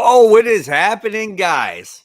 Oh, what is happening, guys?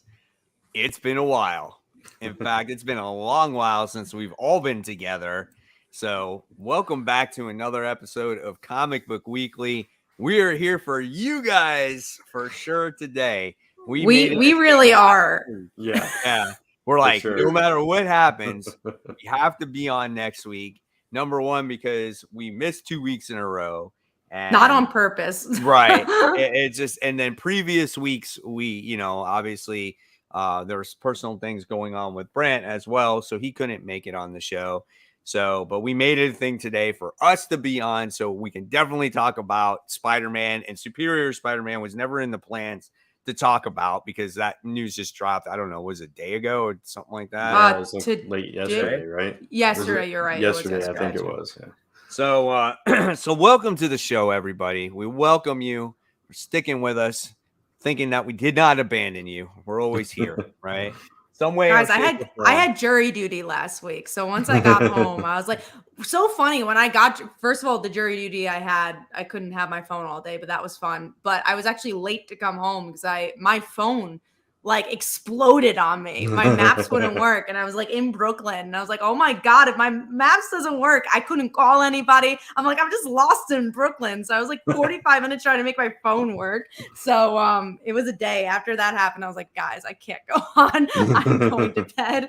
It's been a while. In fact, it's been a long while since we've all been together. So, welcome back to another episode of Comic Book Weekly. We are here for you guys for sure today. We really are. Yeah. We're like, no matter what happens, we have to be on next week. Number one, because we missed 2 weeks in a row. And not on purpose. Right. It's just, and then previous weeks, we, obviously there was personal things going on with Brent as well. So he couldn't make it on the show. So, but we made it a thing today for us to be on. So we can definitely talk about Spider-Man, and Superior Spider-Man was never in the plans to talk about because that news just dropped. I don't know, was it a day ago or something like that? It was late yesterday, right? Yesterday, you're right. Yesterday, I think it was. Yeah. So, so welcome to the show, everybody. We welcome you for sticking with us, thinking that we did not abandon you. We're always here, right? Some way. Guys, I had jury duty last week. So once I got home, I was like, so funny when I got, first of all, the jury duty I couldn't have my phone all day, but that was fun. But I was actually late to come home because my phone like exploded on me. My maps wouldn't work. And I was like in Brooklyn and I was like, oh my God, if my maps doesn't work, I couldn't call anybody. I'm like, I'm just lost in Brooklyn. So I was like 45 minutes trying to make my phone work. So it was a day after that happened. I was like, guys, I can't go on. I'm going to bed.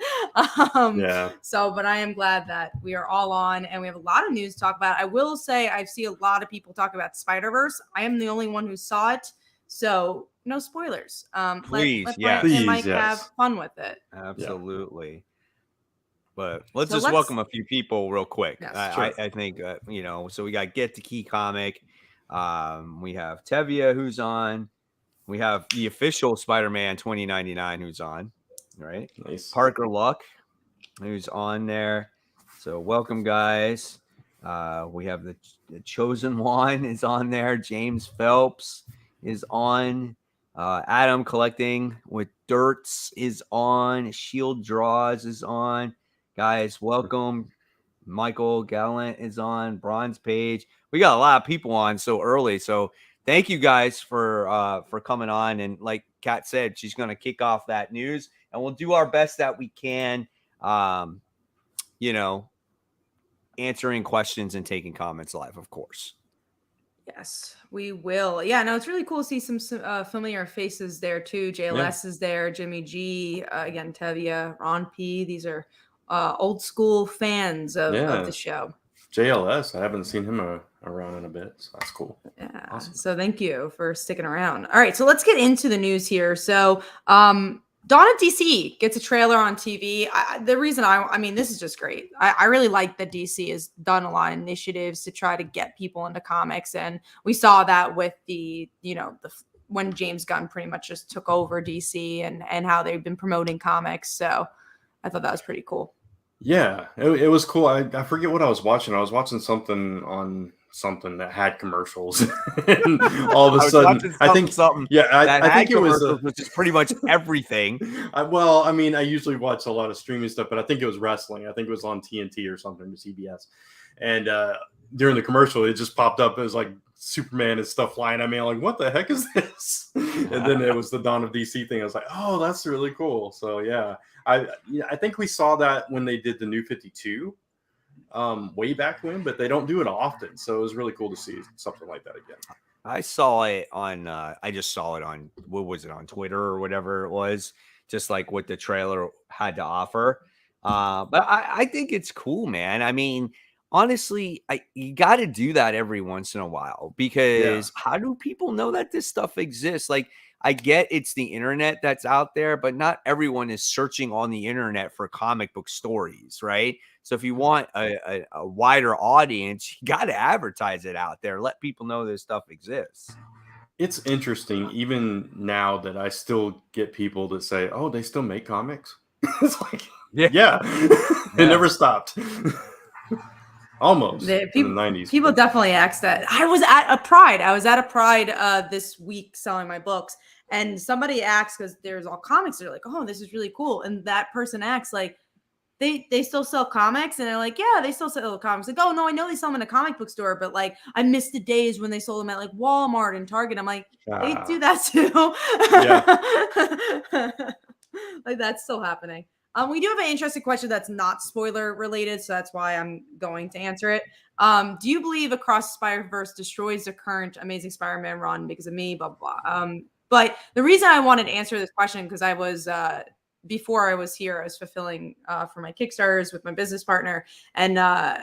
So, but I am glad that we are all on and we have a lot of news to talk about. I will say I see a lot of people talk about Spider-Verse. I am the only one who saw it. So no spoilers. Please, let Mike have fun with it. Absolutely. Yeah. But let's welcome a few people real quick. Yes, I think, so we got Get the Key Comic. We have Tevia who's on. We have the official Spider-Man 2099 who's on, right? Nice. Parker Luck who's on there. So welcome, guys. We have the Chosen One is on there. James Phelps is on. Adam Collecting with Dirts is on. Shield Draws is on. Guys, welcome. Michael Gallant is on. Bronze Page. We got a lot of people on so early. So thank you guys for coming on. And like Kat said, she's going to kick off that news. And we'll do our best that we can, answering questions and taking comments live, of course. Yes, we will. Yeah, no, it's really cool to see some familiar faces there too. JLS is there, Jimmy G, again, Tevia, Ron P. These are old school fans of the show. JLS, I haven't seen him around in a bit, so that's cool. Yeah, awesome. So thank you for sticking around. All right, so let's get into the news here. So Dawn of DC gets a trailer on TV. The reason I mean, this is just great. I really like that DC has done a lot of initiatives to try to get people into comics. And we saw that with when James Gunn pretty much just took over DC and how they've been promoting comics. So I thought that was pretty cool. Yeah, it was cool. I forget what I was watching. I was watching something on something that had commercials and all of a sudden I think it was which is pretty much everything. I usually watch a lot of streaming stuff, but I think it was wrestling. I think it was on TNT or something, CBS, and during the commercial it just popped up. It was like Superman and stuff flying at me. I'm like, what the heck is this? And then it was the Dawn of DC thing. I was like, oh, that's really cool. So yeah, I think we saw that when they did the New 52 way back when, but they don't do it often, so it was really cool to see something like that again. I saw it on I just saw it on, what was it, on Twitter or whatever it was, just like what the trailer had to offer. But I think it's cool, man. I mean, honestly, you got to do that every once in a while, because how do people know that this stuff exists? Like, I get it's the internet that's out there, but not everyone is searching on the internet for comic book stories, right? So if you want a wider audience, you got to advertise it out there. Let people know this stuff exists. It's interesting, even now, that I still get people that say, oh, they still make comics? It's like, yeah. It never stopped. Almost in the 90s. People definitely asked that. I was at a Pride this week selling my books, and somebody asked, because there's all comics, they're like, oh, this is really cool. And that person asked, like, they still sell comics, and they're like, yeah, they still sell comics. Like, oh no, I know they sell them in a comic book store, but like I miss the days when they sold them at like Walmart and Target. I'm like, they do that too. Like that's still happening. We do have an interesting question that's not spoiler related, so that's why I'm going to answer it. Do you believe Across the Spider-Verse destroys the current Amazing Spider-Man run because of me? Blah blah blah. But the reason I wanted to answer this question because I was before I was here, I was fulfilling for my Kickstarters with my business partner, and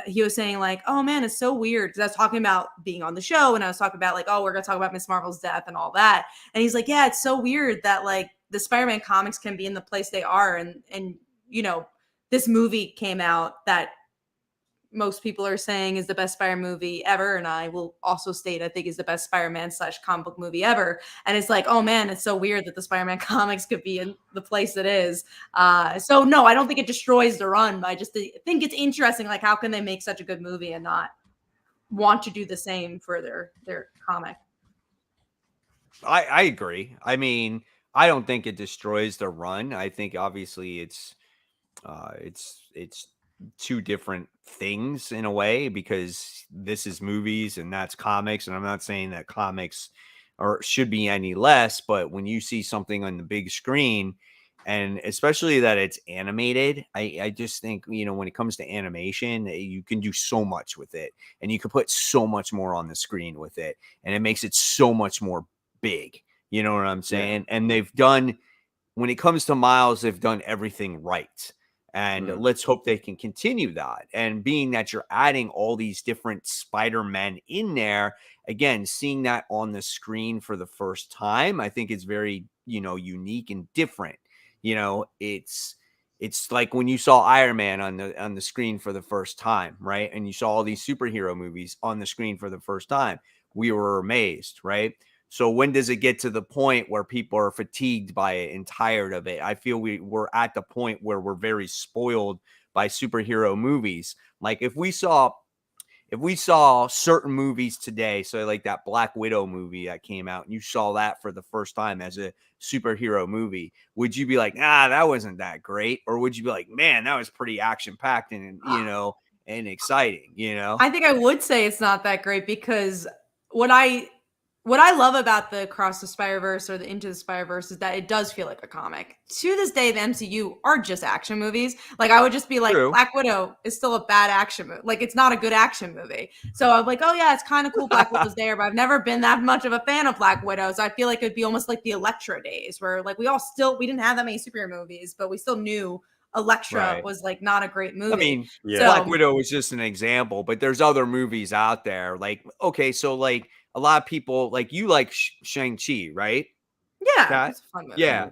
he was saying like, "Oh man, it's so weird." Because I was talking about being on the show, and I was talking about like, "Oh, we're gonna talk about Miss Marvel's death and all that," and he's like, "Yeah, it's so weird that like the Spider-Man comics can be in the place they are, and you know, this movie came out that most people are saying is the best Spider movie ever, and I will also state I think is the best Spider-Man / comic book movie ever." And it's like, oh man, it's so weird that the Spider-Man comics could be in the place it is. So no, I don't think it destroys the run, but I just think it's interesting. Like, how can they make such a good movie and not want to do the same for their comic? I agree. I mean, I don't think it destroys the run. I think obviously it's two different things in a way because this is movies and that's comics, and I'm not saying that comics or should be any less, but when you see something on the big screen and especially that it's animated, I just think, when it comes to animation, you can do so much with it and you can put so much more on the screen with it, and it makes it so much more big. You know what I'm saying? Yeah. And they've done, when it comes to Miles, they've done everything right. And let's hope they can continue that. And being that you're adding all these different Spider-Men in there, again, seeing that on the screen for the first time, I think it's very, unique and different. It's like when you saw Iron Man on the screen for the first time, right? And you saw all these superhero movies on the screen for the first time. We were amazed, right? So when does it get to the point where people are fatigued by it and tired of it? I feel we're at the point where we're very spoiled by superhero movies. Like if we saw certain movies today, so like that Black Widow movie that came out, and you saw that for the first time as a superhero movie, would you be like, that wasn't that great? Or would you be like, man, that was pretty action packed and, and exciting, I think I would say it's not that great because what I love about the Across the Spider-Verse or the Into the Spider-Verse is that it does feel like a comic. To this day, the MCU are just action movies. Like, I would just be like, True. Black Widow is still a bad action movie. Like, it's not a good action movie. So I'm like, oh yeah, it's kind of cool Black Widow's there, but I've never been that much of a fan of Black Widow. So I feel like it'd be almost like the Elektra days where like we didn't have that many superhero movies, but we still knew Elektra was like not a great movie. I mean, Black Widow was just an example, but there's other movies out there. Like, okay, so like, a lot of people like you like Shang-Chi, right? Yeah. It's a fun movie. Yeah.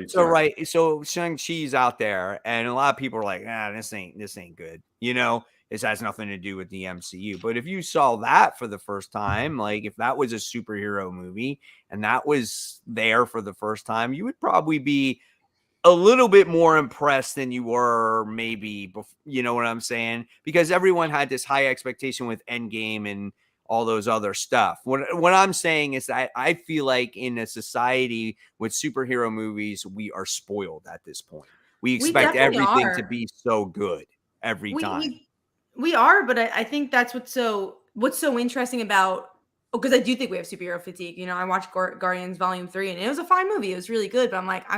So right. So Shang-Chi's out there and a lot of people are like, this ain't good. This has nothing to do with the MCU. But if you saw that for the first time, like if that was a superhero movie and that was there for the first time, you would probably be a little bit more impressed than you were maybe before, you know what I'm saying? Because everyone had this high expectation with Endgame and all those other stuff. What I'm saying is that I feel like in a society with superhero movies, we are spoiled at this point. We expect everything to be so good every time. We are, but I think that's what's so interesting about, because I do think we have superhero fatigue. I watched Guardians Volume 3 and it was a fine movie. It was really good, but I'm like, I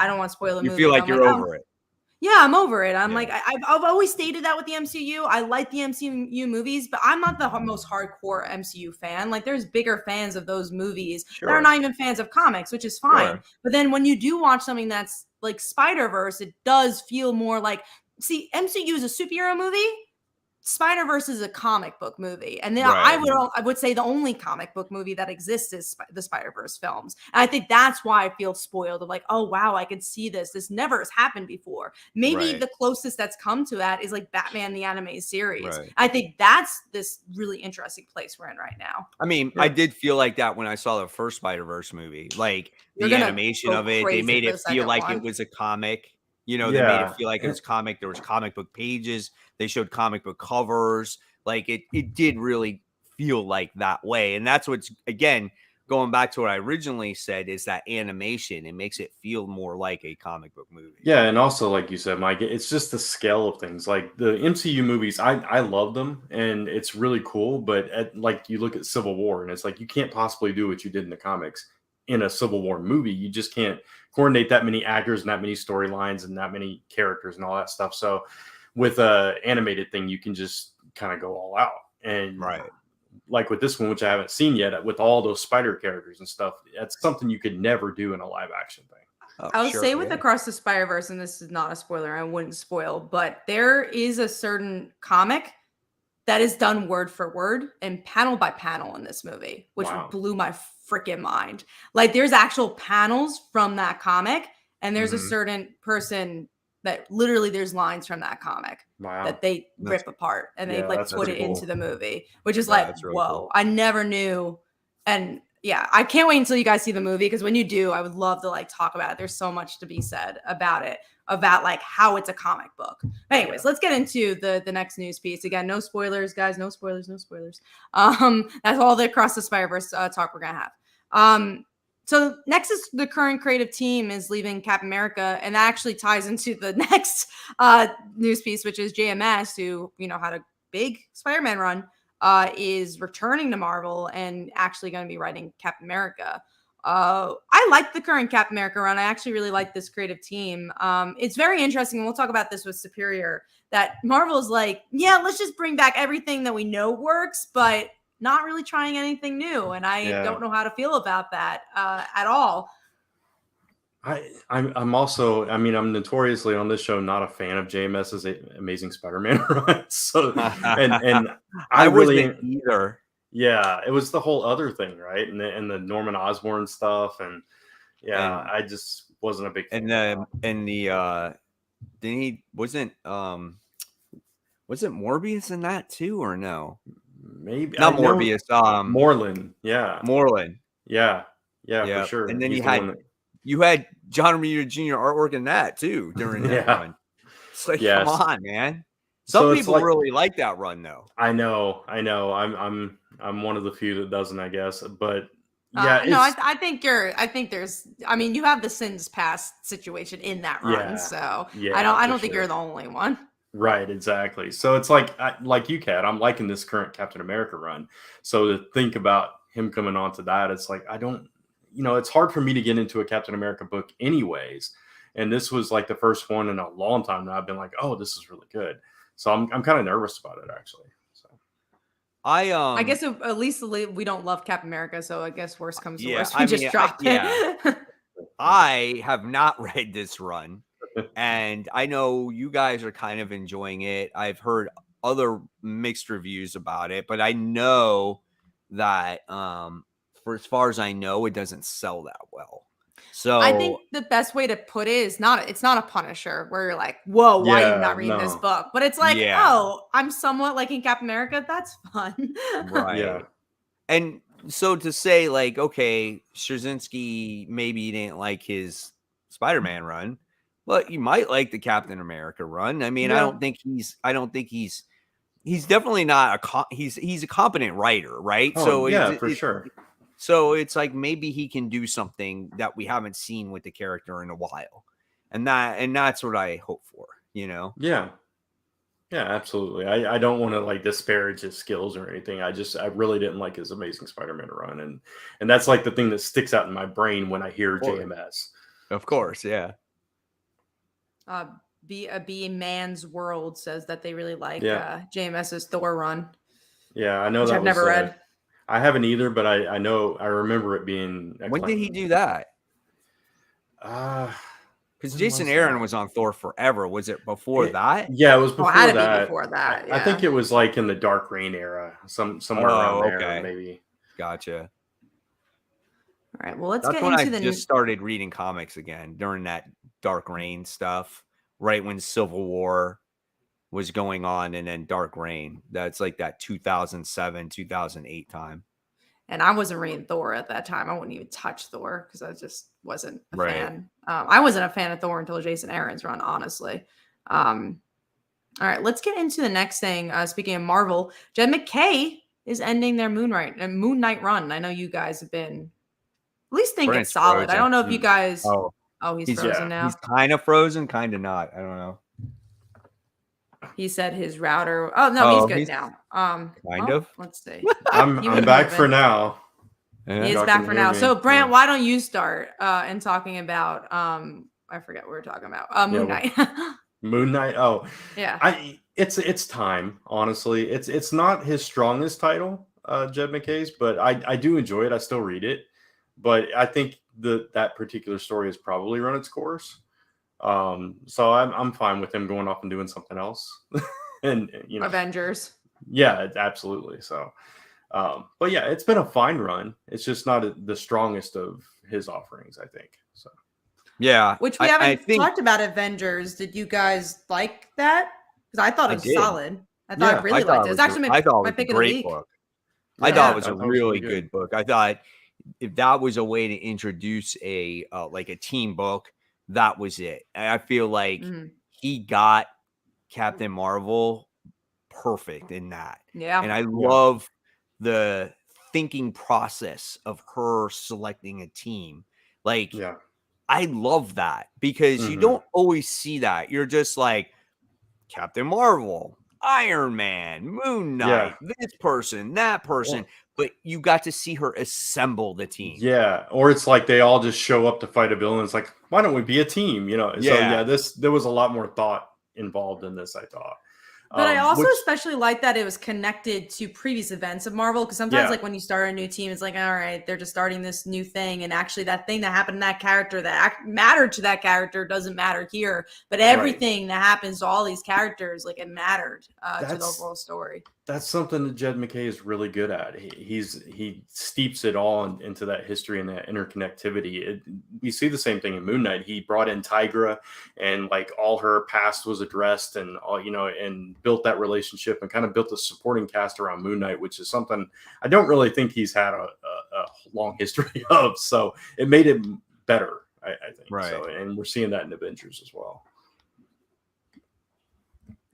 don't want to spoil the movie. You feel like you're over it. Yeah, I'm over it. I'm like, I've always stated that with the MCU. I like the MCU movies, but I'm not the most hardcore MCU fan. Like, there's bigger fans of those movies that are not even fans of comics, which is fine. Sure. But then when you do watch something that's like Spider-Verse, it does feel more like, see, MCU is a superhero movie. Spider-Verse is a comic book movie. And then I would say the only comic book movie that exists is the Spider-Verse films. And I think that's why I feel spoiled of like, oh, wow, I can see this. This never has happened before. Maybe the closest that's come to that is like Batman, the animated series. Right. I think that's this really interesting place we're in right now. I mean, I did feel like that when I saw the first Spider-Verse movie, like the animation of it, they made it feel like it was a comic. They made it feel like it was comic. There was comic book pages. They showed comic book covers. Like it did really feel like that way. And that's what's, again, going back to what I originally said, is that animation. It makes it feel more like a comic book movie. Yeah, and also like you said, Mike, it's just the scale of things. Like the MCU movies, I love them, and it's really cool. But like you look at Civil War, and it's like you can't possibly do what you did in the comics in a Civil War movie. You just can't coordinate that many actors and that many storylines and that many characters and all that stuff. So with a animated thing, you can just kind of go all out. And Right. like with this one, which I haven't seen yet, with all those spider characters and stuff, that's something you could never do in a live action thing. Oh, I would sure, say with yeah. Across the Spider-Verse, and this is not a spoiler, I wouldn't spoil, but there is a certain comic that is done word for word and panel by panel in this movie, which Wow. blew my freaking mind. Like there's actual panels from that comic, and there's a Mhm. certain person that literally there's lines from that comic Wow. that they That's- rip apart and they yeah, like that's put it really cool. into the movie, which is Yeah, like, that's really whoa, cool. I never knew. And yeah, I can't wait until you guys see the movie, because when you do, I would love to like talk about it. There's so much to be said about it, about like how it's a comic book. Anyways, let's get into the next news piece. Again, no spoilers, guys. No spoilers, no spoilers. That's all the Across the Spider-Verse talk we're gonna have. So next is the current creative team is leaving Captain America, and that actually ties into the next news piece, which is JMS, who had a big Spider-Man run, is returning to Marvel and actually going to be writing Captain America. I like the current Captain America run. I actually really like this creative team. It's very interesting, and we'll talk about this with Superior, that Marvel's like, yeah, let's just bring back everything that we know works, but not really trying anything new. And I don't know how to feel about that at all. I'm also, I mean, I'm notoriously on this show not a fan of JMS's Amazing Spider-Man run. So, and I really wasn't either. Yeah, it was the whole other thing, right? And the Norman Osborn stuff, and yeah, And- I just wasn't a big fan. And the then he wasn't Morbius in that too, or no? Maybe Not Morbius. Moreland. Yeah, Moreland. Yeah, for sure. And then He's you had John Romita Jr. artwork in that too during that run. It's like, come on, man. Some people really like that run, though. I know. I'm one of the few that doesn't, I guess. But yeah, no, I think there's. I mean, you have the Sins Past situation in that run, so I don't think you're the only one. Right, exactly. So it's like you, Kat, I'm liking this current Captain America run. So to think about him coming onto that, it's like I don't, it's hard for me to get into a Captain America book anyways. And this was like the first one in a long time that I've been like, oh, this is really good. So I'm kind of nervous about it, actually. So I guess at least we don't love Captain America, so I guess worst comes to worst, we I just drop it. I have not read this run, and I know you guys are kind of enjoying it. I've heard other mixed reviews about it, but I know that for as far as I know, it doesn't sell that well. So I think the best way to put it is it's not a Punisher where you're like, whoa, why are you not reading this book? But it's like, oh, I'm somewhat liking Captain America. That's fun. Right. Yeah. And so to say, like, okay, Straczynski maybe didn't like his Spider-Man run, but you might like the Captain America run. I mean, I don't think he's definitely not he's a competent writer, right? Oh, so yeah, for sure. So it's like maybe he can do something that we haven't seen with the character in a while. And that's what I hope for, Yeah. Yeah, absolutely. I don't want to like disparage his skills or anything. I really didn't like his Amazing Spider-Man run. And that's like the thing that sticks out in my brain when I hear JMS. Of course, yeah. Be Man's World says that they really like JMS's Thor run. Yeah, I know which I've never read. I haven't either, but I remember it being excellent. When did he do that? Because Jason Aaron was on Thor Forever. Was it before that? Yeah, it was before that. Be before that. Yeah. I think it was like in the Dark Reign era, somewhere around there, maybe. Gotcha. All right. Well, let's That's get when into I just started reading comics again during that Dark Reign stuff, right when Civil War was going on, and then Dark Reign. That's like that 2007, 2008 time. And I wasn't reading Thor at that time. I wouldn't even touch Thor because I just wasn't a fan. I wasn't a fan of Thor until Jason Aaron's run, honestly. All right, let's get into the next thing. Speaking of Marvel, Jed McKay is ending their Moon Knight run. I know you guys have been least think Brent's it's solid. I frozen. don't know if you guys. Oh, Oh, he's frozen now. He's kind of frozen, kind of not. I don't know. He said his router. Oh no, he's good he's now. kind of. Let's see. I'm back for now. Yeah. He is Y'all back can for hear now. me. So Brant, Yeah. why don't you start in talking about I forget what we're talking about. Moon Knight. Moon Knight. Oh, yeah. It's time. Honestly, it's not his strongest title, Jed McKay's, but I do enjoy it. I still read it, but I think that particular story has probably run its course. So I'm fine with him going off and doing something else, and Avengers. Yeah, absolutely. So, but yeah, it's been a fine run. It's just not the strongest of his offerings, I think. So. Yeah, which we haven't talked about Avengers. Did you guys like that? Because I thought it was solid. I thought I really liked it. It's actually my pick of the week. Book. I thought it was a really good book. I thought if that was a way to introduce a like a team book, that was it. And I feel like he got Captain Marvel perfect in that. Yeah. And I love the thinking process of her selecting a team. Like, I love that because you don't always see that. You're just like Captain Marvel, Iron Man, Moon Knight, this person, that person. But you got to see her assemble the team. Yeah. Or it's like they all just show up to fight a villain. It's like, why don't we be a team? So there was a lot more thought involved in this, I thought. But I also especially like that it was connected to previous events of Marvel, because sometimes like when you start a new team, it's like, all right, they're just starting this new thing, and actually that thing that happened in that character that mattered to that character doesn't matter here, but everything that happens to all these characters, like it mattered to the overall story. That's something that Jed McKay is really good at. He steeps it all into that history and that interconnectivity. We see the same thing in Moon Knight. He brought in Tigra, and like all her past was addressed, and all and built that relationship and kind of built a supporting cast around Moon Knight, which is something I don't really think he's had a long history of. So it made it better, I think. Right. So, and we're seeing that in Avengers as well.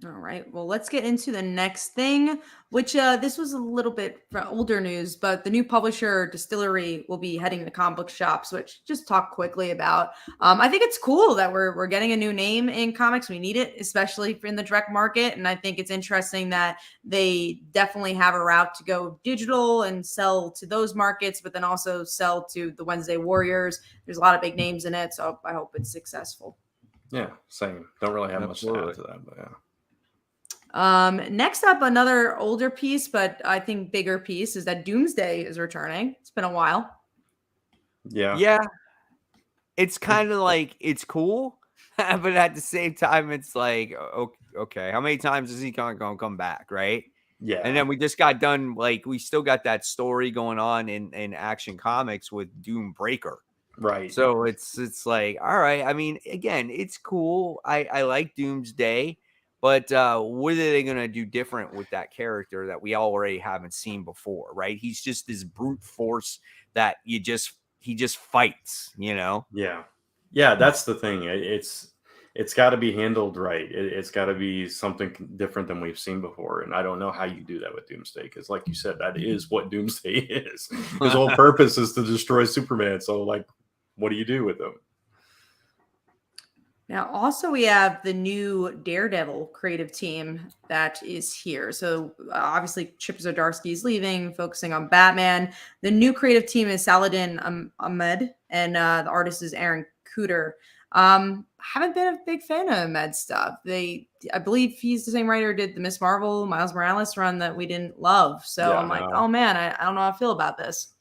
All right. Well, let's get into the next thing, which this was a little bit older news, but the new publisher Distillery will be heading to comic book shops, which just talk quickly about. I think it's cool that we're getting a new name in comics. We need it, especially in the direct market. And I think it's interesting that they definitely have a route to go digital and sell to those markets, but then also sell to the Wednesday Warriors. There's a lot of big names in it, so I hope it's successful. Yeah, same. Don't really have much to add to that, but yeah. Next up, another older piece, but I think bigger piece, is that Doomsday is returning. It's been a while. Yeah. It's kind of like, it's cool, but at the same time, it's like, okay, how many times is he gonna come back, right? Yeah. And then we just got done, like, we still got that story going on in Action Comics with Doombreaker. Right. So it's like, all right. I mean, again, it's cool. I like Doomsday. But what are they going to do different with that character that we already haven't seen before, right? He's just this brute force that he just fights, Yeah. Yeah, that's the thing. It's got to be handled right. It's got to be something different than we've seen before. And I don't know how you do that with Doomsday, because like you said, that is what Doomsday is. His whole purpose is to destroy Superman. So like, what do you do with him? Now, also, we have the new Daredevil creative team that is here. So, obviously, Chip Zdarsky is leaving, focusing on Batman. The new creative team is Saladin Ahmed, and the artist is Aaron Cooter. Haven't been a big fan of Ahmed's stuff. I believe he's the same writer who did the Miss Marvel, Miles Morales run that we didn't love. So, I'm like, oh man, I don't know how I feel about this.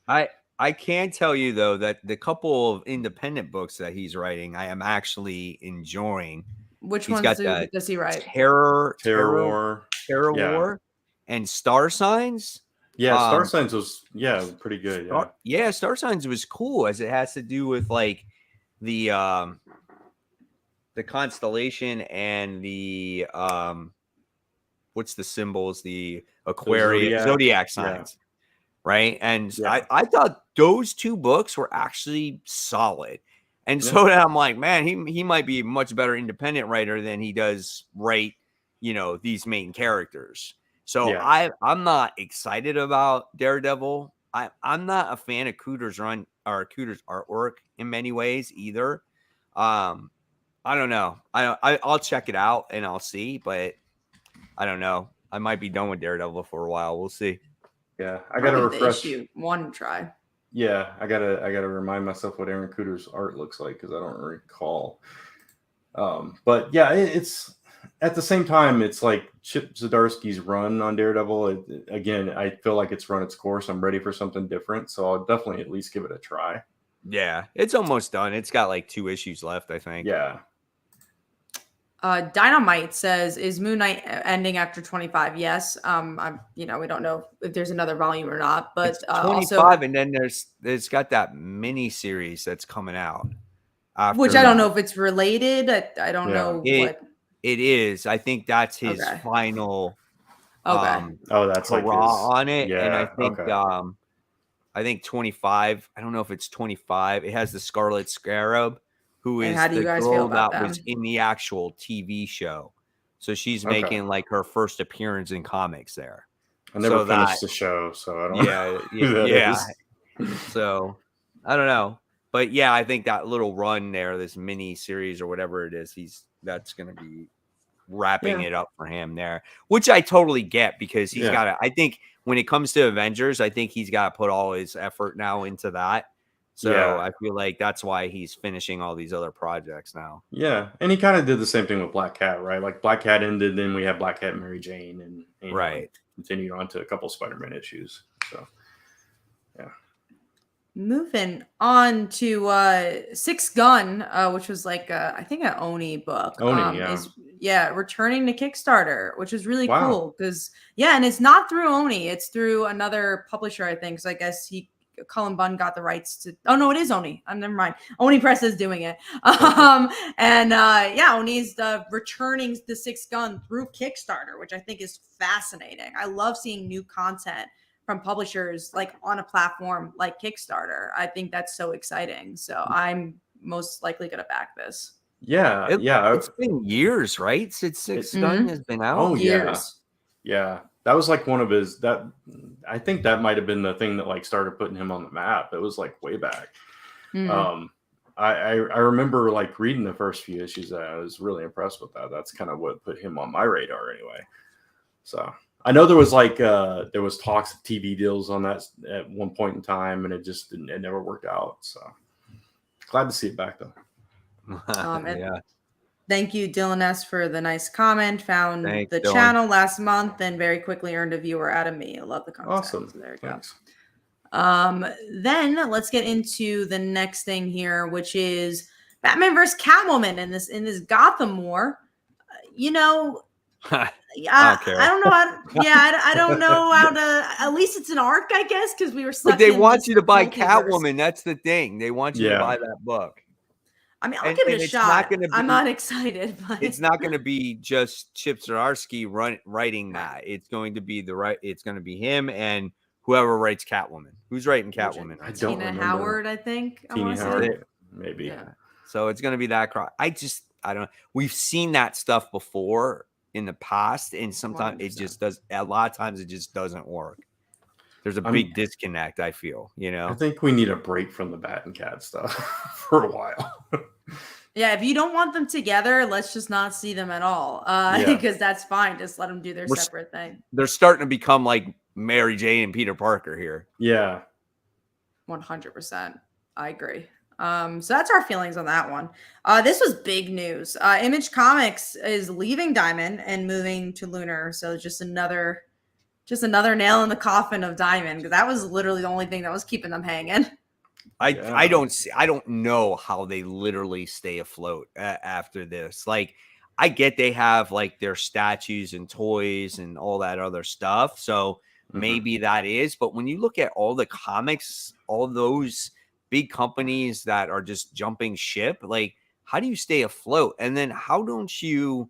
I can tell you, though, that the couple of independent books that he's writing, I am actually enjoying. Which ones does he write? Terror War, and Star Signs. Yeah, Star Signs was pretty good. Star Signs was cool, as it has to do with like the constellation and the what's the symbols? The Aquarius, Zodiac signs. Right. And I thought those two books were actually solid. And so then I'm like, man, he might be a much better independent writer than he does write, these main characters. So I'm not excited about Daredevil I'm not a fan of Cooter's artwork in many ways either. I don't know. I'll check it out and I'll see, but I don't know. I might be done with Daredevil for a while. We'll see. Yeah, I gotta refresh. One try. Yeah, I gotta remind myself what Aaron Cooter's art looks like because I don't recall. But yeah, it's at the same time, it's like Chip Zdarsky's run on Daredevil. Again, I feel like it's run its course. I'm ready for something different, so I'll definitely at least give it a try. Yeah, it's almost done. It's got like 2 issues left, I think. Yeah. Dynamite says, "Is Moon Knight ending after 25?" Yes. We don't know if there's another volume or not, but it's 25, also, and then there's got that mini series that's coming out. Which I don't know if it's related. I don't know what it is. I think that's his final. That's like his, on it, yeah, and I think 25. I don't know if it's 25. It has the Scarlet Scarab, who is the girl that was in the actual TV show. So she's making like her first appearance in comics there. I never finished the show, so I don't know who that is. So I don't know. But yeah, I think that little run there, this mini series or whatever it is, that's going to be wrapping it up for him there, which I totally get because he's got to, I think when it comes to Avengers, I think he's got to put all his effort now into that. So I feel like that's why he's finishing all these other projects now. Yeah. And he kind of did the same thing with Black Cat, right? Like Black Cat ended, then we had Black Cat and Mary Jane and right. Continued on to a couple Spider-Man issues. So yeah. Moving on to Six Gun, which was like I think an Oni book. Is returning to Kickstarter, which is really cool because and it's not through Oni, it's through another publisher, I think. So I guess Cullen Bunn got the rights to. Oh no, it is Oni. Never mind. Oni Press is doing it. Oni's returning the Six Gun through Kickstarter, which I think is fascinating. I love seeing new content from publishers like on a platform like Kickstarter. I think that's so exciting. So I'm most likely going to back this. Yeah. It's been years, right? Since Six Gun has been out. Oh, years. Yeah. That was like one of his, I think that might've been the thing that like started putting him on the map. It was like way back. I remember like reading the first few issues. I was really impressed with that. That's kind of what put him on my radar anyway. So I know there was like there was talks of TV deals on that at one point in time, and it never worked out. So glad to see it back though. Thank you, Dylan S, for the nice comment. Found the Dylan. channel last month and very quickly earned a viewer out of me. I love the content. Awesome. So there you Thanks. go. Then let's get into the next thing here, which is Batman versus Catwoman in this Gotham War. I don't know I don't know how to. At least it's an arc, I guess, because we were stuck. But they want you to buy Catwoman. That's the thing. They want you to buy that book. I mean, I'll give it a shot. I'm not excited, but it's not going to be just Chip Zdarsky writing that. It's going to be it's going to be him and whoever writes Catwoman. Who's writing Catwoman? I don't remember. Howard, I think. Tina Howard, maybe. Yeah. So it's going to be that. I don't know. We've seen that stuff before in the past, and sometimes 100%. It just does. A lot of times, it just doesn't work. There's a big disconnect, I feel, I think we need a break from the Bat and Cat stuff for a while. Yeah, if you don't want them together, let's just not see them at all. Because that's fine. Just let them do their separate thing. They're starting to become like Mary Jane and Peter Parker here. Yeah. 100%. I agree. So that's our feelings on that one. This was big news. Image Comics is leaving Diamond and moving to Lunar. So just another nail in the coffin of Diamond, because that was literally the only thing that was keeping them hanging. I don't know how they literally stay afloat after this. Like, I get they have like their statues and toys and all that other stuff. So maybe that is, but when you look at all the comics, all those big companies that are just jumping ship, like, how do you stay afloat? And then how don't you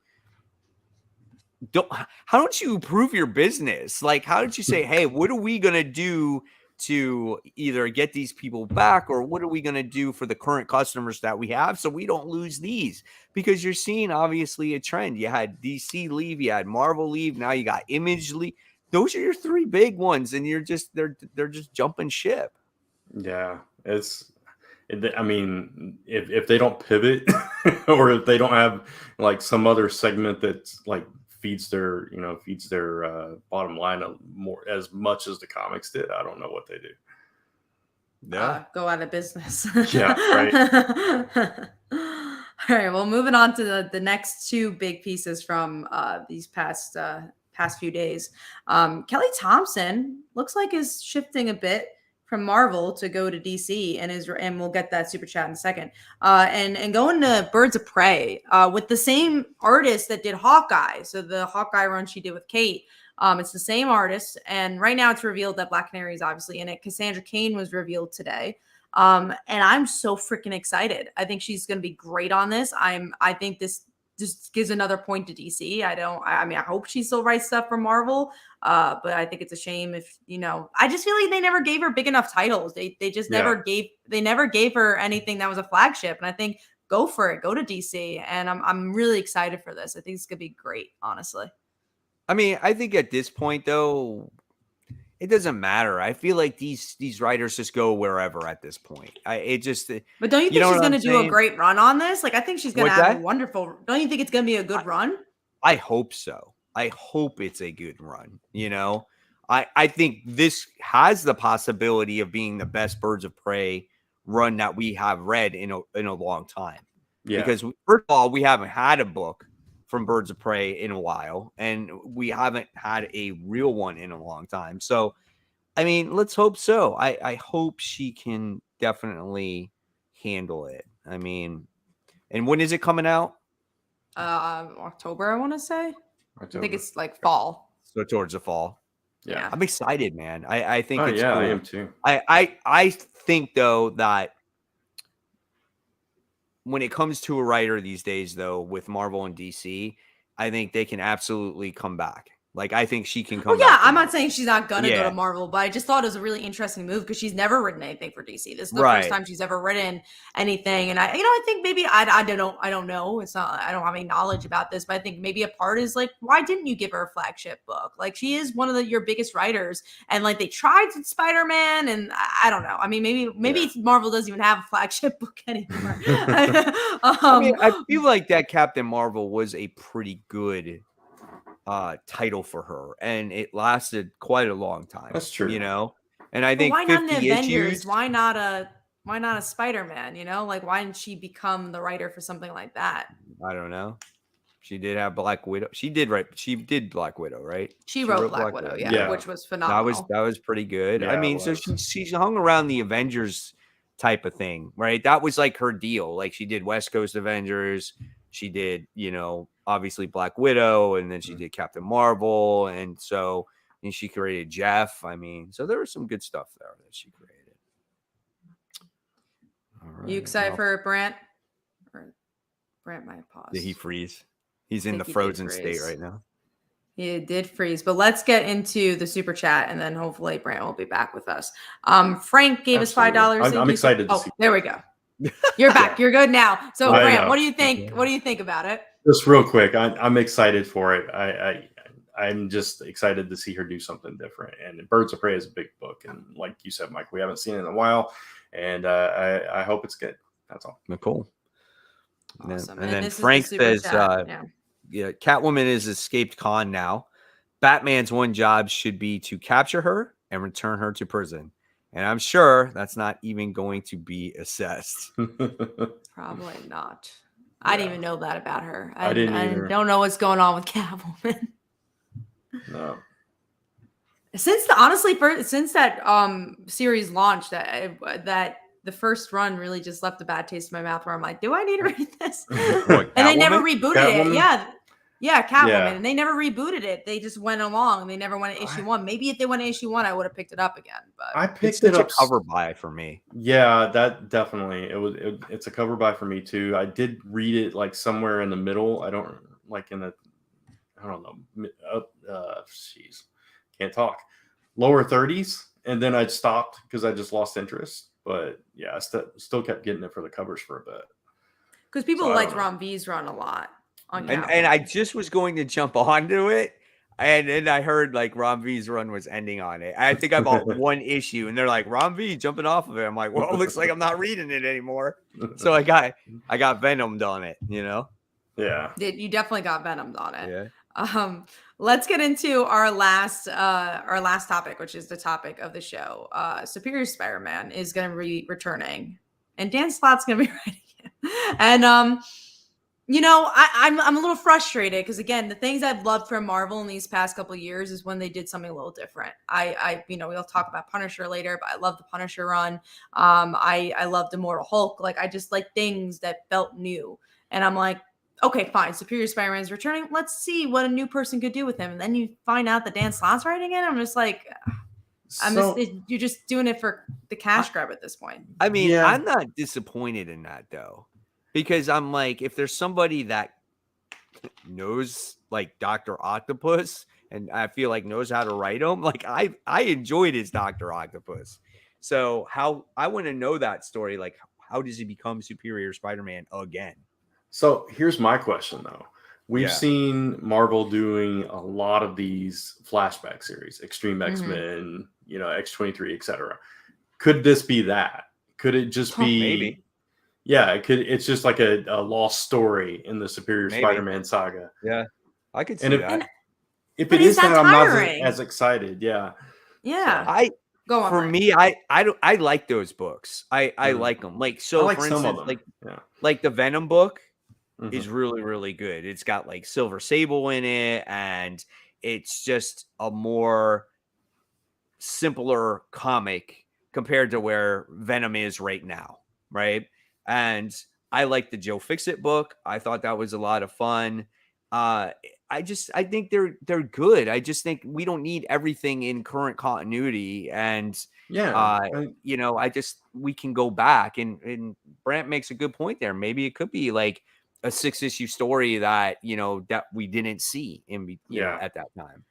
improve your business? Like, how did you say, hey, what are we going to do to either get these people back, or what are we going to do for the current customers that we have so we don't lose these? Because you're seeing obviously a trend. You had DC leave, you had Marvel leave, now you got Image leave. those are your three big ones, and they're just jumping ship. Yeah, I mean, if they don't pivot or if they don't have like some other segment that's like feeds their bottom line more as much as the comics did, I don't know what they do. Yeah. Go out of business. Yeah, right. All right. Well, moving on to the next two big pieces from these past few days. Kelly Thompson looks like is shifting a bit from Marvel to go to DC, and we'll get that super chat in a second. And going to Birds of Prey with the same artist that did Hawkeye. So the Hawkeye run she did with Kate. It's the same artist, and right now it's revealed that Black Canary is obviously in it. Cassandra Cain was revealed today. And I'm so freaking excited. I think she's going to be great on this. I think this just gives another point to DC. I mean, I hope she still writes stuff for Marvel. But I think it's a shame if, I just feel like they never gave her big enough titles. They just never gave her anything that was a flagship. And I think go for it, go to DC. And I'm really excited for this. I think it's going to be great, honestly. I mean, I think at this point though, it doesn't matter. I feel like these writers just go wherever at this point. But don't you think she's going to do a great run on this? Like, I think she's going to have a wonderful. Don't you think it's going to be a good run? I hope so. I hope it's a good run. I think this has the possibility of being the best Birds of Prey run that we have read in a long time. Yeah. Because first of all, we haven't had a book from Birds of Prey in a while, and we haven't had a real one in a long time. So, I mean, let's hope so. I hope she can definitely handle it. I mean, and when is it coming out? October, I want to say. October. I think it's like fall. So towards the fall. Yeah. I'm excited, man. I think it's cool. I am too. I think though that when it comes to a writer these days, though, with Marvel and DC, I think they can absolutely come back. Like, I think she can come back. I'm not saying she's not going to go to Marvel, but I just thought it was a really interesting move because she's never written anything for DC. This is the first time she's ever written anything. And I think maybe, I don't know. It's not, I don't have any knowledge about this, but I think maybe a part is like, why didn't you give her a flagship book? Like, she is one of your biggest writers. And like, they tried with Spider-Man, and I don't know. I mean, maybe Marvel doesn't even have a flagship book anymore. I mean, I feel like that Captain Marvel was a pretty good title for her, and it lasted quite a long time. That's true. And I think why not an Avengers? Why not a Spider-Man? Like, why didn't she become the writer for something like that? I don't know. She did have Black Widow. She did Black Widow, right? She wrote Black Widow, yeah, which was phenomenal. That was pretty good. Yeah, I mean, so she's hung around the Avengers type of thing, right? That was like her deal. Like, she did West Coast Avengers. She did, obviously Black Widow, and then she did Captain Marvel, and she created Jeff. I mean, so there was some good stuff there that she created. All right, you excited for Brant? Or Brant might pause. Did he freeze? He's in the frozen state right now. He did freeze, but let's get into the super chat, and then hopefully Brant will be back with us. Frank gave us $5. I'm excited to see. There we go. You're back. You're good now. So, Brant, what do you think? What do you think about it? Just real quick, I'm excited for it. I'm just excited to see her do something different. And Birds of Prey is a big book, and like you said, Mike, we haven't seen it in a while, and I hope it's good. That's all. Cool. Awesome. And then Frank says, Catwoman is escaped con now. Batman's one job should be to capture her and return her to prison. And I'm sure that's not even going to be assessed. Probably not. I didn't even know that about her. I don't know what's going on with Catwoman. No. Since that series launched, that the first run really just left a bad taste in my mouth. Where I'm like, do I need to read this? And they never rebooted it. Yeah, Catwoman. Yeah. And they never rebooted it. They just went along. They never went to issue 1. Maybe if they went to issue 1, I would have picked it up again. But I picked it up. A cover buy for me. Yeah, that definitely. It's a cover buy for me too. I did read it like somewhere in the middle. I don't know. Jeez, can't talk. Lower 30s, and then I stopped because I just lost interest. But yeah, I still kept getting it for the covers for a bit. Because people liked Ron V's run a lot. And I just was going to jump onto it. And I heard like Ron V's run was ending on it. I think I bought one issue, and they're like Ron V jumping off of it. I'm like, well, it looks like I'm not reading it anymore. So I got Venomed on it, you know. Yeah, You definitely got Venomed on it. Yeah. Let's get into our last topic, which is the topic of the show. Superior Spider-Man is going to be returning, and Dan Slott's going to be writing it. And you know, I'm a little frustrated because again, the things I've loved from Marvel in these past couple of years is when they did something a little different. We'll talk about Punisher later, but I love the Punisher run. I loved Immortal Hulk. Like, I just like things that felt new, and I'm like, okay, fine. Superior Spider-Man is returning. Let's see what a new person could do with him. And then you find out that Dan Slott's writing it. I'm just like, you're just doing it for the cash grab at this point. I mean, I'm not disappointed in that though. Because I'm like, if there's somebody that knows like Dr. Octopus and I feel like knows how to write him, like I enjoyed his Dr. Octopus. So I want to know that story. Like, how does he become Superior Spider-Man again? So here's my question though. We've seen Marvel doing a lot of these flashback series, Extreme X-Men, X-23, etc. Could this be that? Could it just be maybe? Yeah, it could. It's just like a lost story in the Superior Spider-Man saga. Yeah, I could see that. If it is that, I'm not as excited. Yeah. Yeah. Go on. For me, I like those books. I like them. Like, so like for some instance, of them. like the Venom book is really, really good. It's got like Silver Sable in it, and it's just a more simpler comic compared to where Venom is right now, right? And I like the Joe Fixit book. I thought that was a lot of fun. I think they're good. I just think we don't need everything in current continuity. And we can go back and Brant makes a good point there. Maybe it could be like a 6-issue story that that we didn't see at that time.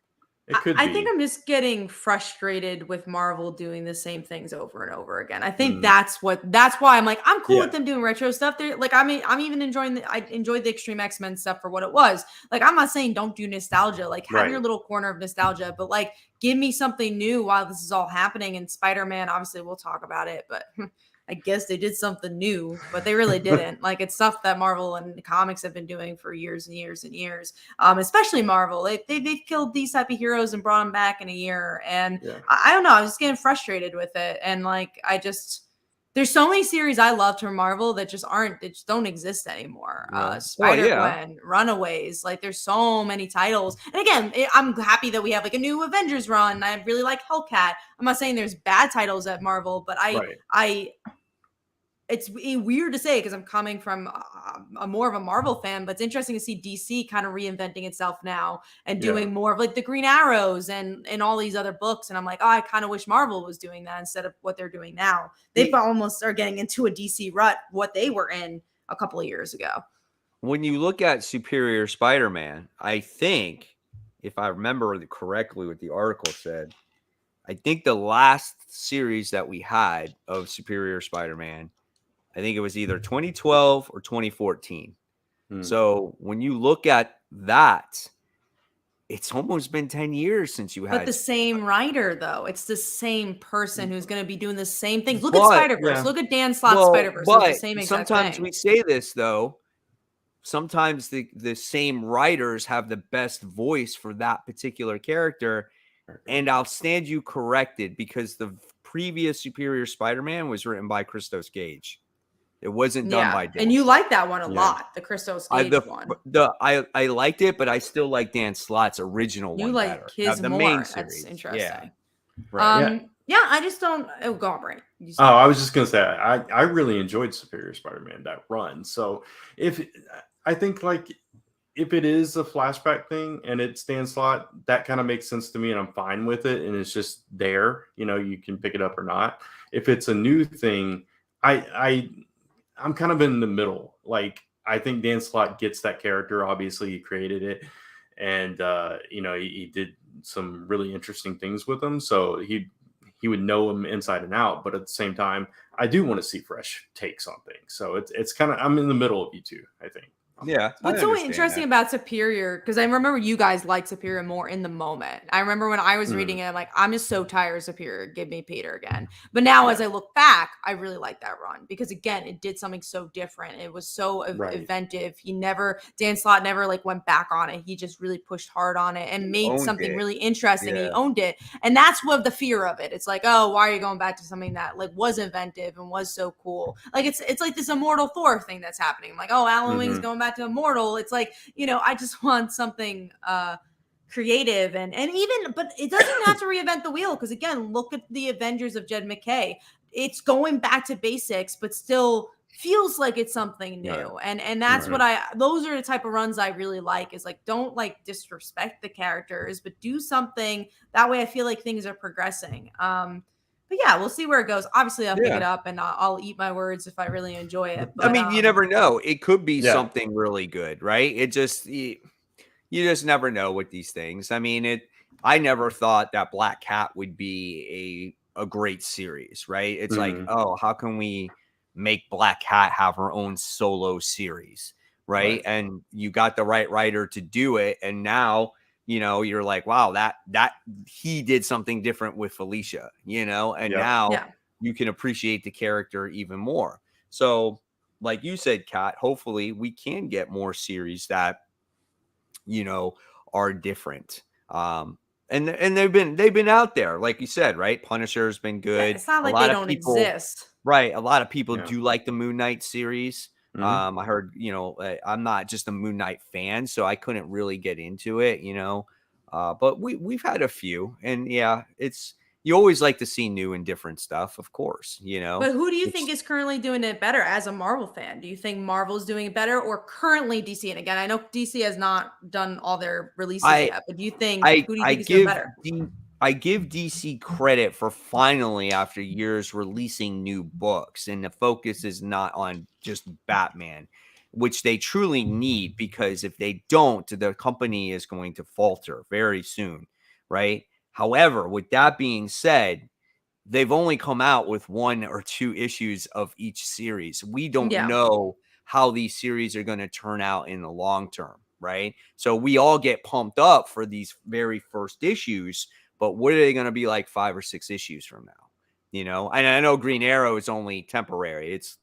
It could be. I think I'm just getting frustrated with Marvel doing the same things over and over again. I think that's why I'm like, I'm cool with them doing retro stuff. They're like, I'm even enjoying I enjoyed the Extreme X-Men stuff for what it was. Like, I'm not saying don't do nostalgia, like have your little corner of nostalgia, but like give me something new while this is all happening. And Spider-Man, obviously we'll talk about it, but I guess they did something new, but they really didn't. Like, it's stuff that Marvel and comics have been doing for years and years and years. Especially Marvel. They've killed these type of heroes and brought them back in a year. And I don't know. I was just getting frustrated with it. And like, there's so many series I loved from Marvel that just don't exist anymore. Spider-Gwen, Runaways. Like, there's so many titles. And again, I'm happy that we have like a new Avengers run. I really like Hellcat. I'm not saying there's bad titles at Marvel, but it's weird to say because I'm coming from a more of a Marvel fan, but it's interesting to see DC kind of reinventing itself now and doing more of like the Green Arrows and all these other books. And I'm like, I kind of wish Marvel was doing that instead of what they're doing now. They almost are getting into a DC rut, what they were in a couple of years ago. When you look at Superior Spider-Man, I think, if I remember correctly what the article said, I think the last series that we had of Superior Spider-Man, I think it was either 2012 or 2014. So when you look at that, it's almost been 10 years since you had. But the same writer, though. It's the same person who's going to be doing the same things. Look at Spider-Verse. Look at Dan Slott's Spider-Verse. It's the same exact sometimes thing. we say this, though. Sometimes the same writers have the best voice for that particular character. And I'll stand you corrected because the previous Superior Spider-Man was written by Christos Gage. It wasn't done by Dan. And you like that one a lot, the Christos Gage one. I liked it, but I still like Dan Slott's original one. You like his the more. main series. That's interesting. Yeah. Right. I just don't. Oh, go on, Brent. I was just gonna say I really enjoyed Superior Spider-Man, that run. So if it is a flashback thing and it's Dan Slott, that kind of makes sense to me, and I'm fine with it. And it's just there, you can pick it up or not. If it's a new thing, I'm kind of in the middle. Like, I think Dan Slott gets that character. Obviously, he created it, and he did some really interesting things with him. So he would know him inside and out. But at the same time, I do want to see fresh takes on things. So it's kind of, I'm in the middle of you two, I think. Yeah. What's so interesting about Superior, because I remember you guys liked Superior more in the moment. I remember when I was reading it, I'm like, I'm just so tired of Superior. Give me Peter again. But now as I look back, I really like that run because again, it did something so different. It was so inventive. Dan Slott never like went back on it. He just really pushed hard on it and made something really interesting. And he owned it. And that's what the fear of it. It's like, oh, why are you going back to something that like was inventive and was so cool? Like it's like this Immortal Thor thing that's happening. I'm like, oh, Alan Wing's going back to Immortal. It's like, I just want something creative and even, but it doesn't have to reinvent the wheel because again, look at the Avengers of Jed McKay. It's going back to basics, but still feels like it's something new. And that's what those are the type of runs I really like is like, don't like disrespect the characters, but do something that way. I feel like things are progressing. But yeah, we'll see where it goes. Obviously, I'll pick it up and I'll eat my words if I really enjoy it. But, I mean, you never know. It could be something really good, right? It just you just never know with these things. I mean, I never thought that Black Cat would be a great series, right? It's like, oh, how can we make Black Cat have her own solo series, right? And you got the right writer to do it, and now you're like, wow, that he did something different with Felicia, and now you can appreciate the character even more. So like you said, Kat, hopefully we can get more series that, are different. And they've been out there, like you said, right? Punisher's been good. It's not like they don't exist. Right. A lot of people do like the Moon Knight series. I heard, I'm not just a Moon Knight fan, so I couldn't really get into it, but we've had a few, and you always like to see new and different stuff, of course, But who do you think is currently doing it better as a Marvel fan? Do you think Marvel's doing it better or currently DC? And again, I know DC has not done all their releases yet, but do you think who do you think is doing better? I give DC credit for finally, after years, releasing new books, and the focus is not on just Batman, which they truly need, because if they don't, the company is going to falter very soon, right? However, with that being said, they've only come out with 1 or 2 issues of each series. We don't know how these series are going to turn out in the long term, right? So we all get pumped up for these very first issues, but what are they going to be like 5 or 6 issues from now? And I know Green Arrow is only temporary. It's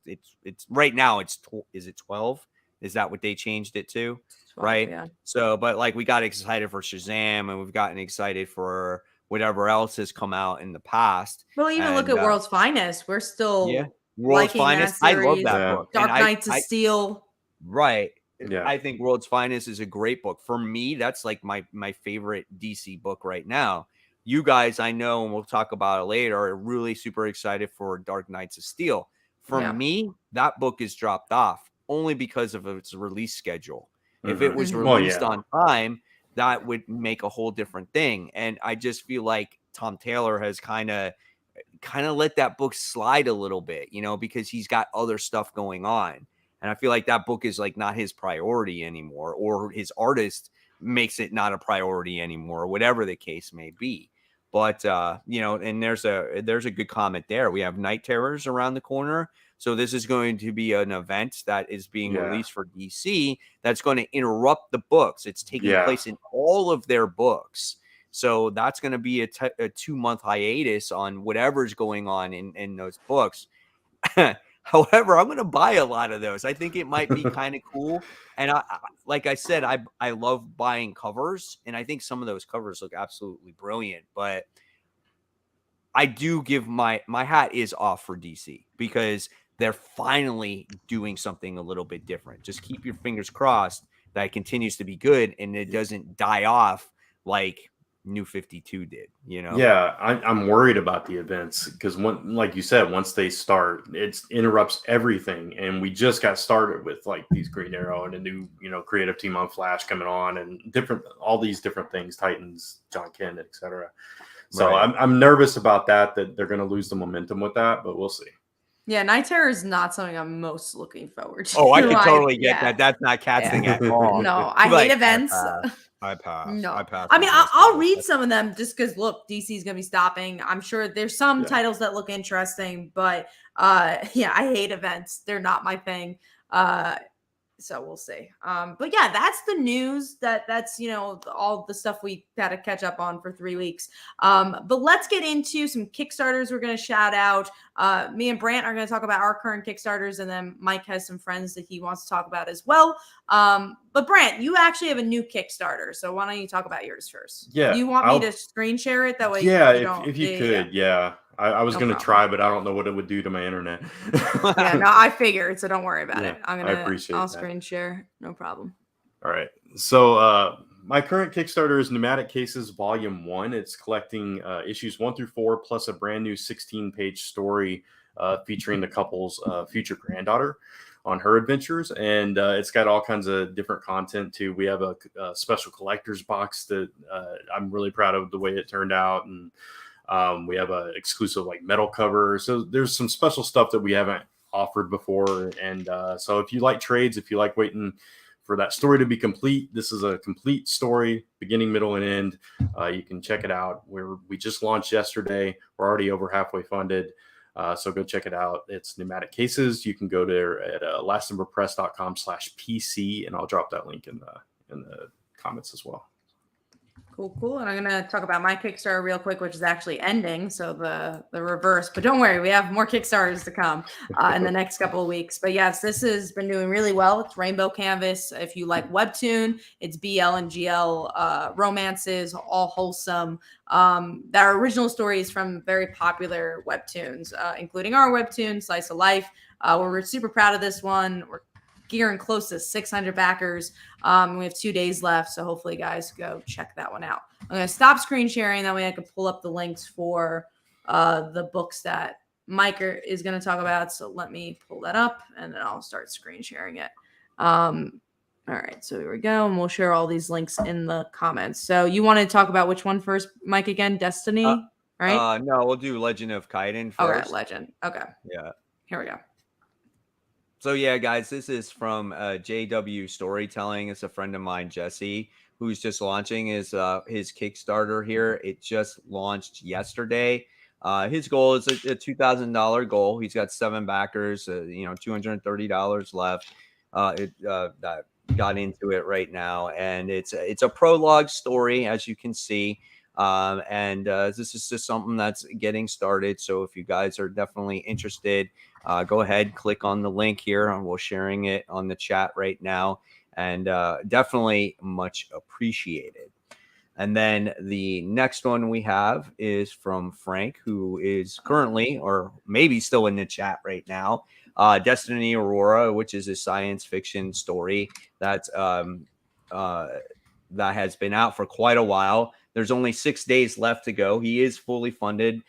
right now. Is it 12? Is that what they changed it to? 12, right. Yeah. So, but like we got excited for Shazam, and we've gotten excited for whatever else has come out in the past. Well, even look at World's Finest. We're still World's Finest. I love that book. Dark Knights of Steel. Right. Yeah. I think World's Finest is a great book. For me, that's like my favorite DC book right now. You guys, I know, and we'll talk about it later, are really super excited for Dark Knights of Steel. For me, that book is dropped off only because of its release schedule. If it was released on time, that would make a whole different thing. And I just feel like Tom Taylor has kind of let that book slide a little bit, because he's got other stuff going on. And I feel like that book is like not his priority anymore, or his artist makes it not a priority anymore, or whatever the case may be. But, and there's a good comment there. We have Night Terrors around the corner. So this is going to be an event that is being released for DC that's going to interrupt the books. It's taking place in all of their books. So that's going to be a 2-month hiatus on whatever's going on in those books. However, I'm going to buy a lot of those. I think it might be kind of cool. And like I said, I love buying covers, and I think some of those covers look absolutely brilliant. But I do give my hat is off for DC, because they're finally doing something a little bit different. Just keep your fingers crossed that it continues to be good and it doesn't die off like New 52 did, Yeah, I'm worried about the events because, like you said, once they start, it interrupts everything. And we just got started with like these Green Arrow and a new, creative team on Flash coming on, and all these different things, Titans, John Kent, etc. So I'm nervous about that they're going to lose the momentum with that, but we'll see. Yeah, Night Terror is not something I'm most looking forward to. Oh, I can totally get that. That's not Kat's thing at all. No, I hate events. I pass. No, I pass. I mean, I'll read some of them just because look, DC's gonna be stopping. I'm sure there's some titles that look interesting, but I hate events. They're not my thing. So we'll see. But yeah, that's the news. That's all the stuff we had to catch up on for 3 weeks. But let's get into some Kickstarters. We're going to shout out. Me and Brant are going to talk about our current Kickstarters, and then Mike has some friends that he wants to talk about as well. But Brant, you actually have a new Kickstarter, so why don't you talk about yours first? Yeah, Do you want me to screen share it that way? Yeah, you if you could, yeah. I was No going to problem. try, but I don't know what it would do to my internet. Yeah, no, I figured, so don't worry about Yeah, it. appreciate I'll that. screen share, no problem. All right. So my current Kickstarter is Pneumatic Cases Volume 1. It's collecting issues 1 through 4 plus a brand new 16-page story featuring the couple's future granddaughter on her adventures. And it's got all kinds of different content too. We have a special collector's box that I'm really proud of the way it turned out. And we have a exclusive like metal cover. So there's some special stuff that we haven't offered before. And so if you like trades, if you like waiting for that story to be complete, this is a complete story, beginning, middle, and end. You can check it out. We just launched yesterday. We're already over halfway funded. So go check it out. It's Pneumatic Cases. You can go there at lastnumberpress.com/PC, and I'll drop that link in the comments as well. Cool. And I'm going to talk about my Kickstarter real quick, which is actually ending. So the reverse, but don't worry, we have more Kickstarters to come in the next couple of weeks. But yes, this has been doing really well. It's Rainbow Canvas. If you like Webtoon, it's BL and GL romances, all wholesome. Our original stories from very popular Webtoons, including our Webtoon, Slice of Life. We're super proud of this one. We're gearing close to 600 backers. We have 2 days left, so hopefully you guys go check that one out. I'm going to stop screen sharing. That way I can pull up the links for the books that Mike is going to talk about. So let me pull that up, and then I'll start screen sharing it. All right, so here we go, and we'll share all these links in the comments. So you want to talk about which one first, Mike, again? Destiny, right? No, we'll do Legend of Kyyden first. Okay, Legend. Okay. Yeah. Here we go. So yeah, guys, this is from JW Storytelling. It's a friend of mine, Jesse, who's just launching his Kickstarter here. It just launched yesterday. His goal is a $2,000 goal. He's got 7 backers, $230 left. That got into it right now, and it's a prologue story, as you can see. This is just something that's getting started. So if you guys are definitely interested, go ahead, click on the link here, and we're sharing it on the chat right now, and definitely much appreciated. And then the next one we have is from Frank, who is currently, or maybe still in the chat right now, Destiny Aurora, which is a science fiction story that has been out for quite a while. There's only 6 days left to go. He is fully funded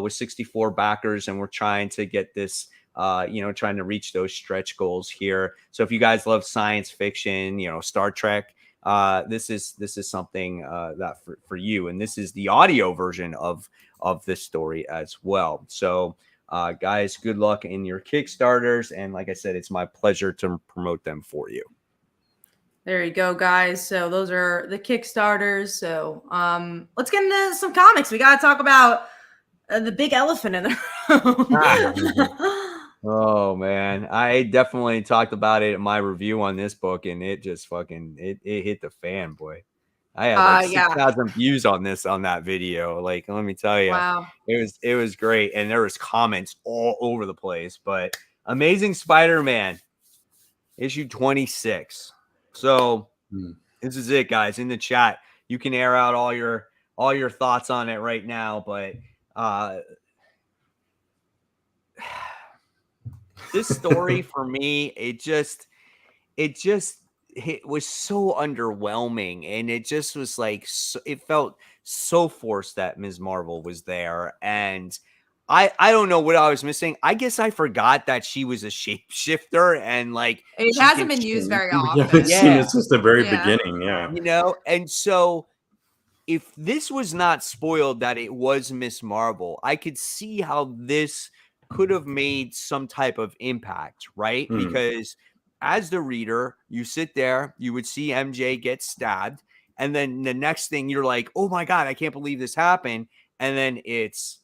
with 64 backers, and we're trying to get this, trying to reach those stretch goals here. So if you guys love science fiction, Star Trek, this is something that for you. And this is the audio version of this story as well. So guys, good luck in your Kickstarters. And like I said, it's my pleasure to promote them for you. There you go, guys. So those are the Kickstarters. So let's get into some comics. We got to talk about the big elephant in the room. Oh, man. I definitely talked about it in my review on this book, and it just it hit the fan, boy. I had like 6,000 views on that video. Like, let me tell you, wow. It was great. And there was comments all over the place. But Amazing Spider-Man, issue 26. So this is it, guys. In the chat, you can air out all your thoughts on it right now. But this story for me, it was so underwhelming, and it just was like it felt so forced that Ms. Marvel was there, and I don't know what I was missing. I guess I forgot that she was a shapeshifter, and like it hasn't been used very often. Seen it since the very beginning, and so if this was not spoiled that it was Ms. Marvel, I could see how this could have made some type of impact, right? Because as the reader, you sit there, you would see MJ get stabbed, and then the next thing you're like, oh my God, I can't believe this happened. And then it's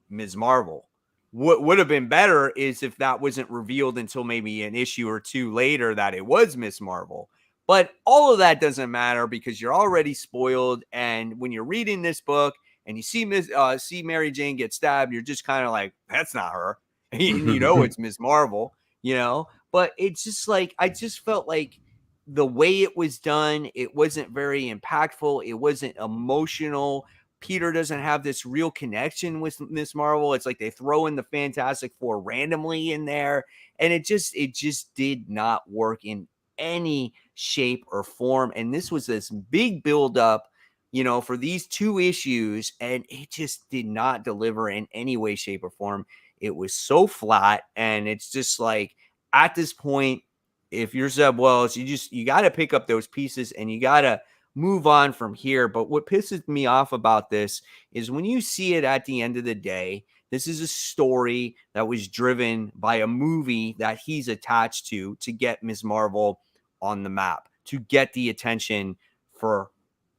Ms. Marvel. what would have been better is if that wasn't revealed until maybe an issue or two later that it was Miss Marvel. But all of that doesn't matter because you're already spoiled. And when you're reading this book and you see Mary Jane get stabbed, you're just kind of like, that's not her. And you know it's Miss Marvel, you know? But it's just like, I just felt like the way it was done, it wasn't very impactful. It wasn't emotional. Peter doesn't have this real connection with Miss Marvel. It's like they throw in the Fantastic Four randomly in there. And it just did not work in any shape or form. And this was this big buildup, you know, for these 2 issues. And it just did not deliver in any way, shape, or form. It was so flat. And it's just like, at this point, if you're Zeb Wells, you got to pick up those pieces and you got to move on from here. But what pisses me off about this is when you see it at the end of the day, this is a story that was driven by a movie that he's attached to get Ms. Marvel on the map, to get the attention for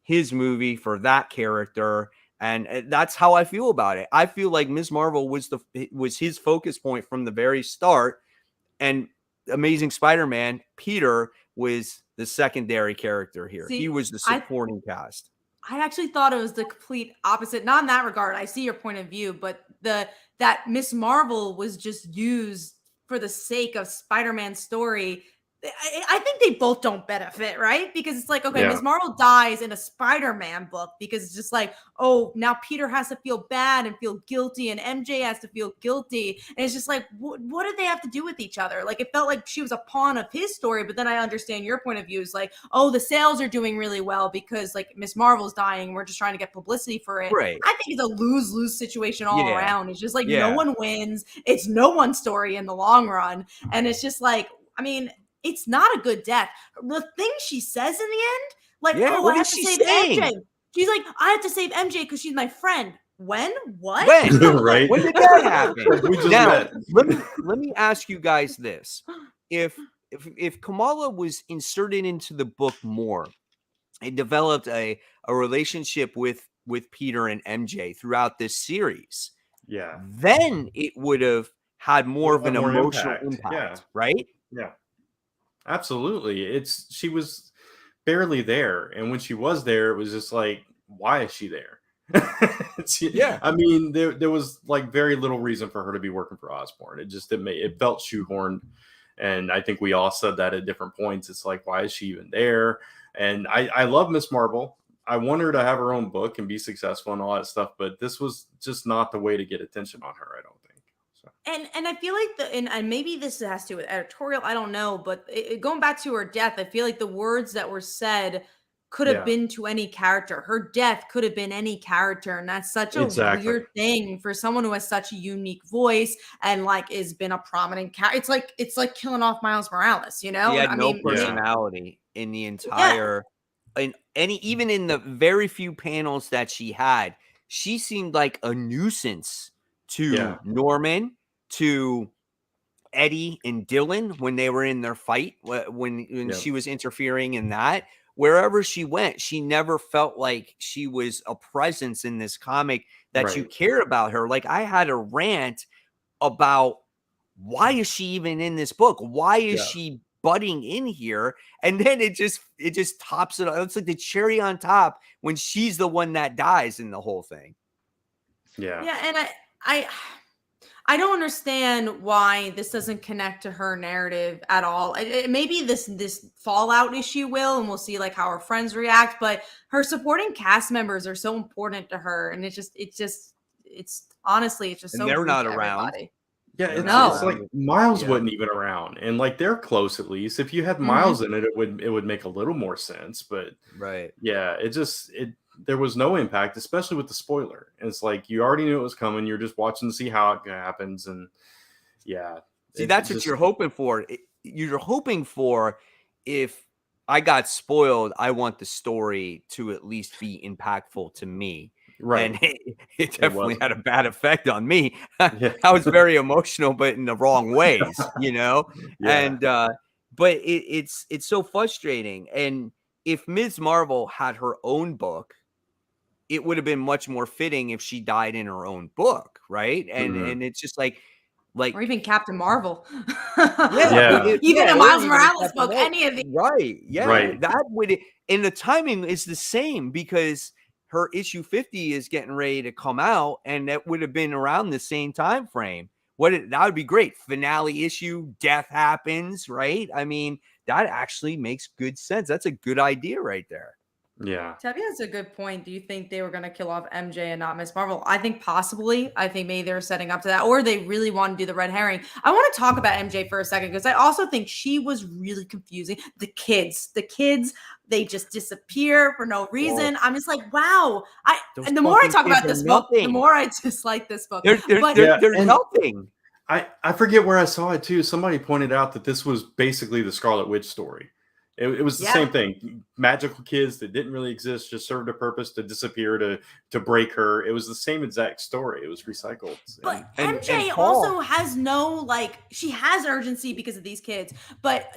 his movie, for that character. And that's how I feel about it. I feel like Ms. Marvel was his focus point from the very start. And Amazing Spider-Man, Peter, was the secondary character here. See, he was the supporting cast. I actually thought it was the complete opposite. Not in that regard. I see your point of view, but that Miss Marvel was just used for the sake of Spider-Man's story. I think they both don't benefit, right? Because it's like, okay, Ms. Marvel dies in a Spider-Man book because it's just like, oh, now Peter has to feel bad and feel guilty, and MJ has to feel guilty. And it's just like, what did they have to do with each other? Like, it felt like she was a pawn of his story, but then I understand your point of view is like, oh, the sales are doing really well because like Miss Marvel's dying. We're just trying to get publicity for it. Right. I think it's a lose-lose situation all around. It's just like no one wins. It's no one's story in the long run. And it's just like, I mean, it's not a good death. The thing she says in the end, like, oh, I have to save MJ. She's like, I have to save MJ because she's my friend. When? What? When? Right? When did that happen? Now, met. let me ask you guys this: if Kamala was inserted into the book more, and developed a relationship with Peter and MJ throughout this series, then it would have had more of an emotional impact, right? Yeah. Absolutely. She was barely there. And when she was there, it was just like, why is she there? I mean, there was like very little reason for her to be working for Osborn. It felt shoehorned. And I think we all said that at different points. It's like, why is she even there? And I love Miss Marvel. I want her to have her own book and be successful and all that stuff. But this was just not the way to get attention on her, I don't think. And I feel like and maybe this has to do with editorial, I don't know, but going back to her death, I feel like the words that were said could have been to any character. Her death could have been any character, and that's such a weird thing for someone who has such a unique voice and like has been a prominent character. It's like killing off Miles Morales, you know? He had no personality in the entire, even in the very few panels that she had, she seemed like a nuisance to Norman, to Eddie and Dylan when they were in their fight, when she was interfering in that. Wherever she went, she never felt like she was a presence in this comic that you care about her. Like, I had a rant about why is she even in this book? Why is she butting in here? And then it just tops it. It's like the cherry on top when she's the one that dies in the whole thing. Yeah. And I don't understand why this doesn't connect to her narrative at all. Maybe this Fallout issue will, and we'll see like how her friends react. But her supporting cast members are so important to her, and it's honestly just so. And they're not around. Everybody. Yeah, it's like Miles wasn't even around, and like they're close at least. If you had Miles in it, it would make a little more sense. But there was no impact, especially with the spoiler. And it's like you already knew it was coming. You're just watching to see how it happens, and see, that's what you're hoping for. You're hoping for, if I got spoiled, I want the story to at least be impactful to me. Right. And it definitely had a bad effect on me. I was very emotional, but in the wrong ways, you know? And, but it's so frustrating. And if Ms. Marvel had her own book, it would have been much more fitting if she died in her own book, right? And it's just like or even Captain Marvel. Yeah. Even a or Miles even Morales Captain book, Marvel. any of these. Right. Yeah. Right. That would, and the timing is the same because her issue 50 is getting ready to come out, and that would have been around the same time frame. That would be great. Finale issue, death happens, right? I mean, that actually makes good sense. That's a good idea right there. Yeah. Tevye has a good point. Do you think they were going to kill off MJ and not Miss Marvel? I think possibly. I think maybe they're setting up to that, or they really want to do the red herring. I want to talk about MJ for a second because I also think she was really confusing. The kids, they just disappear for no reason. I'm just like, wow. And the more I talk about this book, the more I dislike this book. They're nothing. I forget where I saw it too. Somebody pointed out that this was basically the Scarlet Witch story. It was the same thing. Magical kids that didn't really exist, just served a purpose to disappear, to break her. It was the same exact story. It was recycled. But MJ also has no, she has urgency because of these kids. But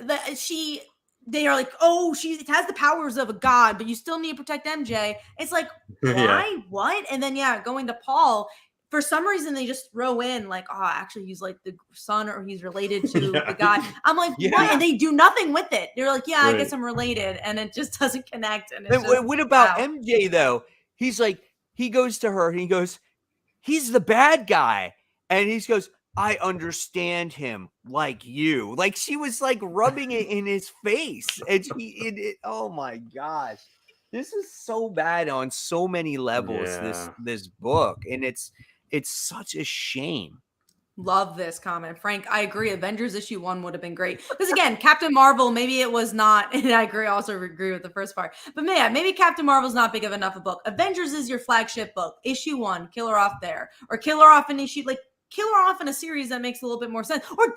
they are like, oh, she has the powers of a god, but you still need to protect MJ. It's like, why? Yeah. What? And then, going to Paul. For some reason, they just throw in actually, he's like the son or he's related to the guy. I'm like, what? And they do nothing with it. They're like, I guess I'm related. And it just doesn't connect. And what about MJ, though? He's like, he goes to her and he goes, he's the bad guy. And he goes, I understand him like you. Like she was like rubbing it in his face. And oh my gosh. This is so bad on so many levels, this book. And it's such a shame. Love this comment. Frank, I agree. Avengers issue 1 would have been great. Because again, Captain Marvel, maybe it was not, and I also agree with the first part. But maybe Captain Marvel's not big of enough a book. Avengers is your flagship book. Issue 1, kill her off there. Or kill her off in kill her off in a series that makes a little bit more sense. Or,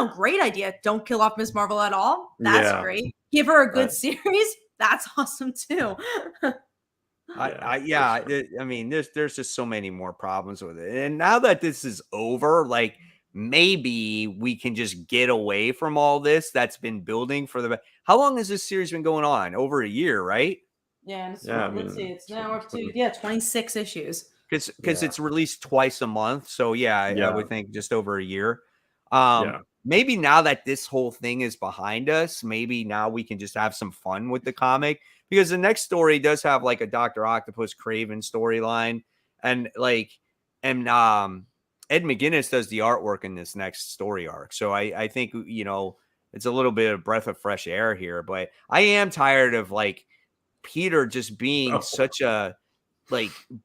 great idea. Don't kill off Miss Marvel at all. That's great. Give her a good series. That's awesome too. I mean, there's just so many more problems with it. And now that this is over, maybe we can just get away from all this that's been building for how long has this series been going on? Over a year, right? Yeah. Let's see. It's now up to 26 issues. Because it's released twice a month. So I would think just over a year. Maybe now that this whole thing is behind us, maybe now we can just have some fun with the comic, because the next story does have a Dr. Octopus Kraven storyline, and Ed McGuinness does the artwork in this next story arc. So I think, it's a little bit of breath of fresh air here, but I am tired of Peter just being such a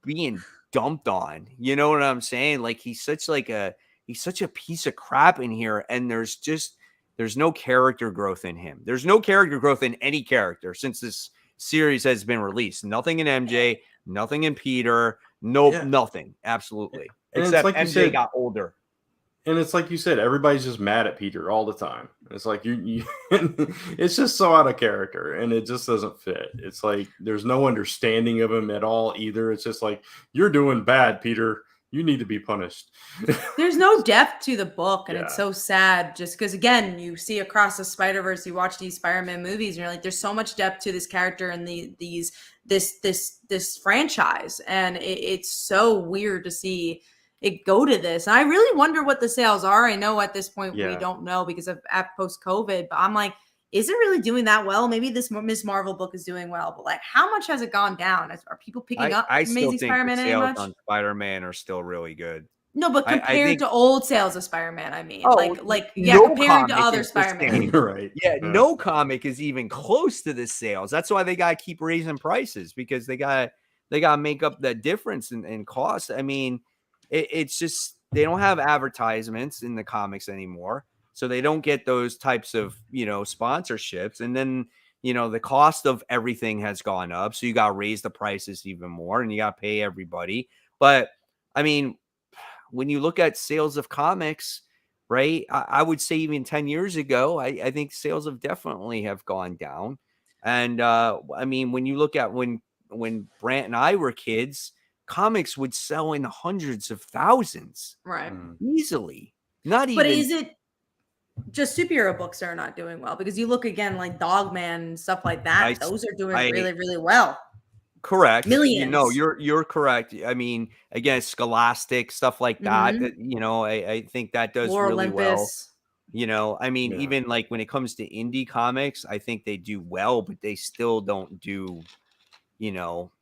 being dumped on, you know what I'm saying? He's such a piece of crap in here, and there's no character growth in him. There's no character growth in any character since this series has been released. Nothing in MJ, nothing in Peter, nothing, absolutely. And except MJ got older. And it's like you said, everybody's just mad at Peter all the time. It's like you it's just so out of character, and it just doesn't fit. It's like there's no understanding of him at all either. It's just like, you're doing bad, Peter. You need to be punished. There's no depth to the book, and it's so sad. Just because, again, you see across the Spider-Verse, you watch these Spider-Man movies, and you're like, there's so much depth to this character and this franchise, and it's so weird to see it go to this. And I really wonder what the sales are. I know at this point we don't know because of post-COVID, but I'm like, is it really doing that well? Maybe this Miss Marvel book is doing well, but how much has it gone down? Are people picking up Amazing Spider-Man any much? On Spider-Man are still really good. No, but compared to old sales of Spider-Man, I mean, compared to other Spider-Man, right? Yeah, no comic is even close to the sales. That's why they gotta keep raising prices, because they gotta make up the difference in cost. I mean, it's just they don't have advertisements in the comics anymore. So they don't get those types of, sponsorships. And then, the cost of everything has gone up. So you got to raise the prices even more, and you got to pay everybody. But I mean, when you look at sales of comics, right, I would say even 10 years ago, I think sales definitely have gone down. And I mean, when you look at when Brant and I were kids, comics would sell in hundreds of thousands. Right. Easily. Not even. But is it just superhero books are not doing well? Because you look again like Dogman and stuff like that, those are doing really, really well. Correct. Millions. You're correct. I mean, again, Scholastic, stuff like that. I think that does War really well. Olympus. I mean, Yeah. even like when it comes to indie comics, I think they do well, but they still don't do,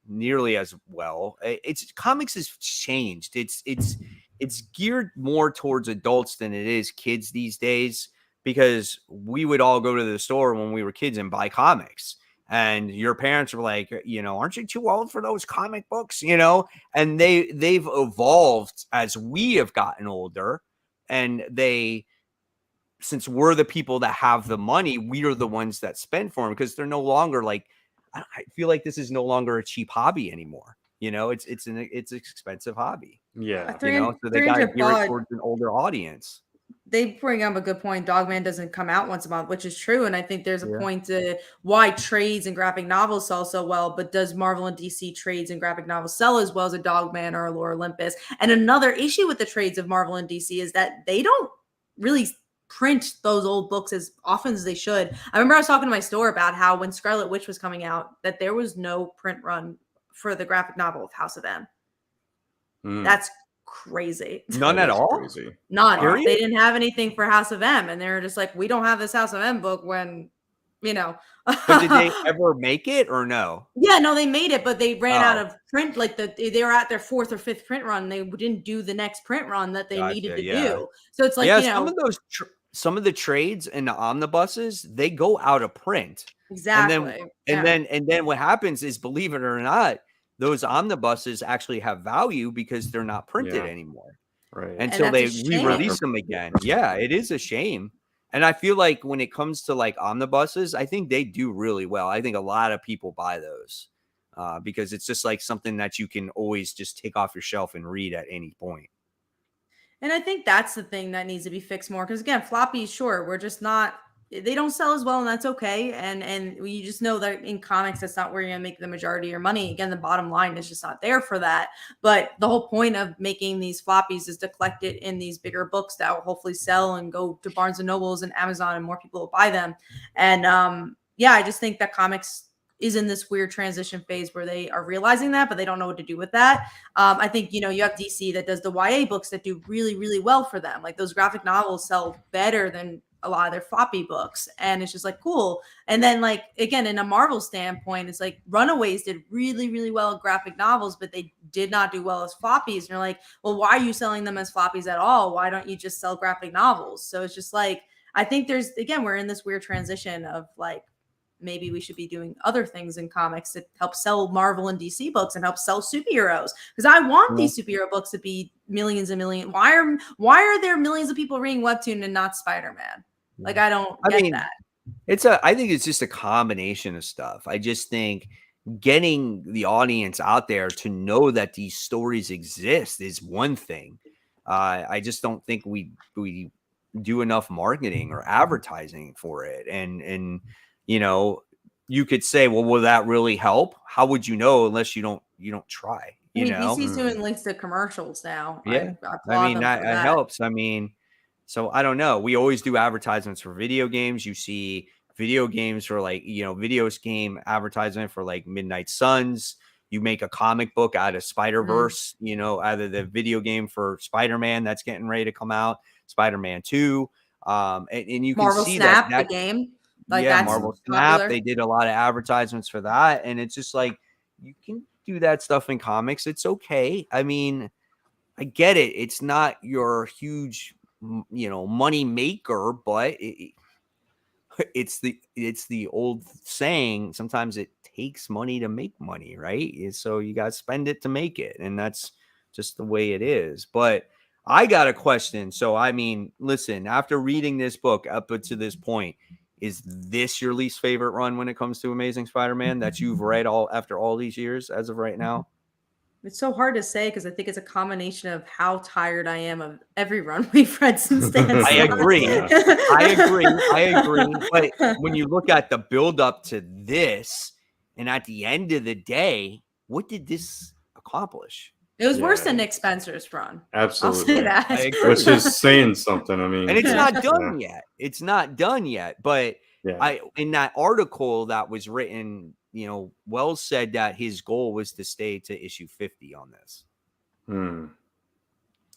nearly as well. It's comics has changed. It's geared more towards adults than it is kids these days, because we would all go to the store when we were kids and buy comics. And your parents were like, aren't you too old for those comic books? And they've evolved as we have gotten older, and since we're the people that have the money, we are the ones that spend for them, because they're no longer like, I feel like this is no longer a cheap hobby anymore. It's an expensive hobby. Yeah. So they got to gear it towards an older audience. They bring up a good point. Dogman doesn't come out once a month, which is true. And I think there's a point to why trades and graphic novels sell so well, but does Marvel and DC trades and graphic novels sell as well as a Dogman or a Lore Olympus? And another issue with the trades of Marvel and DC is that they don't really print those old books as often as they should. I remember I was talking to my store about how when Scarlet Witch was coming out, that there was no print run for the graphic novel of House of M. That's crazy. None at all? Crazy. None. Wow. They didn't have anything for House of M, and they were just like, we don't have this House of M book when, But did they ever make it or no? Yeah, no, they made it, but they ran out of print. Like they were at their 4th or 5th print run. They didn't do the next print run that they needed to do. So it's like, some of the trades and the omnibuses, they go out of print. Exactly. And then what happens is, believe it or not, those omnibuses actually have value because they're not printed anymore. Right. And so they re-release them again. Yeah, it is a shame. And I feel like when it comes to like omnibuses, I think they do really well. I think a lot of people buy those because it's just like something that you can always just take off your shelf and read at any point. And I think that's the thing that needs to be fixed more. Because again, floppies, sure, we're just not, they don't sell as well, and that's okay. And you just know that in comics, that's not where you're going to make the majority of your money. Again, the bottom line is just not there for that. But the whole point of making these floppies is to collect it in these bigger books that will hopefully sell and go to Barnes and Nobles and Amazon, and more people will buy them. And I just think that comics is in this weird transition phase where they are realizing that, but they don't know what to do with that. I think, you have DC that does the YA books that do really, really well for them. Like those graphic novels sell better than a lot of their floppy books, and it's just like cool. And then like again, in a Marvel standpoint, it's like Runaways did really, really well at graphic novels, but they did not do well as floppies. And you're like, well, why are you selling them as floppies at all? Why don't you just sell graphic novels? So it's just like, I think we're in this weird transition of like, maybe we should be doing other things in comics that help sell Marvel and DC books and help sell superheroes. Because I want these superhero books to be millions and millions. Why are there millions of people reading Webtoon and not Spider-Man? Like, I don't get that. I think it's just a combination of stuff. I just think getting the audience out there to know that these stories exist is one thing. I just don't think we do enough marketing or advertising for it. And you could say, well, will that really help? How would you know unless you don't try? DC's doing links to commercials now. Yeah, I mean that helps. I mean, so I don't know. We always do advertisements for video games. You see video games for like video game advertisement for like Midnight Suns. You make a comic book out of Spider-Verse. Out of the video game for Spider-Man that's getting ready to come out, Spider-Man 2. And you can Marvel see Snap, that the game. Like that's Marvel popular. Snap. They did a lot of advertisements for that, and it's just like you can do that stuff in comics. It's okay. I mean, I get it. It's not your huge, money maker, but it's the old saying. Sometimes it takes money to make money, right? So you got to spend it to make it, and that's just the way it is. But I got a question. So I mean, listen. After reading this book up to this point, is this your least favorite run when it comes to Amazing Spider-Man that you've read after all these years as of right now? It's so hard to say because I think it's a combination of how tired I am of every run we've read since Dan Slott. I agree. But when you look at the build up to this, and at the end of the day, what did this accomplish? It was worse than Nick Spencer's run. Absolutely. I'll say that. I agree. Which is saying something. I mean, and it's not done yet. It's not done yet. But in that article that was written, Wells said that his goal was to stay to issue 50 on this.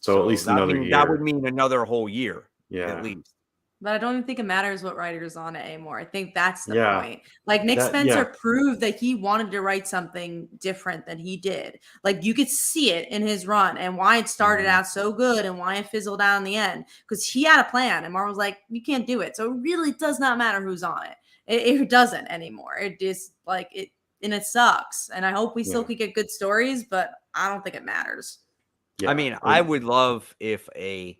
So at least another year. That would mean another whole year, at least. But I don't even think it matters what writer's on it anymore. I think that's the point. Like Nick That- Spencer proved that he wanted to write something different than he did. Like you could see it in his run and why it started out so good and why it fizzled out in the end. Because he had a plan and Marvel's like, you can't do it. So it really does not matter who's on it. It doesn't anymore. It just like it, and it sucks. And I hope we still could get good stories, but I don't think it matters. I mean, I would love if a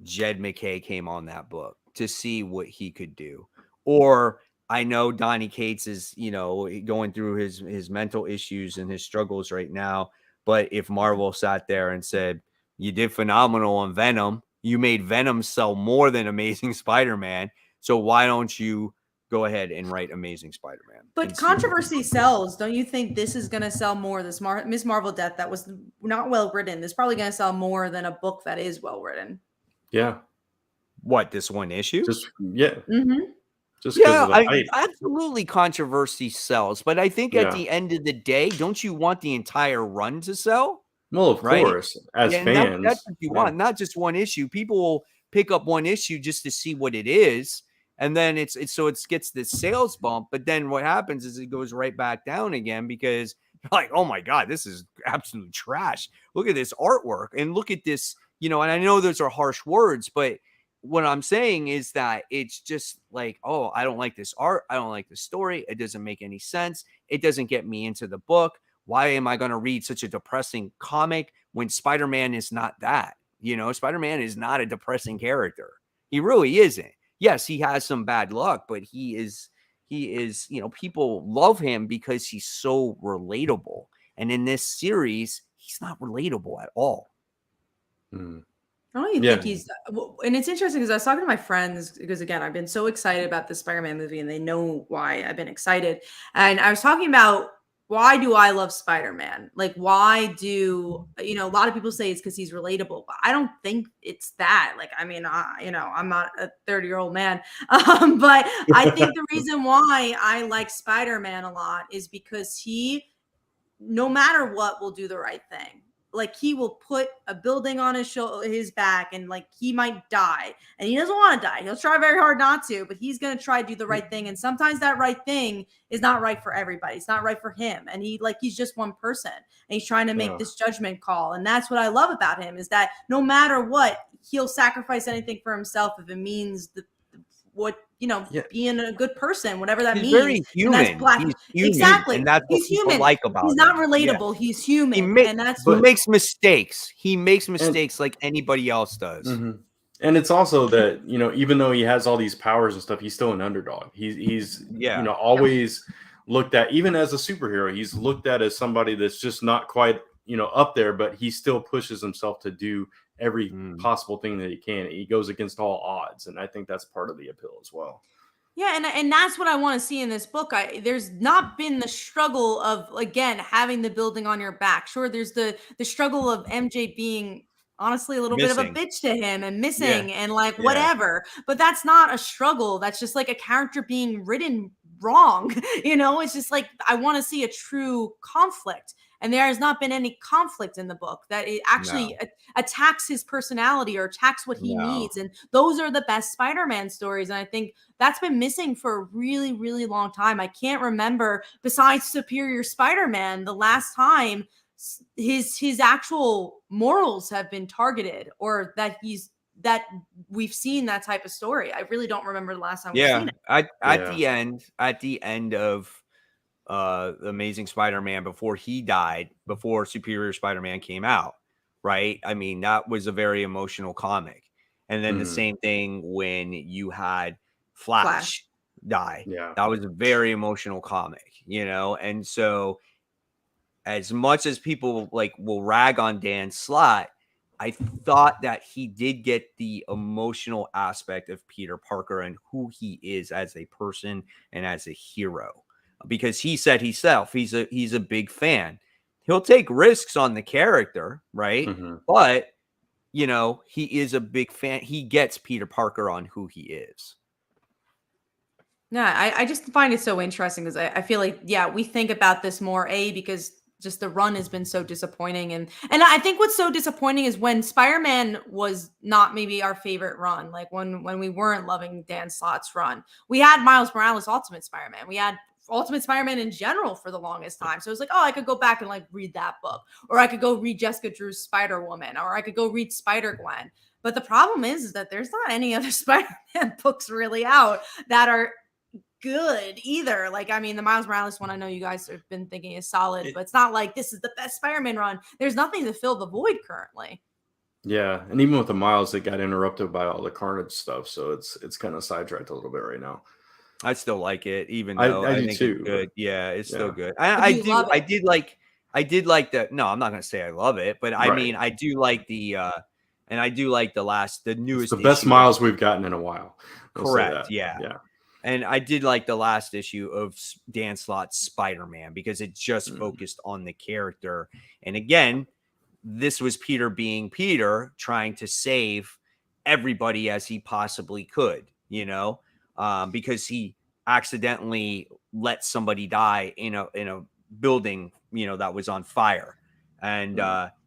Jed McKay came on that book to see what he could do. Or I know Donny Cates is, going through his mental issues and his struggles right now. But if Marvel sat there and said, you did phenomenal on Venom, you made Venom sell more than Amazing Spider-Man. So why don't you go ahead and write Amazing Spider-Man? But controversy sells. Don't you think this is going to sell more? This Miss Marvel death that was not well written. This is probably going to sell more than a book that is well written. Yeah. What, this one issue? Just absolutely controversy sells. But I think at the end of the day, don't you want the entire run to sell? Well, of course, as fans. That's what you want, not just one issue. People will pick up one issue just to see what it is. And then it gets this sales bump. But then what happens is it goes right back down again because you're like, oh my God, this is absolute trash. Look at this artwork and look at this, and I know those are harsh words, but what I'm saying is that it's just like, oh, I don't like this art. I don't like the story. It doesn't make any sense. It doesn't get me into the book. Why am I going to read such a depressing comic when Spider-Man is not that? Spider-Man is not a depressing character. He really isn't. Yes, he has some bad luck, but he is, people love him because he's so relatable. And in this series, he's not relatable at all. I don't even think he's, and it's interesting because I was talking to my friends because again, I've been so excited about the Spider-Man movie and they know why I've been excited. And I was talking about why do I love Spider-Man? Like, why do, a lot of people say it's because he's relatable, but I don't think it's that. Like, I mean, I'm not a 30-year-old man, but I think the reason why I like Spider-Man a lot is because he, no matter what, will do the right thing. Like he will put a building on his back and like he might die and he doesn't want to die. He'll try very hard not to, but he's going to try to do the right thing. And sometimes that right thing is not right for everybody. It's not right for him. And he's just one person and he's trying to make this judgment call. And that's what I love about him is that no matter what, he'll sacrifice anything for himself if it means being a good person, whatever that means. Very human. And that's he's human. Exactly. And that's he's what people human. like about him. He's not relatable. He's human. He makes mistakes. He makes mistakes like anybody else does. Mm-hmm. And it's also that, even though he has all these powers and stuff, he's still an underdog. He's always looked at, even as a superhero, he's looked at as somebody that's just not quite, up there, but he still pushes himself to do every possible thing that he can. He goes against all odds. And I think that's part of the appeal as well. Yeah, and that's what I want to see in this book. There's not been the struggle of, again, having the building on your back. Sure, there's the struggle of MJ being honestly a little bit of a bitch to him and missing and like whatever. But that's not a struggle. That's just like a character being written wrong. It's just like I want to see a true conflict. And there has not been any conflict in the book that it actually attacks his personality or attacks what he needs. And those are the best Spider-Man stories. And I think that's been missing for a really, really long time. I can't remember, besides Superior Spider-Man, the last time his actual morals have been targeted or that we've seen that type of story. I really don't remember the last time we've seen it. At the end of Amazing Spider-Man, before he died, before Superior Spider-Man came out, right? I mean, that was a very emotional comic. And then the same thing when you had Flash die. Yeah. That was a very emotional comic, And so as much as people will rag on Dan Slott, I thought that he did get the emotional aspect of Peter Parker and who he is as a person and as a hero. Because he said himself, he's a big fan. He'll take risks on the character, right? But, he is a big fan. He gets Peter Parker on who he is. Yeah, I just find it so interesting because I feel like, yeah, we think about this more, because just the run has been so disappointing. And I think what's so disappointing is when Spider-Man was not maybe our favorite run, like when we weren't loving Dan Slott's run. We had Miles Morales Ultimate Spider-Man. We had Ultimate Spider-Man in general for the longest time. So it was like, oh, I could go back and like read that book, or I could go read Jessica Drew's Spider-Woman, or I could go read Spider-Gwen. But the problem is that there's not any other Spider-Man books really out that are good either. Like, I mean, the Miles Morales one, I know you guys have been thinking is solid, but it's not like this is the best Spider-Man run. There's nothing to fill the void currently. Yeah, and even with the Miles, it got interrupted by all the Carnage stuff, so it's kind of sidetracked a little bit right now. I still like it, even though I think too, it's good. Yeah, it's still good. I did like the. No, I'm not gonna say I love it, but I mean, I do like the. And I do like the newest. It's the best Miles we've gotten in a while. Correct. Yeah. And I did like the last issue of Dan Slott's Spider-Man because it just focused on the character. And again, this was Peter being Peter, trying to save everybody as he possibly could, because he accidentally let somebody die in a building, that was on fire. And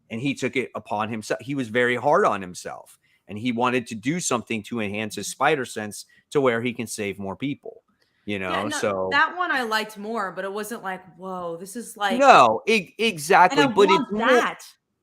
he took it upon himself. He was very hard on himself. And he wanted to do something to enhance his spider sense to where he can save more people, so that one I liked more, but it wasn't like, whoa, this is like, no, exactly.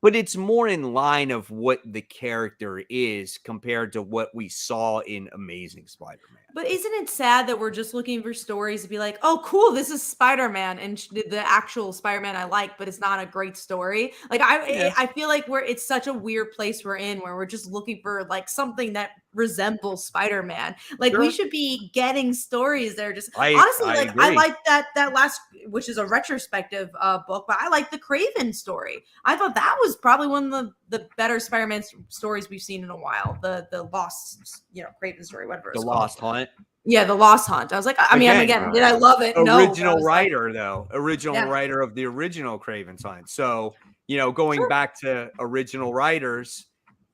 But it's more in line of what the character is compared to what we saw in Amazing Spider-Man. But isn't it sad that we're just looking for stories to be like, oh, cool, this is Spider-Man and the actual Spider-Man I like, but it's not a great story. Like I feel like it's such a weird place we're in where we're just looking for like something that resembles Spider-Man. Like we should be getting stories that are just honestly like I like that last, which is a retrospective book, but I like the Kyyden story. I thought that was probably one of the better Spider-Man stories we've seen in a while. The lost, Kyyden story, whatever it's called. Lost Hunt. Yeah, the Lost Hunt. I was like, again, did I love it? Original writer of the original Kyyden Hunt. So, going back to original writers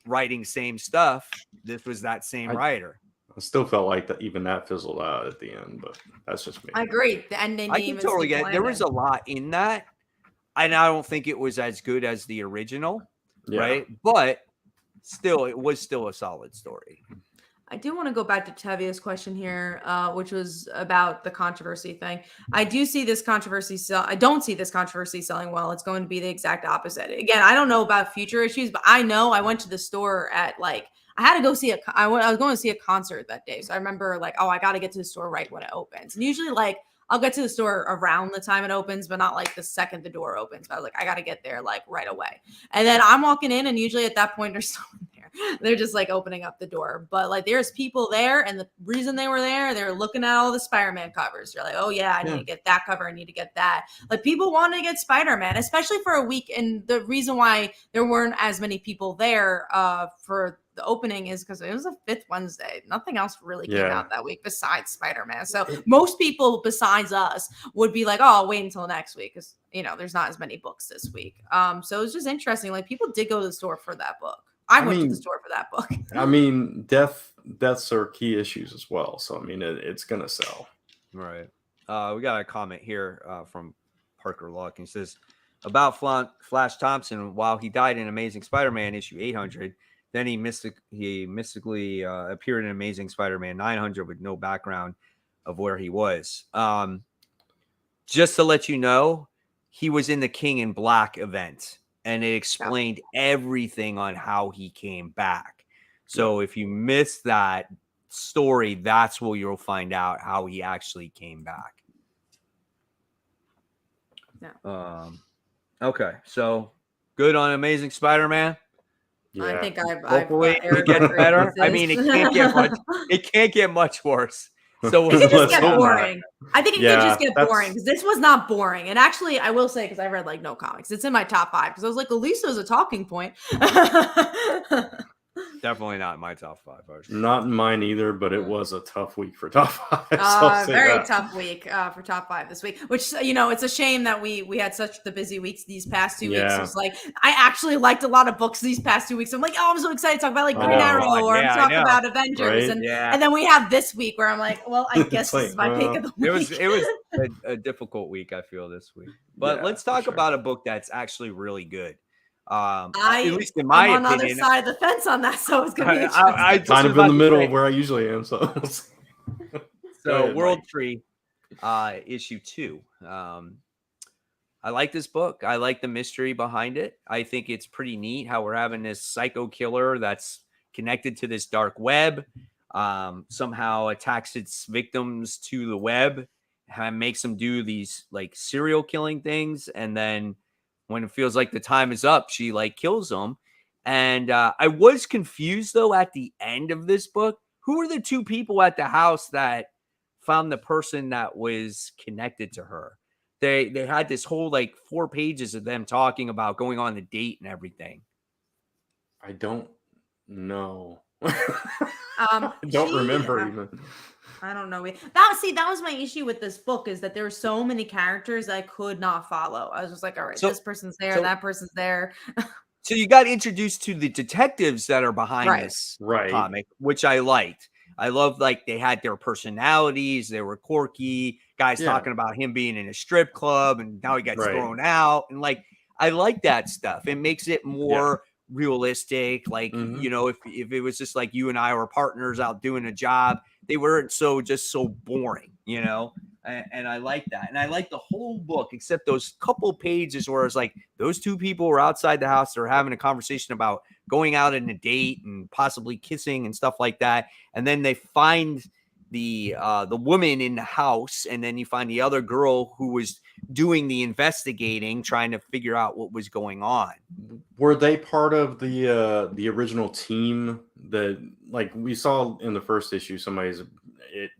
writing same stuff, this was that same writer. I still felt like that even that fizzled out at the end, but that's just me. I agree. The ending. I can totally get it. There was a lot in that. And I don't think it was as good as the original, right? But still, it was still a solid story. I do want to go back to Tevia's question here, which was about the controversy thing. I do see this controversy I don't see this controversy selling well. It's going to be the exact opposite. Again, I don't know about future issues, but I know I went to the store at I had to go see I was going to see a concert that day. So I remember I got to get to the store right when it opens. And usually I'll get to the store around the time it opens, but not the second the door opens. But I was like, I got to get there right away. And then I'm walking in, and usually at that point, there's someone there. They're just opening up the door. But there's people there, and the reason they were there, they were looking at all the Spider-Man covers. They're like, oh yeah, I need to get that cover. I need to get that. People want to get Spider-Man, especially for a week. And the reason why there weren't as many people there for the opening is because it was a fifth Wednesday. Nothing else really came out that week besides Spider-Man. So most people besides us would be like, oh, I'll wait until next week because there's not as many books this week. So it was just interesting. People did go to the store for that book. I went to the store for that book. I mean, deaths are key issues as well. So I mean, it's gonna sell. Right. We got a comment here from Parker Luck. He says about Flash Thompson. While he died in Amazing Spider-Man issue 800. Then he mystically appeared in Amazing Spider-Man 900 with no background of where he was. Just to let you know, he was in the King in Black event, and it explained everything on how he came back. So if you missed that story, that's where you'll find out how he actually came back. Yeah. Okay, so good on Amazing Spider-Man. Yeah. I think hopefully it gets better. I mean, it can't get much. It can't get much worse. So it could just get boring. I think it could just get boring because this was not boring. And actually, I will say because I read no comics, it's in my top 5 because I was like, at least it was a talking point. Definitely not in my top 5. Not in mine either, but it was a tough week for top 5. So I'll say Very that. tough week for top 5 this week, which, it's a shame that we had such the busy weeks these past 2 weeks. It was like, I actually liked a lot of books these past 2 weeks. I'm like, oh, I'm so excited to talk about like Green Arrow, or I'm talking about Avengers. Right? And then we have this week where I'm like, well, I guess like, this is my pick of the week. It was a difficult week, I feel, this week. But let's talk about a book that's actually really good. At least in my I'm on opinion, the other side of the fence on that, so it's gonna be I kind of in the middle of where I usually am. So ahead, World Tree, issue 2. I like this book. I like the mystery behind it. I think it's pretty neat how we're having this psycho killer that's connected to this dark web, somehow attacks its victims to the web, and makes them do these like serial killing things, and then when it feels like the time is up, she like kills them. And I was confused though at the end of this book. Who were the 2 people at the house that found the person that was connected to her? They had this whole like 4 pages of them talking about going on the date and everything. I don't know. I don't remember even. I don't know. That was my issue with this book, is that there were so many characters I could not follow. I was just like, all right, this person's there, that person's there. So you got introduced to the detectives that are behind this comic, which I liked. I love like they had their personalities. They were quirky guys talking about him being in a strip club and now he got thrown out. And like, I like that stuff. It makes it more realistic. Like, if it was just like you and I were partners out doing a job, they weren't so boring, and I like that. And I like the whole book, except those couple pages where it's like those 2 people were outside the house. They're having a conversation about going out on a date and possibly kissing and stuff like that. And then they find the woman in the house. And then you find the other girl who was doing the investigating, trying to figure out what was going on. Were they part of the original team that, like, we saw in the first issue?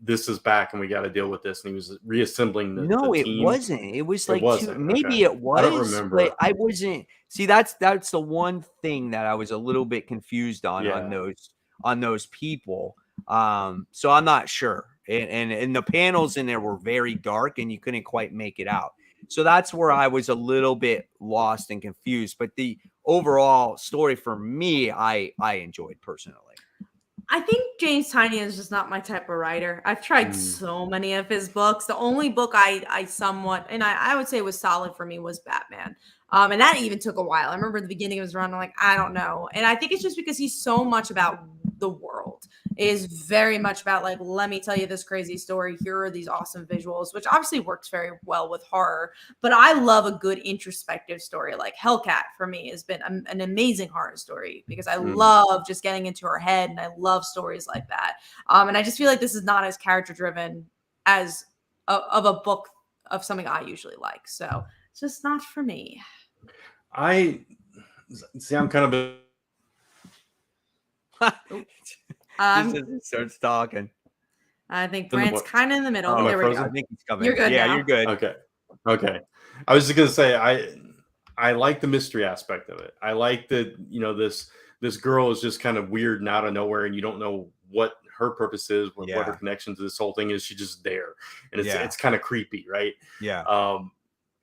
This is back and we got to deal with this, and he was reassembling the team. It wasn't. It was like maybe it was. I don't remember. But I wasn't. See, that's the one thing that I was a little bit confused on those people. So I'm not sure. And the panels in there were very dark and you couldn't quite make it out. So that's where I was a little bit lost and confused. But the overall story for me, I enjoyed personally. I think James Tynion is just not my type of writer. I've tried so many of his books. The only book I somewhat, and I would say was solid for me, was Batman. And that even took a while. I remember at the beginning of his run, I'm like, I don't know. And I think it's just because he's so much about the world. It is very much about like, let me tell you this crazy story. Here are these awesome visuals, which obviously works very well with horror. But I love a good introspective story. Like Hellcat for me has been an amazing horror story because I love just getting into her head, and I love stories like that. And I just feel like this is not as character driven as of a book of something I usually like. So it's just not for me. I see. I'm kind of Just starts talking. I think Brant's kind of in the middle. There we go. I think he's coming. You're good. Yeah, now. You're good. Okay. I was just gonna say I like the mystery aspect of it. I like that this girl is just kind of weird and out of nowhere, and you don't know what her purpose is, what her connection to this whole thing is. She's just there, and it's kind of creepy, right? Yeah.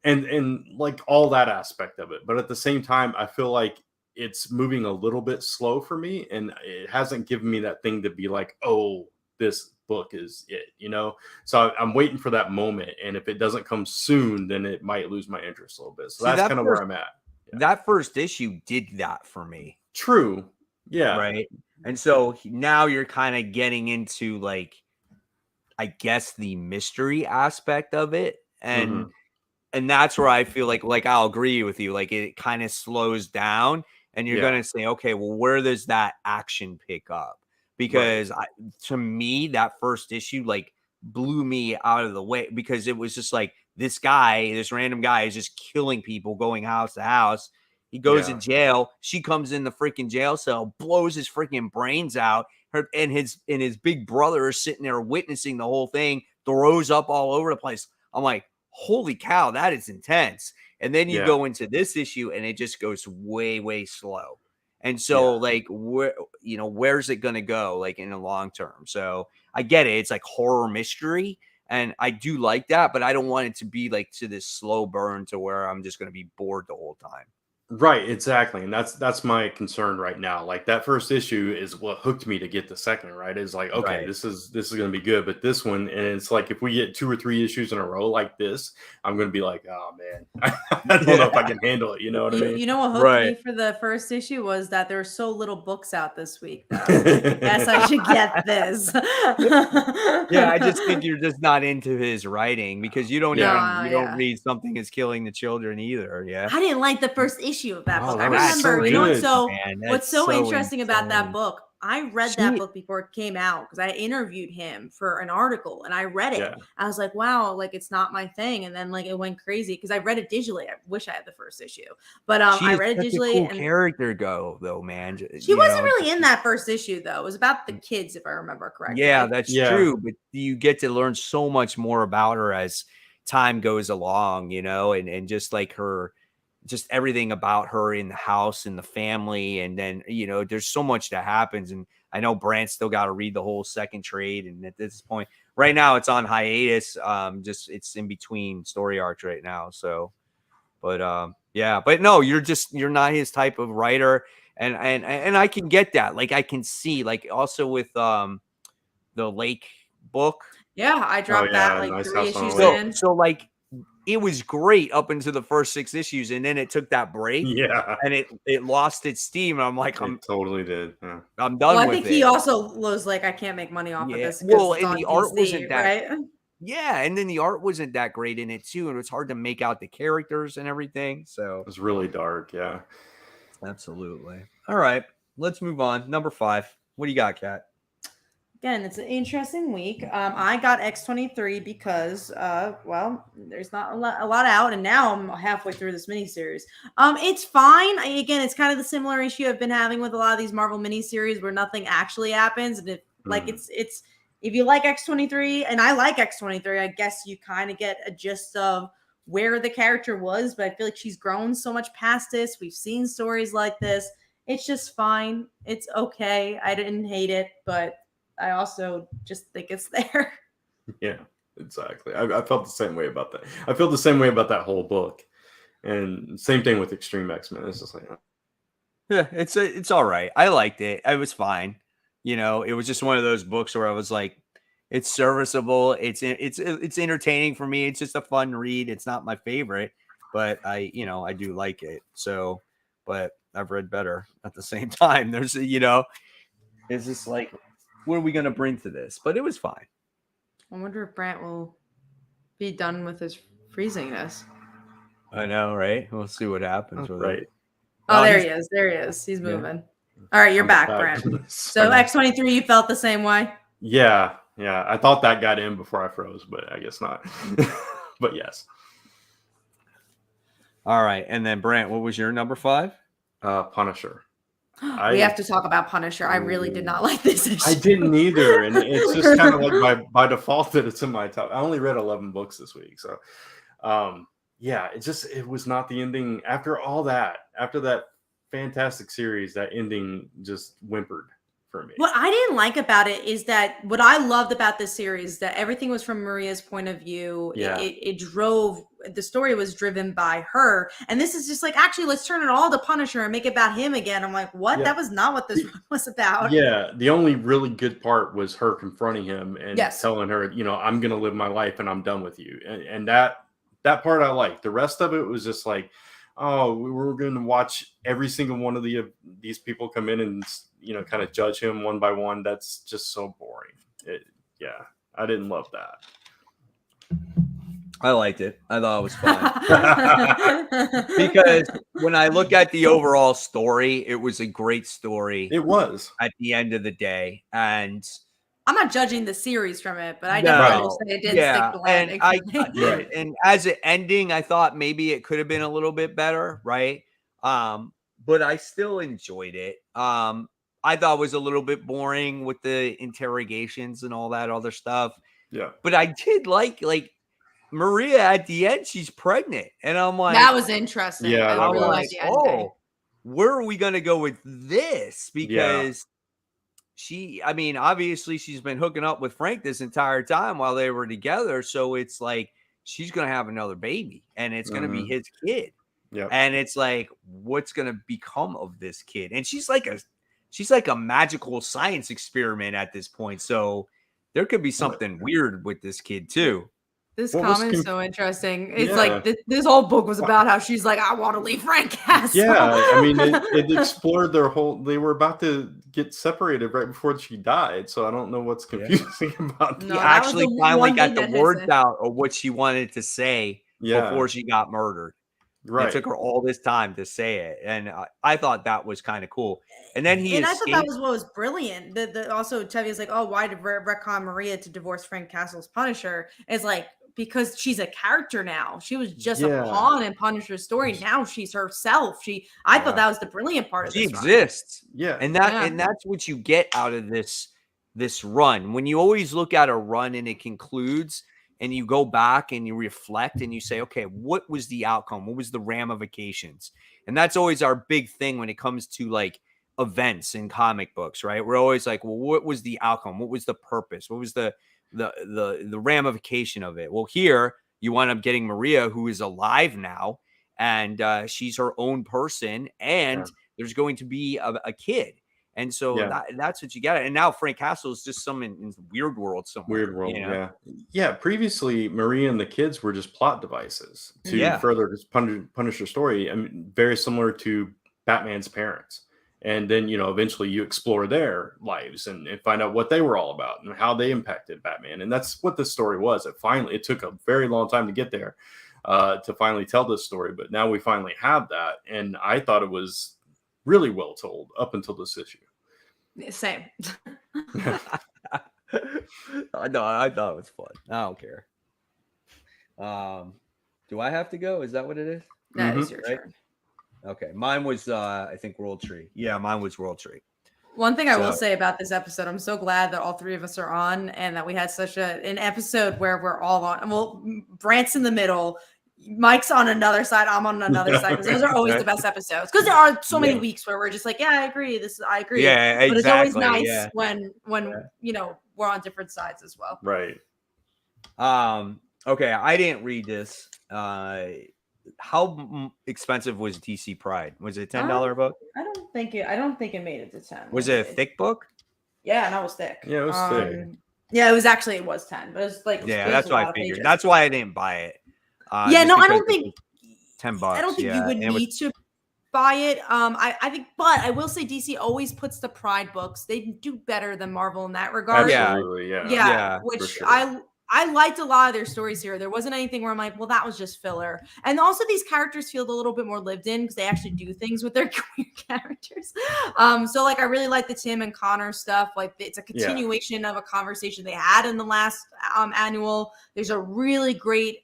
And like all that aspect of it, but at the same time, I feel like it's moving a little bit slow for me, and it hasn't given me that thing to be like, oh, this book is it, So I'm waiting for that moment, and if it doesn't come soon, then it might lose my interest a little bit. So that's kind of where I'm at. That first issue did that for me. True. Yeah. Right. And so now you're kind of getting into like, I guess, the mystery aspect of it, and that's where I feel like I'll agree with you. Like it kind of slows down, and you're going to say, okay, well, where does that action pick up? Because to me, that first issue like blew me out of the way, because it was just like this random guy is just killing people, going house to house. He goes to jail. She comes in the freaking jail cell, blows his freaking brains out. And his big brother is sitting there witnessing the whole thing, throws up all over the place. I'm like, holy cow, that is intense. And then you go into this issue and it just goes way, way slow. And so like where's it going to go like in the long term? So I get it. It's like horror mystery. And I do like that, but I don't want it to be like to this slow burn to where I'm just going to be bored the whole time. Right, exactly. And that's my concern right now. Like that first issue is what hooked me to get the second, right? It's like, okay, Right. this is going to be good, but this one, and it's like if we get 2 or 3 issues in a row like this, I'm going to be like, oh man, I don't know if I can handle it, you know what I mean? You know what hooked me for the first issue was that there were so little books out this week though. Yes, I should get this. Yeah, I just think you're just not into his writing because you don't don't read Something Is Killing the Children either. Yeah. I didn't like the first issue of that book. I was so remember, you know good. what's so interesting about that insane. book? I read that book before it came out because I interviewed him for an article and I read it. Yeah. I was like, wow, like it's not my thing. And then like it went crazy because I read it digitally. I wish I had the first issue, but I read it digitally. A cool character though, man. She wasn't really in that first issue though. It was about the kids, if I remember correctly. Yeah, that's true. But you get to learn so much more about her as time goes along, and just like her. Just everything about her in the house and the family. And then, there's so much that happens. And I know Brant still got to read the whole second trade. And at this point right now it's on hiatus. It's in between story arcs right now. So, but but no, you're not his type of writer. And I can get that. Like I can see like also with the Lake book. Yeah. I dropped that like nice 3 issues in. So like, it was great up into the first 6 issues, and then it took that break. Yeah, and it lost its steam. And I'm like, it totally did. Yeah. I'm done with it. I think he also was like, I can't make money off of this. Well, and the art wasn't that. Right? Yeah, and then the art wasn't that great in it too, and it was hard to make out the characters and everything. So it was really dark. Yeah, absolutely. All right, let's move on. Number 5. What do you got, Kat? Again, it's an interesting week. I got X-23 because, there's not a lot out, and now I'm halfway through this miniseries. It's fine. Again, it's kind of the similar issue I've been having with a lot of these Marvel miniseries where nothing actually happens, and it's if you like X-23, and I like X-23, I guess you kind of get a gist of where the character was, but I feel like she's grown so much past this. We've seen stories like this. It's just fine. It's okay. I didn't hate it, but I also just think it's there. Yeah, exactly. I felt the same way about that. I feel the same way about that whole book. And same thing with Extreme X-Men. It's just like, yeah, it's all right. I liked it. I was fine. It was just one of those books where I was like, it's serviceable. It's entertaining for me. It's just a fun read. It's not my favorite, but I do like it. So, but I've read better at the same time. There's it's just like, what are we going to bring to this? But it was fine. I wonder if Brant will be done with his freezingness. I know, right? We'll see what happens with it. Oh, there he is. There he is. He's moving. All right, you're back, Brant. So X-23, you felt the same way? Yeah. I thought that got in before I froze, but I guess not. But yes. All right. And then Brant, what was your number 5? Punisher. We have to talk about Punisher. I really did not like this issue. I didn't either, and it's just kind of like by default that it's in my top. I only read 11 books this week, so it was not the ending. After that fantastic series, that ending just whimpered for me. What I didn't like about it is that what I loved about this series that everything was from Maria's point of view. Yeah. The story was driven by her, and this is just like, actually, let's turn it all to Punisher and make it about him again. I'm like, what? Yeah. That was not what this was about. Yeah, the only really good part was her confronting him and telling her, I'm gonna live my life and I'm done with you, and that part I liked. The rest of it was just like, oh, we're going to watch every single one of these people come in and kind of judge him one by one. That's just so boring. I didn't love that. I liked it. I thought it was fun. Because when I look at the overall story, it was a great story. It was. At the end of the day. And I'm not judging the series from it, but I definitely say it didn't stick the landing. And as an ending, I thought maybe it could have been a little bit better, right? But I still enjoyed it. I thought it was a little bit boring with the interrogations and all that other stuff. Yeah. But I did like Maria at the end, she's pregnant. And I'm like, that was interesting. Yeah, I really liked the ending. where are we going to go with this? Because I mean, obviously she's been hooking up with Frank this entire time while they were together. So it's like, she's going to have another baby and it's going to be his kid. Yeah. And it's like, what's going to become of this kid? And she's like a magical science experiment at this point. So there could be something weird with this kid too. This comment is so interesting. It's like this whole book was about how she's like, I want to leave Frank Castle. Yeah, I mean, it explored their whole. They were about to get separated right before she died, so I don't know what's confusing about that. She actually finally got the words out of what she wanted to say before she got murdered. Right, it took her all this time to say it, and I thought that was kind of cool. And then I thought that was what was brilliant. Also Chevy is like, oh, why did retcon Maria to divorce Frank Castle's Punisher? It's like, because she's a character now. She was just a pawn in Punisher's story. Now she's herself. I thought that was the brilliant part of this. She exists. Yeah. And that's what you get out of this run. When you always look at a run and it concludes and you go back and you reflect and you say, okay, what was the outcome? What was the ramifications? And that's always our big thing when it comes to like events in comic books, right? We're always like, well, what was the outcome? What was the purpose? What was the ramification of it? Well, here you wind up getting Maria, who is alive now, and she's her own person, and there's going to be a kid, and so that's what you got. And now Frank Castle is just some in weird world somewhere. Weird world, yeah. Previously, Maria and the kids were just plot devices to further this Punisher story. I mean, very similar to Batman's parents. And then, eventually you explore their lives and find out what they were all about and how they impacted Batman. And that's what this story was. It took a very long time to get there to finally tell this story. But now we finally have that. And I thought it was really well told up until this issue. Same. I thought it was fun. I don't care. Do I have to go? Is that what it is? That is your turn. Okay, mine was I think World Tree. Yeah, mine was World Tree. One thing I will say about this episode, I'm so glad that all three of us are on and that we had such an episode where we're all on. Well, Brant's in the middle, Mike's on another side, I'm on another side. Those are always the best episodes because there are so many weeks where we're just like, yeah, I agree. I agree. Yeah, exactly. But it's always nice when we're on different sides as well. Right. Okay, I didn't read this. How expensive was DC Pride? Was it $10 book? I don't think it made it to 10. Was it a thick book? Yeah, no, it was thick. Yeah, it was thick. Yeah, it was 10, but it was like that's why I figured. Pages. That's why I didn't buy it. I don't think $10. I don't think you would need to buy it. I think, but I will say DC always puts the Pride books. They do better than Marvel in that regard. Absolutely, which sure. I liked a lot of their stories here. There wasn't anything where I'm like, well, that was just filler. And also these characters feel a little bit more lived in because they actually do things with their queer characters. So like I really like the Tim and Connor stuff. Like it's a continuation of a conversation they had in the last annual. There's a really great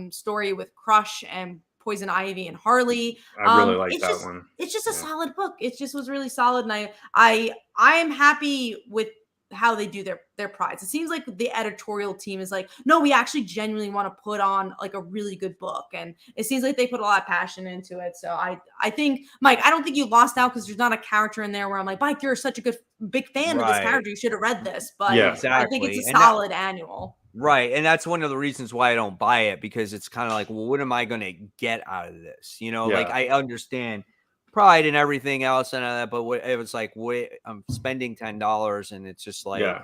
story with Crush and Poison Ivy and Harley. I really like that one. It's just a solid book. It just was really solid. And I am happy with how they do their prides. It seems like the editorial team is like, no, we actually genuinely want to put on like a really good book. And it seems like they put a lot of passion into it. So I think, Mike, I don't think you lost out because there's not a character in there where I'm like, Mike, you're such a big fan of this character. You should have read this. But I think it's a solid annual. Right. And that's one of the reasons why I don't buy it, because it's kind of like, well, what am I going to get out of this? Like I understand Pride and everything else and that, but it was like, I'm spending $10 and it's just like,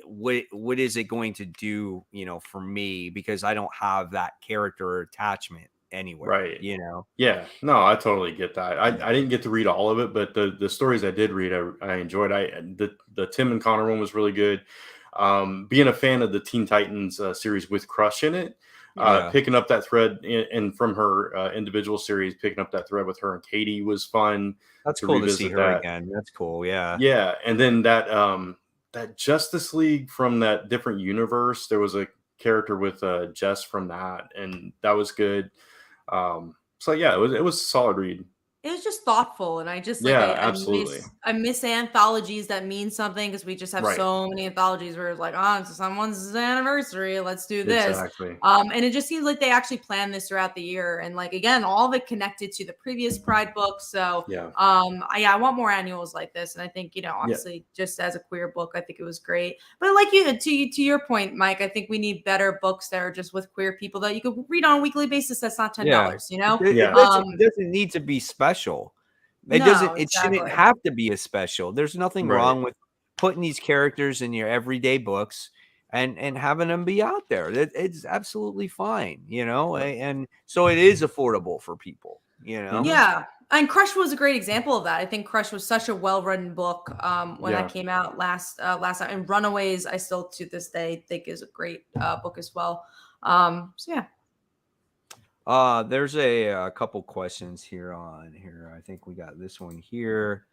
what is it going to do, for me? Because I don't have that character attachment anywhere, right? Yeah, no, I totally get that. I didn't get to read all of it, but the stories I did read, I enjoyed. The Tim and Connor one was really good. Being a fan of the Teen Titans series with Crush in it. Picking up that thread and from her individual series, picking up that thread with her and Katie was fun. That's cool to see her again. That's cool. Yeah. And then that Justice League from that different universe, there was a character with Jess from that, and that was good. So yeah, it was a solid read. It was just thoughtful, and I just like Yeah, absolutely. I miss anthologies that mean something because we just have Right. so many anthologies where it's like, oh, it's someone's anniversary, let's do this. Exactly. And it just seems like they actually planned this throughout the year, and like again, all of it connected to the previous Pride book. So Yeah. I want more annuals like this, and I think Yeah. obviously just as a queer book, I think it was great. But like to your point, Mike, I think we need better books that are just with queer people that you could read on a weekly basis. That's not $10, Yeah. you know. Yeah. It doesn't need to be special. No, It shouldn't exactly. have to be a special. There's nothing Right. wrong with putting these characters in your everyday books and having them be out there. It's absolutely fine, you know. And so it is affordable for people, you know. Yeah. And Crush was a great example of that. I think Crush was such a well-written book when Yeah. that came out last time. And Runaways, I still to this day think is a great book as well. So yeah. There's a couple questions here on here. I think we got this one here.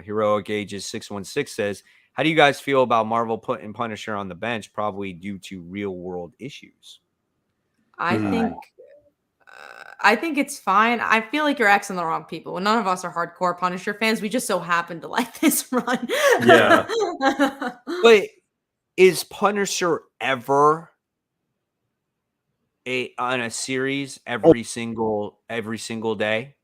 Heroic Ages 616 says, "How do you guys feel about Marvel putting Punisher on the bench, probably due to real world issues?" I think it's fine. I feel like you're asking the wrong people. None of us are hardcore Punisher fans. We just so happen to like this run. Yeah. But is Punisher ever on a series every single day?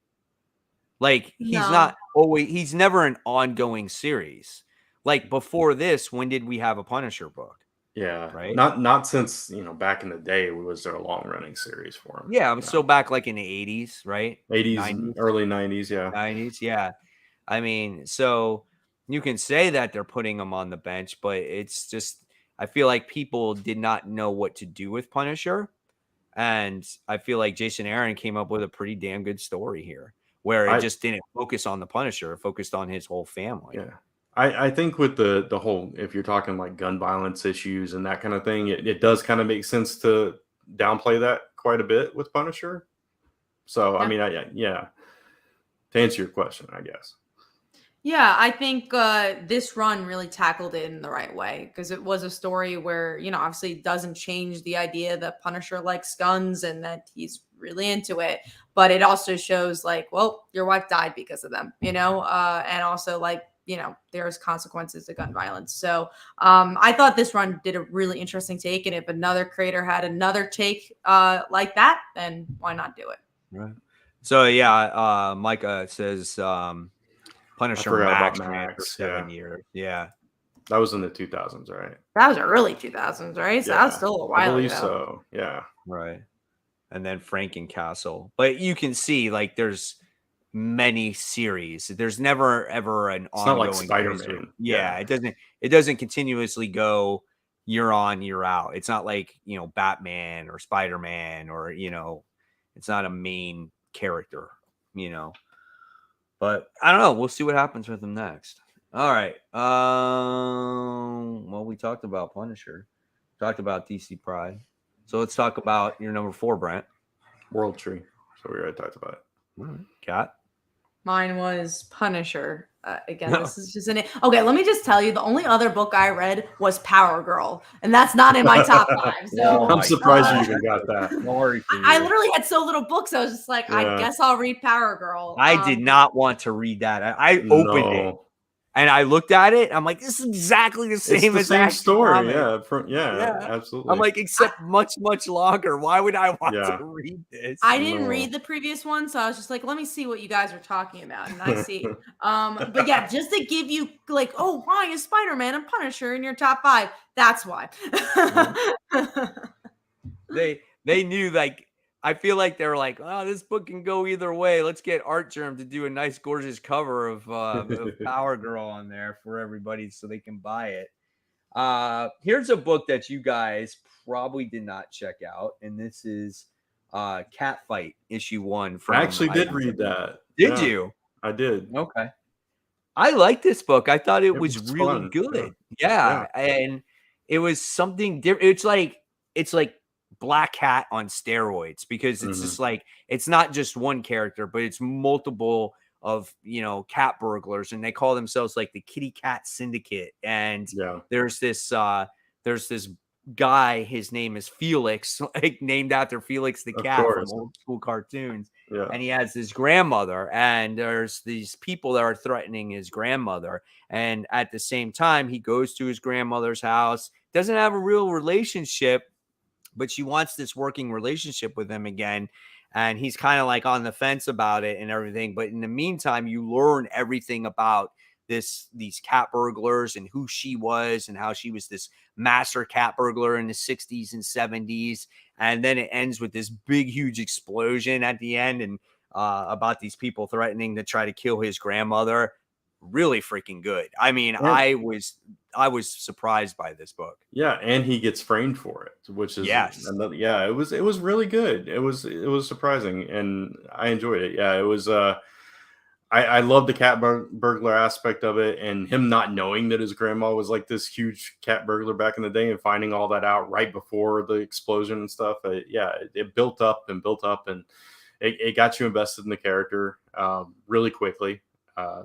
Like he's No. not always, he's never an ongoing series. Like before this, when did we have a Punisher book? Yeah. Right. Not since, back in the day was there a long running series for him. Yeah, I'm still back like in the 80s, right? 80s, 90s, early 90s, yeah. 90s, yeah. I mean, so you can say that they're putting him on the bench, but it's just I feel like people did not know what to do with Punisher. And I feel like Jason Aaron came up with a pretty damn good story here where it just didn't focus on the Punisher, it focused on his whole family. Yeah. I think with the whole, if you're talking like gun violence issues and that kind of thing, it does kind of make sense to downplay that quite a bit with Punisher. So, Yeah. I mean, to answer your question, I guess. Yeah, I think this run really tackled it in the right way because it was a story where, obviously it doesn't change the idea that Punisher likes guns and that he's really into it. But it also shows like, well, your wife died because of them, and also like, there's consequences to gun violence. So I thought this run did a really interesting take. And if another creator had another take like that, then why not do it? Right. So, yeah, Micah says Punisher Max ran for 7 years. Yeah. That was in the 2000s, right? That was early 2000s, right? So that was still a while I believe ago. so. Yeah. Right. And then Frankencastle. But you can see like there's many series. There's never ever an It's not ongoing like Spider-Man. Yeah, it doesn't continuously go year on, year out. It's not like, Batman or Spider-Man or, it's not a main character, But I don't know. We'll see what happens with him next. All right. Well, we talked about Punisher. Talked about DC Pride. So let's talk about your number 4, Brent. World Tree. So we already talked about it. All right. Kat? Mine was Punisher. Again, this is just okay. Let me just tell you, the only other book I read was Power Girl, and that's not in my top 5. So I'm surprised you even got that. I literally had so little books. I was just like, I guess I'll read Power Girl. I did not want to read that. I opened it and I looked at it. I'm like, this is exactly the same as that story. Yeah, yeah, absolutely. I'm like, except much longer. Why would I want to read this? I didn't read the previous one, so I was just like, let me see what you guys are talking about. And I see. But yeah, just to give you like, oh, why is Spider-Man and Punisher in your top 5? That's why. They knew, like, I feel like they were like, oh, this book can go either way. Let's get Art Germ to do a nice, gorgeous cover of Power Girl on there for everybody so they can buy it. Here's a book that you guys probably did not check out, and this is Cat Fight issue 1. I actually did read that. Did you? I did. Okay. I like this book. I thought it was really fun. good. Yeah. And it was something different. It's like Black Hat on steroids because it's just like, it's not just one character, but it's multiple of, cat burglars, and they call themselves like the Kitty Cat Syndicate. And there's this guy, his name is Felix, like named after Felix the Of cat from course. old school cartoons. Yeah. And he has this grandmother, and there's these people that are threatening his grandmother. And at the same time, he goes to his grandmother's house, doesn't have a real relationship, but she wants this working relationship with him again. And he's kind of like on the fence about it and everything. But in the meantime, you learn everything about these cat burglars and who she was and how she was this master cat burglar in the 60s and 70s. And then it ends with this big, huge explosion at the end, and about these people threatening to try to kill his grandmother. Really freaking good. I mean, Yeah. I was surprised by this book. Yeah, and he gets framed for it, which is another. Yeah, it was really good. It was surprising, and I enjoyed it. Yeah, it was. I love the cat burglar aspect of it, and him not knowing that his grandma was like this huge cat burglar back in the day, and finding all that out right before the explosion and stuff. It built up, and it got you invested in the character really quickly.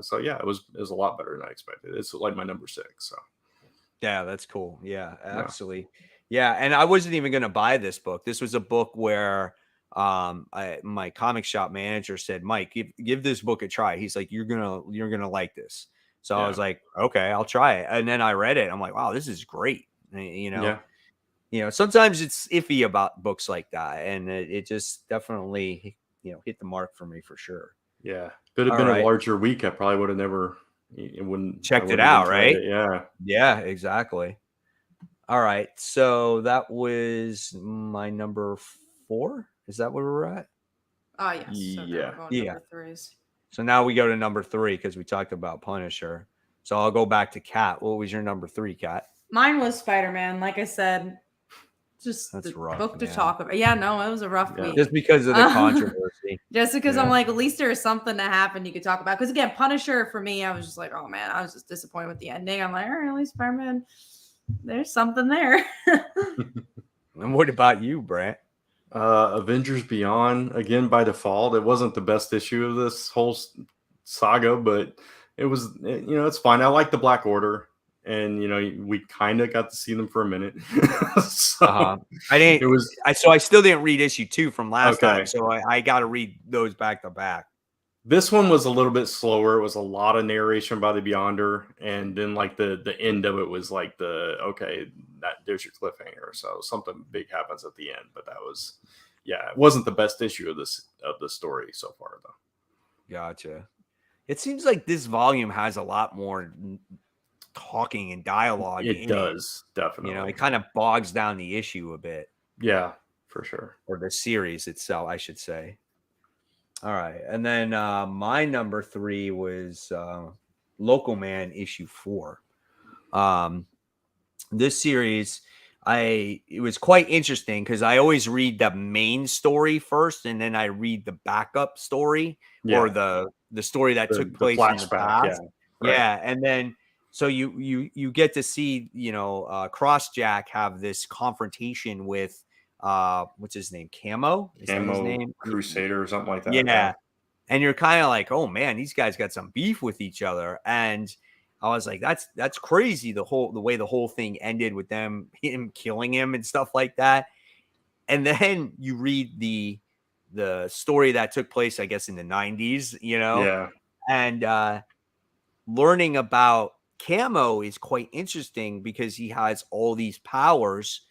So yeah, it was a lot better than I expected. It's like my number 6. So yeah, that's cool. Yeah, actually. Yeah, and I wasn't even going to buy this book. This was a book where my comic shop manager said, Mike, give this book a try. He's like, you're gonna like this. So I was like, okay, I'll try it. And then I read it. I'm like, wow, this is great. You know, sometimes it's iffy about books like that, and it just definitely hit the mark for me for sure. Yeah, could have been a larger week. I probably would have never checked it out, right? Yeah, exactly. All right, so that was my number 4. Is that where we're at? Oh yes. So number 3s. So now we go to number 3 because we talked about Punisher. So I'll go back to Kat. What was your number 3, Kat? Mine was Spider-Man. Like I said, just that's the rough, book to man. talk about. Yeah, no, it was a rough week. Just because of the controversy. Just because I'm like, at least there's something to happen you could talk about. Because again, Punisher for me, I was just like, oh man, I was just disappointed with the ending. I'm like, all right, at least Spider-Man, there's something there. And what about you, Brant? Avengers Beyond, again by default. It wasn't the best issue of this whole saga, but it was, it's fine. I like the Black Order, and we kind of got to see them for a minute. So I didn't. It was so I still didn't read issue 2 from last time, so I got to read those back to back. This one was a little bit slower. It was a lot of narration by the Beyonder, and then like the end of it was like there's your cliffhanger. So something big happens at the end, but that was, it wasn't the best issue of the story so far though. Gotcha. It seems like this volume has a lot more talking and dialogue. It does, definitely. It kind of bogs down the issue a bit. Yeah, for sure. Or the series itself, I should say. All right. And then my number 3 was Local Man issue 4. This series, it was quite interesting because I always read the main story first, and then I read the backup story or the story that took place in the past. Yeah. And then so you get to see, Crossjack have this confrontation with what's his name? Camo? Is that his name? Crusader or something like that. Yeah. And you're kind of like, oh man, these guys got some beef with each other. And I was like, that's crazy. The way the whole thing ended with him killing him and stuff like that. And then you read the story that took place, I guess, in the 90s, Yeah. And learning about Camo is quite interesting because he has all these powers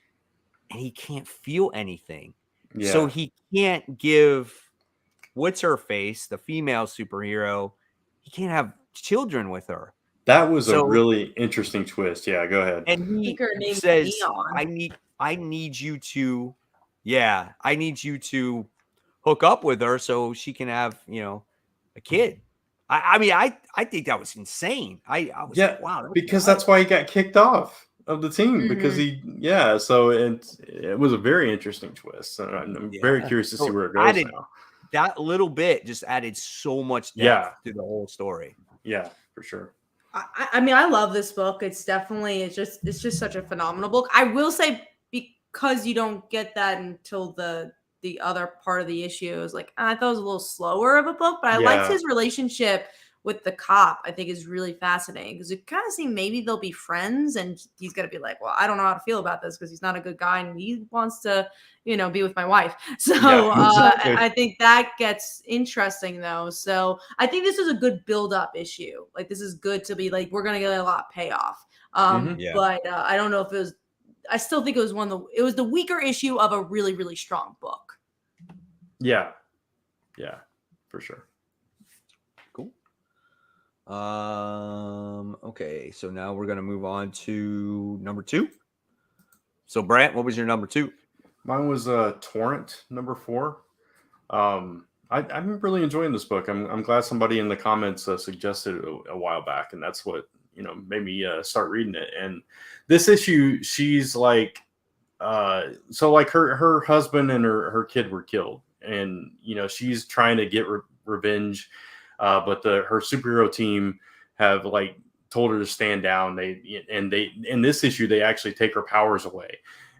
and he can't feel anything. Yeah. So he can't give what's her face, the female superhero, he can't have children with her. That was a really interesting twist. Yeah, go ahead. And he says, I need you to hook up with her so she can have, a kid. I mean, I think that was insane. I was like, wow. Because that's why he got kicked off of the team, because so it was a very interesting twist. And I'm very curious to see where it goes now. That little bit just added so much depth to the whole story. Yeah, for sure. I mean, I love this book. It's just such a phenomenal book. I will say, because you don't get that until the other part of the issue is like, I thought it was a little slower of a book, but I liked his relationship with the cop, I think is really fascinating because it kind of seems maybe they'll be friends and he's going to be like, well, I don't know how to feel about this because he's not a good guy and he wants to, be with my wife. So exactly. I think that gets interesting though. So I think this is a good build up issue. Like this is good to be like, we're going to get a lot of payoff. Yeah. But I don't know if it was, I still think it was it was the weaker issue of a really, really strong book. Yeah, for sure. Cool. Okay, so now we're gonna move on to number 2. So Brant, what was your number 2? Mine was Torrent, number 4. I'm really enjoying this book. I'm glad somebody in the comments suggested it a while back, and that's what made me start reading it. And this issue, she's like, so like her husband and her kid were killed, and she's trying to get revenge, but her superhero team have like told her to stand down. They in this issue they actually take her powers away,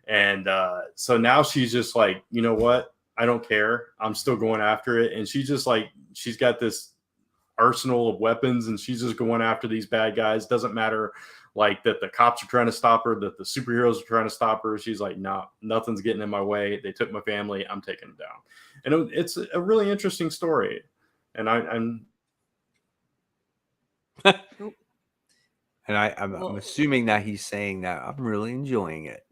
and so now she's just like, you know what, I don't care, I'm still going after it. And she's just like, she's got this arsenal of weapons and she's just going after these bad guys. Doesn't matter like that the cops are trying to stop her, that the superheroes are trying to stop her. She's like, no, nothing's getting in my way. They took my family, I'm taking them down. And it's a really interesting story. And I'm I'm assuming that he's saying that I'm really enjoying it.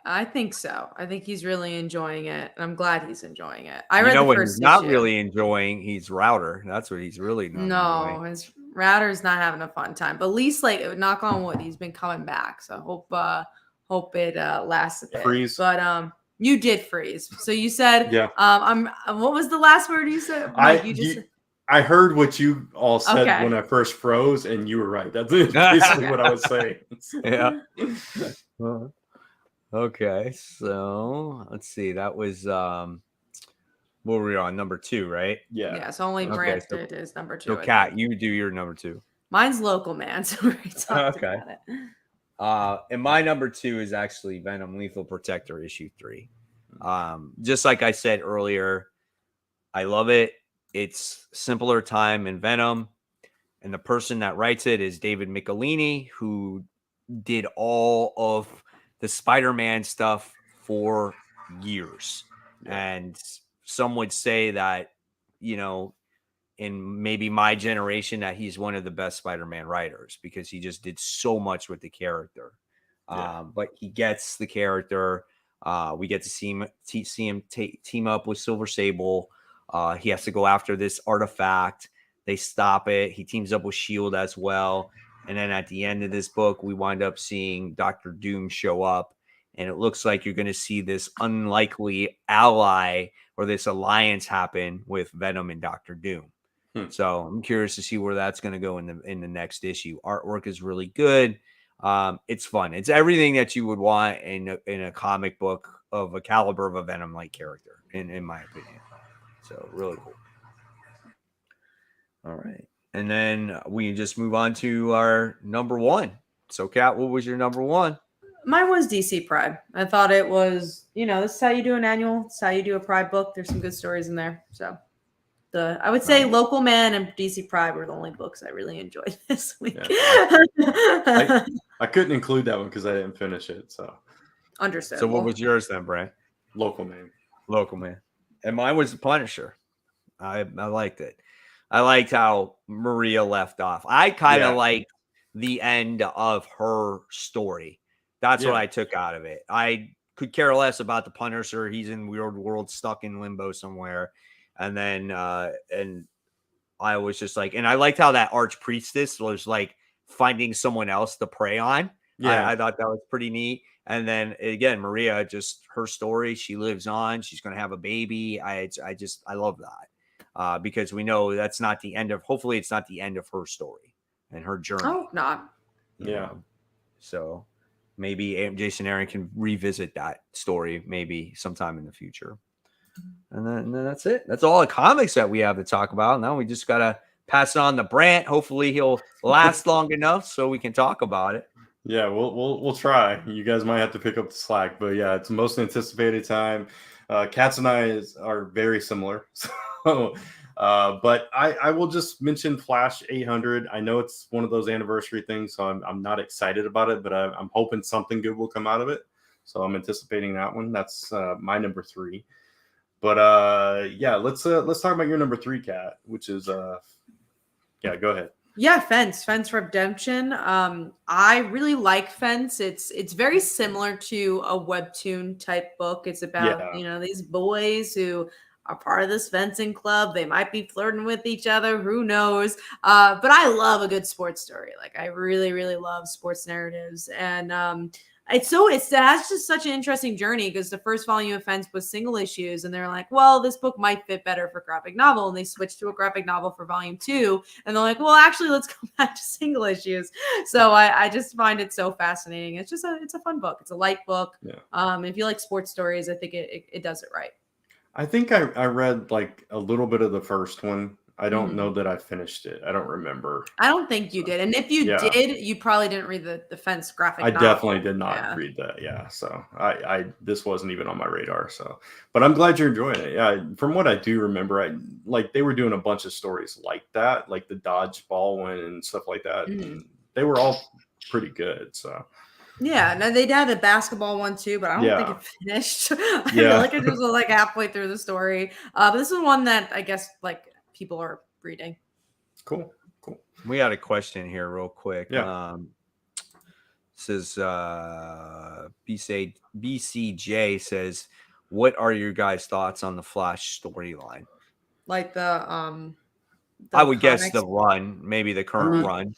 I think so. I think he's really enjoying it. And I'm glad he's enjoying it. I read the what first he's not issue. really enjoying, he's Router. That's what he's really not enjoying. His Router's not having a fun time. But at least like knock on wood, he's been coming back. So hope it lasts a bit. Freeze. But you did freeze. So you said what was the last word you said? Mike, I heard what you all said when I first froze, and you were right. That's basically what I was saying. Yeah. Okay, so let's see. That was what were we on? Number 2, right? Yeah. Yeah, so only Brant did his number 2. So Kat, you do your number 2. Mine's Local Man, so we already talked about it. And my number 2 is actually Venom Lethal Protector issue 3. Just like I said earlier, I love it. It's simpler time in Venom, and the person that writes it is David Michelini, who did all of the Spider-Man stuff for years. And some would say that, in maybe my generation, that he's one of the best Spider-Man writers because he just did so much with the character. But he gets the character. We get to see him team up with Silver Sable. He has to go after this artifact. They stop it. He teams up with S.H.I.E.L.D. as well. And then at the end of this book, we wind up seeing Dr. Doom show up. And it looks like you're going to see this unlikely ally or this alliance happen with Venom and Dr. Doom. So I'm curious to see where that's going to go in the next issue. Artwork is really good. It's fun. It's everything that you would want in a comic book of a caliber of a Venom-like character, in my opinion. So really cool. All right. And then we just move on to our number 1. So Kat, what was your number 1? Mine was DC Pride. I thought it was, this is how you do an annual. It's how you do a Pride book. There's some good stories in there. So I would say Local Man and DC Pride were the only books I really enjoyed this week. Yeah. I couldn't include that one because I didn't finish it. So understandable. So what was yours then, Brant? Local Man. And mine was The Punisher. I liked it. I liked how Maria left off. I kind of liked the end of her story. That's what I took out of it. I could care less about the Punisher. He's in weird world, stuck in limbo somewhere. And then, and I was just like, and I liked how that archpriestess was like finding someone else to prey on. Yeah. I thought that was pretty neat. And then again, Maria, just her story, she lives on, she's going to have a baby. I love that because we know that's not the end of, hopefully it's not the end of her story and her journey. Oh, not. Yeah. So maybe Jason Aaron can revisit that story maybe sometime in the future. And then that's it. That's all the comics that we have to talk about. Now we just got to pass it on to Brant. Hopefully he'll last long enough so we can talk about it. Yeah, we'll try. You guys might have to pick up the slack, but yeah, it's the most anticipated time. Cats and I are very similar. So But I will just mention Flash 800. I know it's one of those anniversary things, so I'm not excited about it, but I'm hoping something good will come out of it. So I'm anticipating that one. That's my number 3. But yeah, let's talk about your number 3, Kat, which is yeah, go ahead. Yeah, Fence Redemption. I really like Fence. It's very similar to a webtoon type book. It's about, these boys who are part of this fencing club. They might be flirting with each other. Who knows? But I love a good sports story. Like I really, really love sports narratives. And it has just such an interesting journey because the first volume of Fence was single issues, and they're like, well, this book might fit better for graphic novel, and they switched to a graphic novel for volume 2, and they're like, well, actually, let's go back to single issues. So I just find it so fascinating. It's just it's a fun book. It's a light book. Yeah. If you like sports stories, I think it does it right. I think I read like a little bit of the first one. I don't know that I finished it. I don't remember. I don't think you did. And if you did, you probably didn't read the Fence graphic novel. I definitely did not read that. Yeah. So this wasn't even on my radar. So, but I'm glad you're enjoying it. Yeah. From what I do remember, they were doing a bunch of stories like that, like the dodgeball one and stuff like that. And they were all pretty good. So. Yeah, no, they had a basketball one too, but I don't think it finished. I feel like it was like halfway through the story. But this is one that I guess like people are reading. Cool. We had a question here real quick. Yeah. Says BCJ says, what are your guys' thoughts on the Flash storyline? Like the I would guess the run, maybe the current run.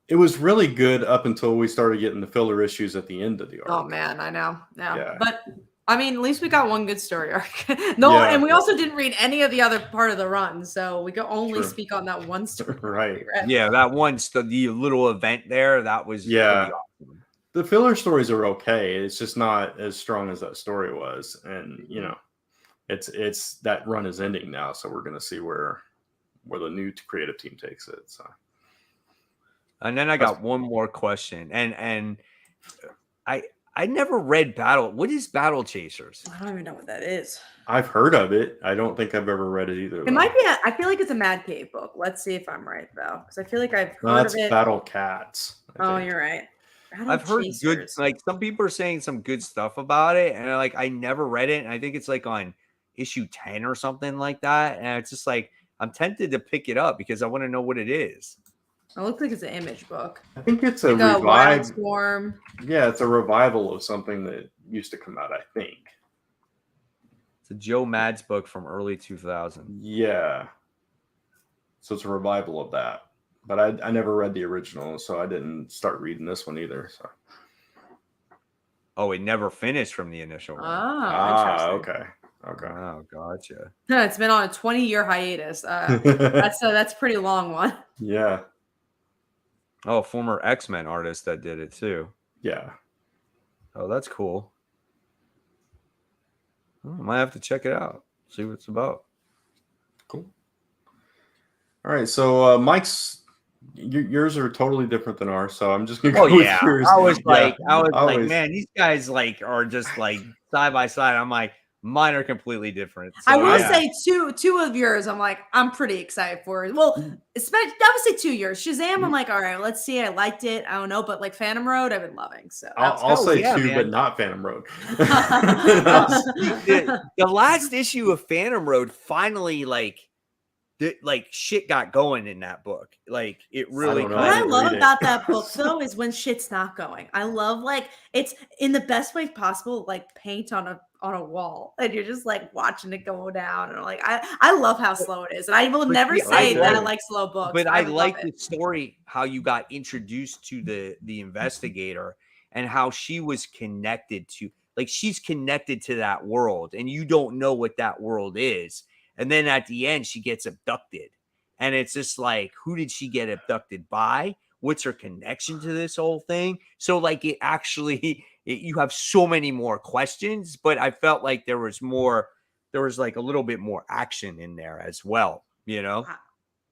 It was really good up until we started getting the filler issues at the end of the arc. Oh man, I know. Yeah. But I mean, at least we got one good story arc. And we also didn't read any of the other part of the run, so we could only speak on that one story. Right. Yeah, that one, the little event there, that was pretty awesome. The filler stories are okay. It's just not as strong as that story was, and it's that run is ending now, so we're gonna see where the new creative team takes it. So. And then I got one more question, and I never read Battle. What is Battle Chasers? I don't even know what that is. I've heard of it. I don't think I've ever read it either. It might be. I feel like it's a Mad Cave book. Let's see if I'm right though, because I feel like I've heard of it. Battle Cats. Oh, you're right. I've heard good. Like some people are saying some good stuff about it, and I never read it, and I think it's like on issue 10 or something like that, and it's just like I'm tempted to pick it up because I want to know what it is. It looks like it's an Image book. I think it's a like Wild Swarm. Yeah, it's a revival of something that used to come out, I think. It's a Joe Mads book from early 2000. Yeah. So it's a revival of that. But I never read the original, so I didn't start reading this one either. So. Oh, it never finished from the initial one. Okay. Oh, gotcha. It's been on a 20-year hiatus. That's a pretty long one. Yeah. Oh, former X-Men artist that did it too. Yeah. Oh, that's cool. I might have to check it out. See what it's about. Cool. All right. So Mike's, yours are totally different than ours. So I'm just gonna go with yours. I was like, man, these guys are just like side by side. I'm like, mine are completely different. So, I will say two of yours, I'm like, I'm pretty excited for. Well, especially obviously 2 years. Shazam, I'm like, all right, let's see. I liked it. I don't know, but like Phantom Road, I've been loving. So I'll say 2, but not Phantom Road. the last issue of Phantom Road finally shit got going in that book. Like it really. What I love about that book though is when shit's not going. I love it's in the best way possible, like paint on a wall, and you're just like watching it go down. And like I love how slow it is, and I will never say that I like slow books. But I like the story how you got introduced to the investigator and how she was connected to, like she's connected to that world, and you don't know what that world is. And then at the end, she gets abducted. And it's just like, who did she get abducted by? What's her connection to this whole thing? So like you have so many more questions, but I felt like there was like a little bit more action in there as well, you know?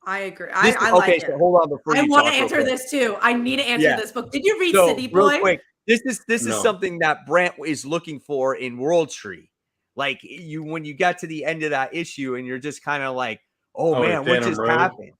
I agree. I like it. So hold on before I want to answer this too. I need to answer this book. Did you read City Boy? Real quick, this is something that Brant is looking for in World Tree. Like when you got to the end of that issue and you're just kind of like, Oh Oh, man, what Phantom just Road? happened?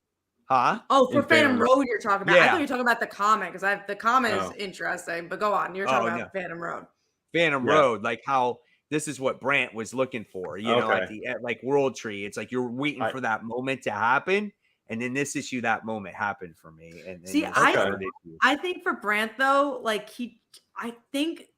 Huh? Oh, for In Phantom Phantom Road, you're talking about. I thought Yeah. you were talking about the comic because the comic is Oh. interesting. But go on, you're talking Oh no. about Phantom Road. Phantom Yeah. Road, like how this is what Brant was looking for, you know, at Okay. the end, like World Tree. It's like you're waiting I- for that moment to happen. And in this issue, that moment happened for me. And See, this Okay. third issue. I think for Brant though, like I think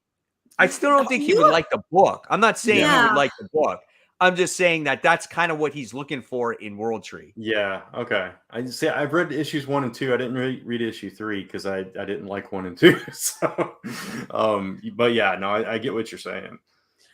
I still don't think he would like the book. I'm not saying he would Yeah. like the book. I'm just saying that that's kind of what he's looking for in World Tree. Yeah. Okay. I see. I've read issues 1 and 2. I didn't read issue 3 because I didn't like 1 and 2. So, but yeah, no, I get what you're saying.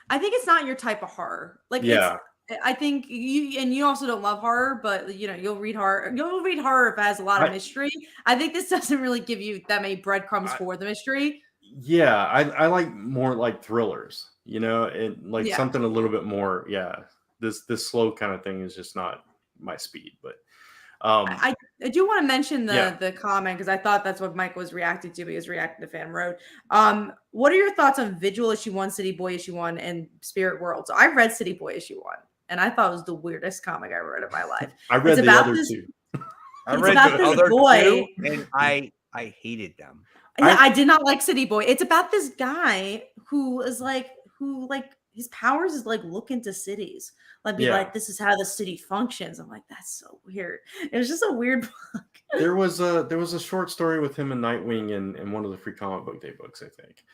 I think it's not your type of horror. Like, Yeah. I think you also don't love horror, but you know, you'll read horror if it has a lot of mystery. I think this doesn't really give you that many breadcrumbs for the mystery. Yeah. I like more like thrillers, you know, and like something a little bit more. Yeah. This slow kind of thing is just not my speed, but I do want to mention Yeah. the comment because I thought that's what Mike was reacting to. He was reacting to Phantom Road. What are your thoughts on Vigil issue 1, City Boy issue 1, and Spirit World? So I read City Boy issue 1, and I thought it was the weirdest comic I read in my life. I read the other two. I It's read about the this other boy. two, and I hated them. Yeah, I did not like City Boy. It's about this guy who his powers is like look into cities, like be like, this is how the city functions. I'm like, that's so weird. It was just a weird book. There was a short story with him and Nightwing in one of the free comic book day books, I think,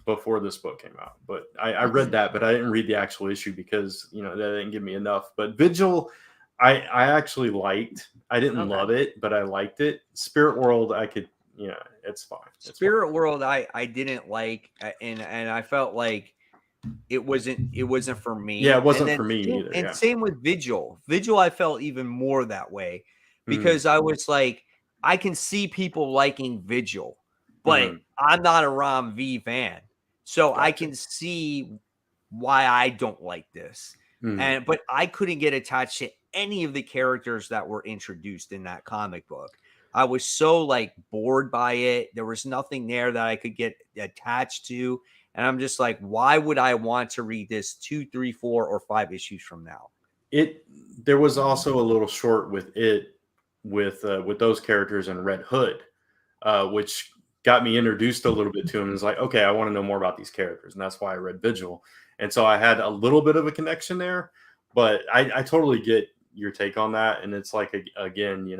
before this book came out. But I read that, but I didn't read the actual issue because that didn't give me enough. But Vigil, I actually liked. I didn't love it, but I liked it. Spirit World, I could. It's fine. Spirit World, I didn't like, and I felt like it wasn't for me. Yeah, it wasn't for me either. And same with Vigil. Vigil, I felt even more that way because I was like, I can see people liking Vigil, but I'm not a Rom V fan, so I can see why I don't like this. But I couldn't get attached to any of the characters that were introduced in that comic book. I was so like bored by it. There was nothing there that I could get attached to. And I'm just like, why would I want to read this 2, 3, 4, or 5 issues from now? There was also a little short with those characters in Red Hood, which got me introduced a little bit to him. It's like, okay, I want to know more about these characters. And that's why I read Vigil. And so I had a little bit of a connection there, but I totally get your take on that. And it's like, again,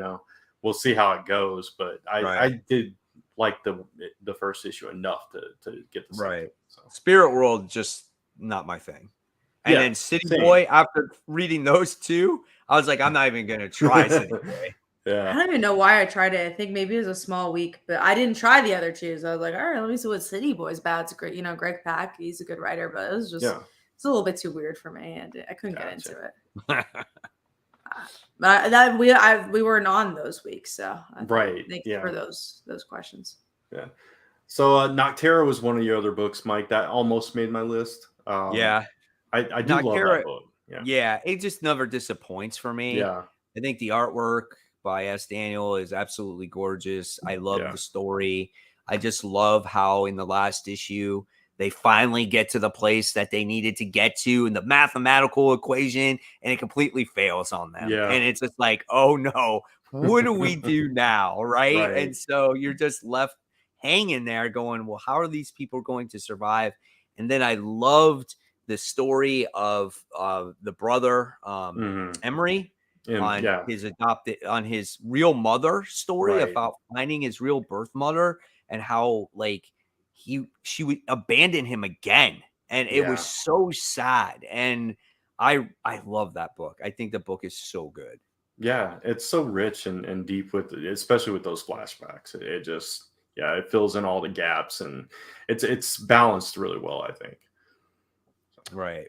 we'll see how it goes, but I did like the first issue enough to get the right. So. Spirit World, just not my thing. And then City Boy, after reading those two, I was like, I'm not even gonna try City Boy. I don't even know why I tried it. I think maybe it was a small week, but I didn't try the other two. So I was like, all right, let me see what City Boy's about. It's great, Greg Pak, he's a good writer, but it was just it's a little bit too weird for me, and I couldn't get into it. We weren't on those weeks, so thank you for those questions. Yeah. So Noctera was one of your other books, Mike. That almost made my list. I do love that book. Yeah, it just never disappoints for me. Yeah, I think the artwork by S. Daniel is absolutely gorgeous. I love the story. I just love how in the last issue they finally get to the place that they needed to get to in the mathematical equation, and it completely fails on them. Yeah. And it's just like, oh no, what do we do now? Right. And so you're just left hanging there going, well, how are these people going to survive? And then I loved the story of the brother, Emery, on his real mother story about finding his real birth mother and how she would abandon him again. And it was so sad. And I love that book. I think the book is so good. Yeah, it's so rich and deep especially with those flashbacks. It just, it fills in all the gaps and it's balanced really well, I think. Right.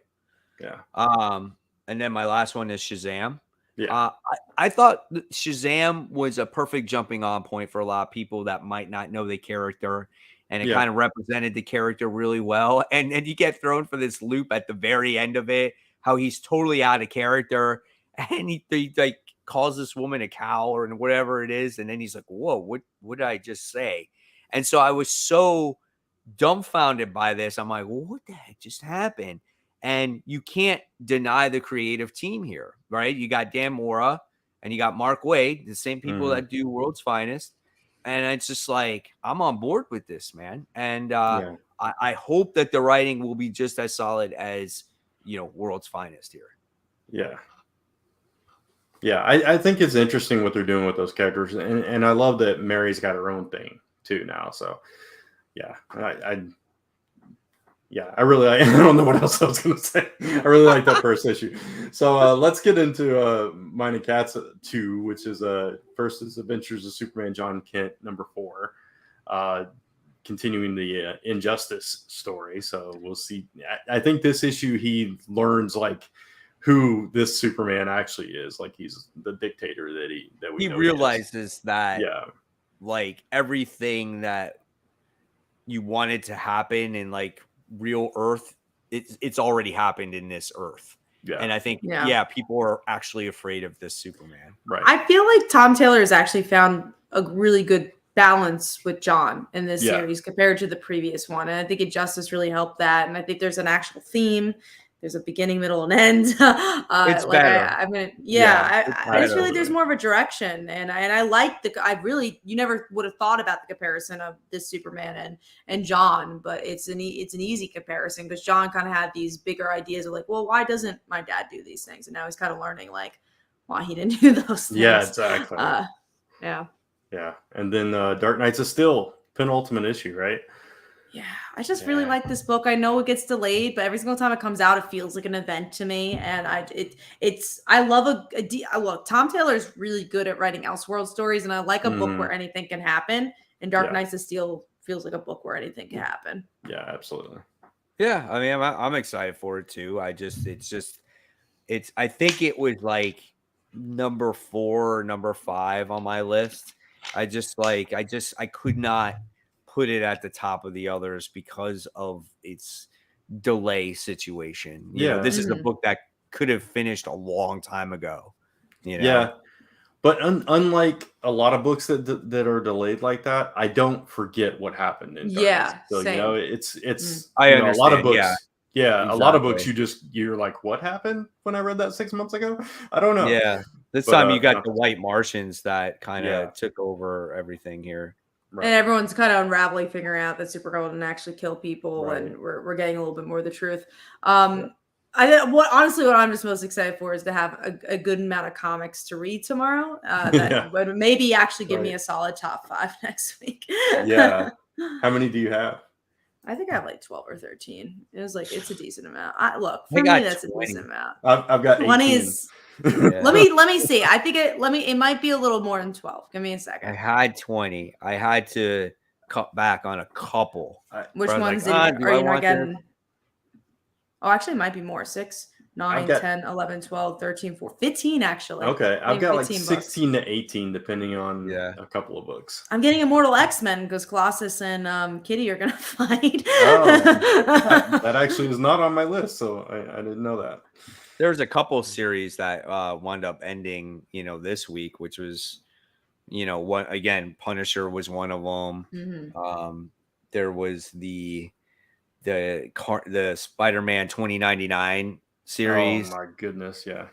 Yeah. And then my last one is Shazam. Yeah. I thought Shazam was a perfect jumping on point for a lot of people that might not know the character. And it kind of represented the character really well. And then you get thrown for this loop at the very end of it, how he's totally out of character. And he like calls this woman a cow or whatever it is. And then he's like, whoa, what did I just say? And so I was so dumbfounded by this. I'm like, well, what the heck just happened? And you can't deny the creative team here, right? You got Dan Mora and you got Mark Waid, the same people that do World's Finest. And it's just like, I'm on board with this, man. And I hope that the writing will be just as solid as, World's Finest here. Yeah. Yeah, I think it's interesting what they're doing with those characters. And I love that Mary's got her own thing too now. So, yeah, I really I don't know what else I was going to say. I really like that first issue. So let's get into Mine and Cat's 2, which is first is Adventures of Superman John Kent #4, continuing the Injustice story. So we'll see. I think this issue he learns like who this Superman actually is. Like he's the dictator that we know realizes that like everything that you wanted to happen in like real Earth, it's already happened in this Earth. Yeah. And I think people are actually afraid of this Superman. Right. I feel like Tom Taylor has actually found a really good balance with John in this series compared to the previous one. And I think Injustice really helped that. And I think there's an actual theme. There's a beginning, middle, and end. It's better. I just feel like there's more of a direction, and I like you never would have thought about the comparison of this Superman and John, but it's an easy comparison because John kind of had these bigger ideas of like, well, why doesn't my dad do these things? And now he's kind of learning like why he didn't do those things. Yeah, exactly. Yeah. And then Dark Knights is still penultimate issue, right? Yeah, I just really like this book. I know it gets delayed, but every single time it comes out, it feels like an event to me. And I love look, Tom Taylor is really good at writing Elseworld stories, and I like a book where anything can happen. And Dark Knights of Steel feels like a book where anything can happen. Yeah, absolutely. Yeah, I mean, I'm excited for it too. I think it was like number 4 or number 5 on my list. I could not put it at the top of the others because of its delay situation. This is a book that could have finished a long time ago. Yeah, but unlike a lot of books that are delayed like that, I don't forget what happened in Darkness. So same. It's I understand. A lot of books. Yeah, exactly. A lot of books you're like, what happened when I read that 6 months ago? I don't know. Yeah, this time you got the White Martians that kind of took over everything here. Right. And everyone's kind of unraveling, figuring out that Supergirl didn't actually kill people, and we're getting a little bit more of the truth. What I'm just most excited for is to have a good amount of comics to read tomorrow. That would maybe actually give me a solid top 5 next week. Yeah. How many do you have? I think I have like 12 or 13. It's a decent amount. For me, that's 20. A decent amount. I've got 20 is. Let me see. I think it might be a little more than 12. Give me a second. I had 20. I had to cut back on a couple. Which ones are you not getting? Oh, actually, it might be more. 6, 9, 10, 11, 12, 13, 14, 15, actually. Okay. I've got like 16 books. to 18, depending on a couple of books. I'm getting Immortal X-Men because Colossus and Kitty are going to fight. That actually is not on my list, so I didn't know that. There's a couple series that wound up ending, this week, which was, Punisher was one of them. Mm-hmm. There was the Spider-Man 2099 series. Oh my goodness, yeah.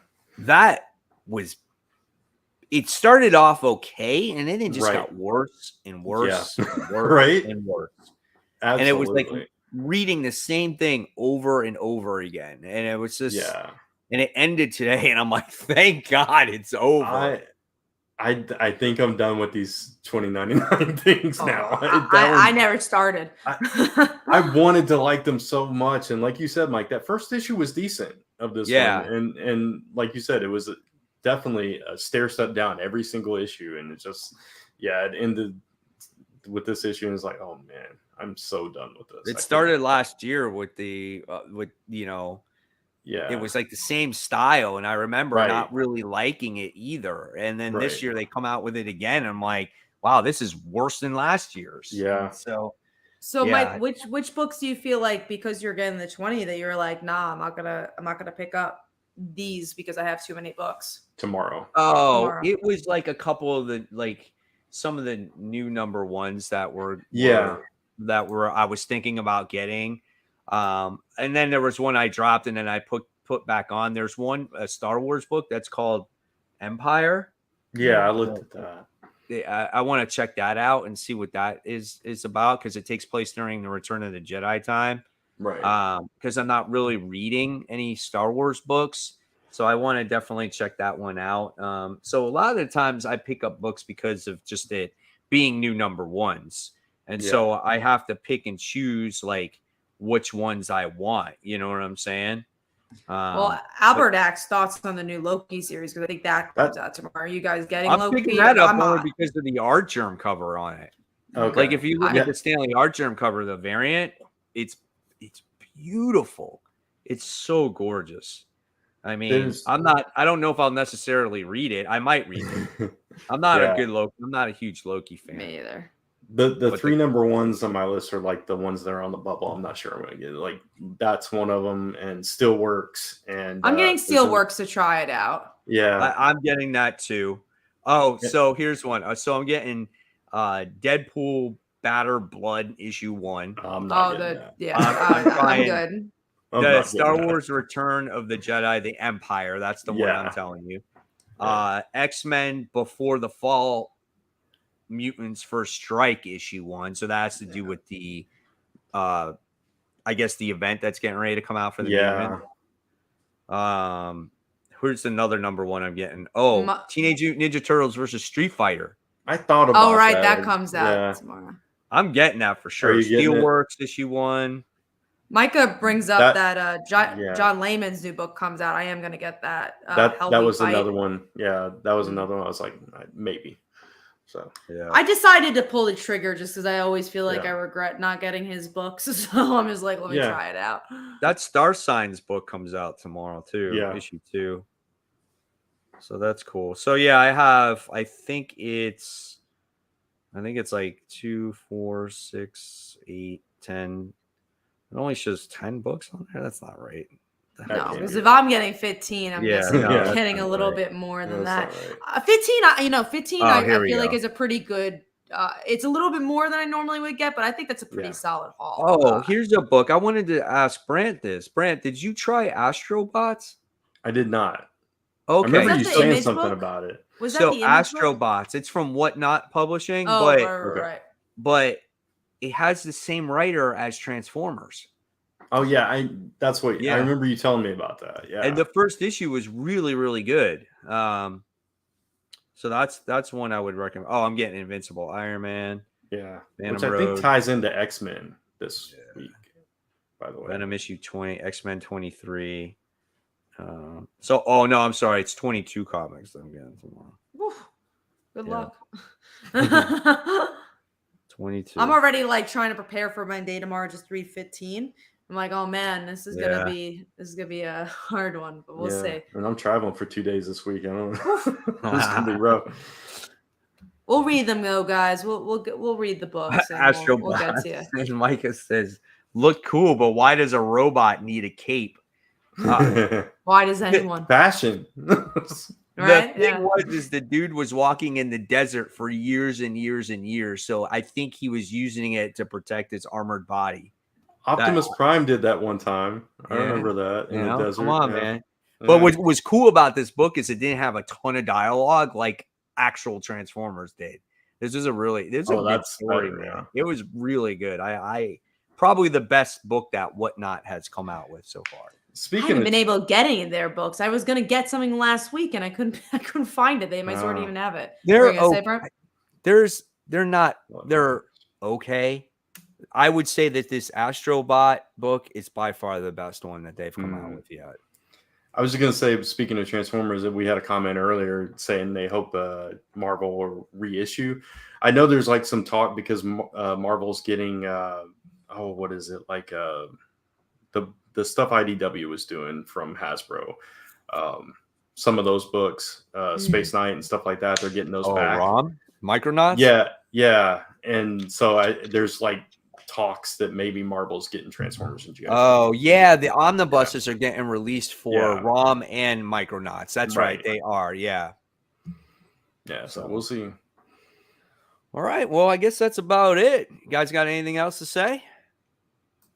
It started off okay, and then it just got worse and worse and worse right? and worse. Absolutely. And it was like reading the same thing over and over again. And it was just and it ended today, and I'm like, thank God it's over. I think I'm done with these 2099 things now. I never started. I wanted to like them so much, and like you said, Mike, that first issue was decent of this one, and like you said, it was definitely a stair step down every single issue, and it just it ended with this issue, and it's like, oh man, I'm so done with this. It started last year with the it was like the same style, and I remember not really liking it either. And then this year they come out with it again, and I'm like, wow, this is worse than last year's. Yeah. So Mike, which books do you feel like, because you're getting the 20, that you're like, nah, I'm not gonna pick up these because I have too many books tomorrow? It was like a couple of some of the new number ones that were I was thinking about getting. And then there was one I dropped and then I put back on. There's a Star Wars book that's called Empire. Yeah, I looked at that. I want to check that out and see what that is about, because it takes place during the Return of the Jedi time. Right. Because I'm not really reading any Star Wars books, so I want to definitely check that one out. So a lot of the times I pick up books because of just it being new number ones, and so I have to pick and choose like which ones I want. You know what I'm saying? Well, Albert asks thoughts on the new Loki series, because I think that comes out tomorrow. Are you guys getting I'm Loki? picking that up only because of the art germ cover on it. Okay. Like if you look at the Stanley art germ cover, the variant, it's beautiful. It's so gorgeous. I mean, I don't know if I'll necessarily read it. I might read it. I'm not I'm not a huge Loki fan. Me either. The three number ones on my list are like the ones that are on the bubble. I'm not sure I'm going to get it. Like that's one of them, and Steelworks. And I'm getting Steelworks to try it out. Yeah, I'm getting that too. Oh, so here's one. So I'm getting Deadpool Batter Blood issue 1. I'm not getting that. Yeah, I'm good. The Star Wars Return of the Jedi, the Empire. That's the one I'm telling you. X-Men Before the Fall, Mutants First Strike issue 1. So that has to do with the I guess the event that's getting ready to come out for the mutant. Where's another number one I'm getting? Oh, Teenage Mutant Ninja Turtles versus Street Fighter. I thought about that comes out tomorrow. I'm getting that for sure. Steelworks issue 1. Micah brings up that John Layman's new book comes out. I am going to get that. That was another one. Yeah, that was another one. I was like, maybe. So I decided to pull the trigger just because I always feel like I regret not getting his books. So I'm just like, let me try it out. That Star Signs book comes out tomorrow too. Yeah. Issue 2. So that's cool. So I think it's like 2, 4, 6, 8, 10. It only shows 10 books on there. That's not right. No, because if I'm getting 15, I'm getting a little bit more than that. Right. 15, I feel like is a pretty good. It's a little bit more than I normally would get, but I think that's a pretty solid haul. Oh, here's a book. I wanted to ask Brant this. Brant, did you try Astrobots? I did not. Okay. I remember you saying something about it. Was that the Astrobots? It's from Whatnot Publishing, but it has the same writer as Transformers. Oh yeah, that's what I remember you telling me about that. Yeah, and the first issue was really, really good. So that's one I would recommend. Oh, I'm getting Invincible Iron Man. Yeah, which I think ties into X-Men this week. By the way, Venom issue 20, X-Men 23. I'm sorry, it's 22 comics that I'm getting tomorrow. Oof, good luck. 22. I'm already like trying to prepare for my day tomorrow. Just 3:15. I'm like, oh man, this is gonna be a hard one, but we'll see. And I'm traveling for 2 days this week. I don't know. This is gonna be rough. We'll read them though, guys. We'll read the books. And we'll get to you. And Micah says, "Look cool, but why does a robot need a cape?" Why does anyone? Fashion. Right? The thing was the dude was walking in the desert for years and years and years, so I think he was using it to protect his armored body. Optimus Prime did that one time. I remember that in the desert. Come on, man. But what was cool about this book is it didn't have a ton of dialogue like actual Transformers did. This is a good story, man. Yeah. It was really good. I probably the best book that Whatnot has come out with so far. I haven't been able to get any of their books. I was gonna get something last week and I couldn't find it. They might sort of even have it. They're okay. I would say that this Astrobot book is by far the best one that they've come out with yet. I was just going to say, speaking of Transformers, that we had a comment earlier saying they hope Marvel will reissue. I know there's like some talk because Marvel's getting, what is it? Like the stuff IDW was doing from Hasbro. Some of those books, Space Knight and stuff like that, they're getting those back. ROM? Micronauts? Yeah. And so there's like talks that maybe Marvel's getting Transformers and GI. Oh yeah, the omnibuses are getting released for ROM and Micronauts. That's right. They are. Yeah. So we'll see. All right. Well, I guess that's about it. You guys got anything else to say?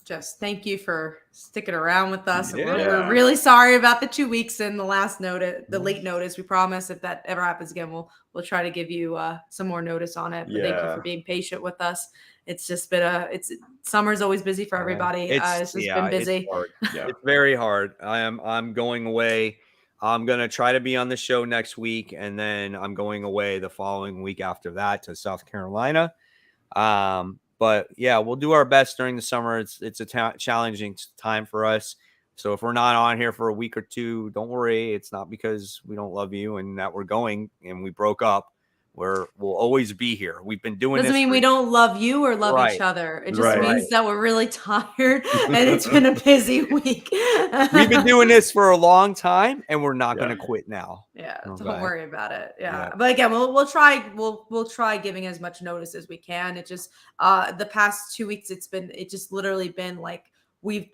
just thank you for sticking around with us. Yeah. We're really sorry about the 2 weeks and the last notice, the late notice. We promise if that ever happens again, we'll try to give you some more notice on it. But thank you for being patient with us. It's just been summer's always busy for everybody. It's just been busy. It's very hard. I'm going away. I'm gonna try to be on the show next week, and then I'm going away the following week after that to South Carolina. But yeah, we'll do our best during the summer. It's a challenging time for us. So if we're not on here for a week or two, don't worry. It's not because we don't love you and that we're going and we broke up. We'll always be here. We've been doing doesn't mean we don't love you or love each other. It just means that we're really tired and it's been a busy week. We've been doing this for a long time and we're not going to quit now. Yeah, don't worry about it. Yeah. But again, we'll try giving as much notice as we can. It just the past 2 weeks it just literally been like we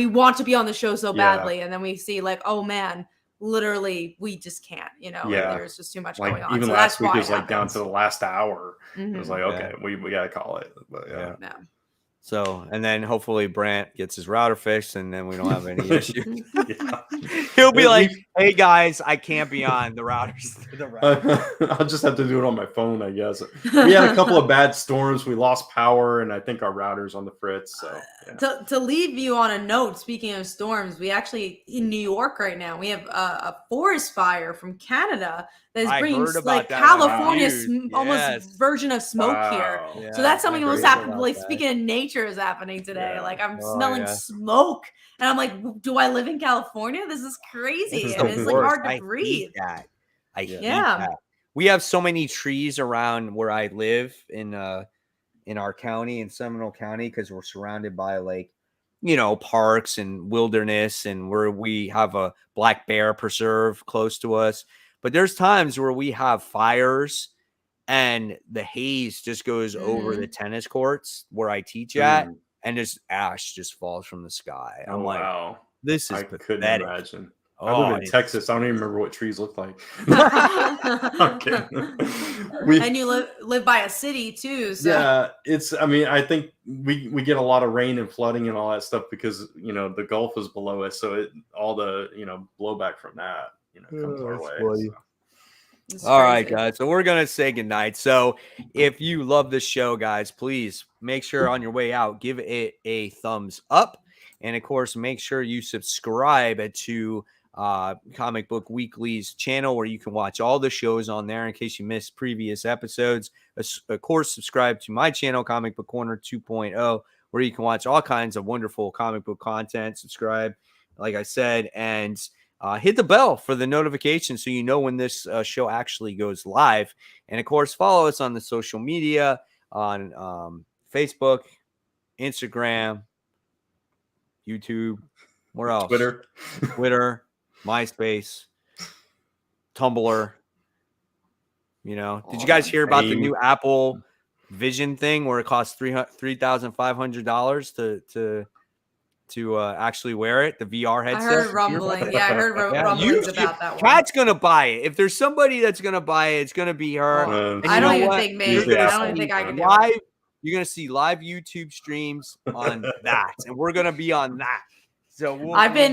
want to be on the show so badly and then we see like, oh man, literally we just can't, there's just too much going on. Even last week it was like down to the last hour. It was like, okay, we gotta call it. But So, and then hopefully Brant gets his router fixed and then we don't have any issues. He'll be like, hey guys, I can't be on the routers. I'll just have to do it on my phone, I guess. We had a couple of bad storms. We lost power and I think our router's on the fritz. So to leave you on a note, speaking of storms, we actually in New York right now, we have a forest fire from Canada that is bringing like California's almost version of smoke here. Yeah, so that's something that's happened. Like speaking of nature is happening today. Like I'm smelling smoke and I'm like, do I live in California? This is crazy. And it's like hard to breathe. I hate that. We have so many trees around where I live in our county, in Seminole County, because we're surrounded by parks and wilderness, and where we have a black bear preserve close to us. But there's times where we have fires and the haze just goes over the tennis courts where I teach at, and just ash just falls from the sky. I'm like, wow, this is pathetic. Couldn't imagine. I live in Texas. I don't even remember what trees look like. Okay. And you live by a city too. So. Yeah, I think we get a lot of rain and flooding and all that stuff because the Gulf is below us, so all the blowback from that comes our way. So. All right, guys. So we're gonna say goodnight. So if you love this show, guys, please make sure on your way out, give it a thumbs up, and of course, make sure you subscribe to Comic Book Weekly's channel, where you can watch all the shows on there in case you missed previous episodes. Of course, subscribe to my channel, Comic Book Corner 2.0, where you can watch all kinds of wonderful comic book content. Subscribe, like I said, and hit the bell for the notification so you know when this show actually goes live. And of course, follow us on the social media on Facebook, Instagram, YouTube, where else? Twitter, MySpace, Tumblr. Did you guys hear about the new Apple Vision thing where it costs $3,500 to actually wear it, the VR headset? I heard rumbling. Yeah, I heard rumblings about that one. Kat's gonna buy it. If there's somebody that's gonna buy it, it's gonna be her. I don't even think maybe. I don't even think I can do it. You're gonna see live YouTube streams on that, and we're gonna be on that. So I've been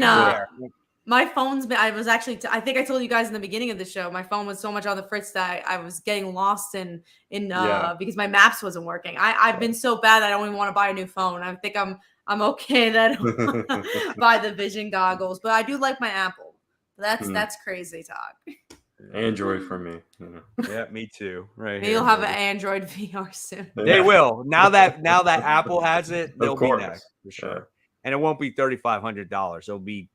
my phone's been. I was actually. I think I told you guys in the beginning of the show. My phone was so much on the fritz that I was getting lost in because my maps wasn't working. I've been so bad that I don't even want to buy a new phone. I think I'm okay that I don't buy the Vision goggles, but I do like my Apple. That's crazy talk. Android for me. Yeah, me too. Right. Maybe you'll have an Android VR soon. They will. Now that Apple has it, they'll be there for sure. And it won't be $3,500. It'll be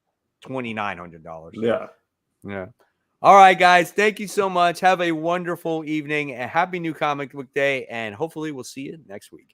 $2,900. Yeah. All right, guys. Thank you so much. Have a wonderful evening. A happy new comic book day, and hopefully we'll see you next week.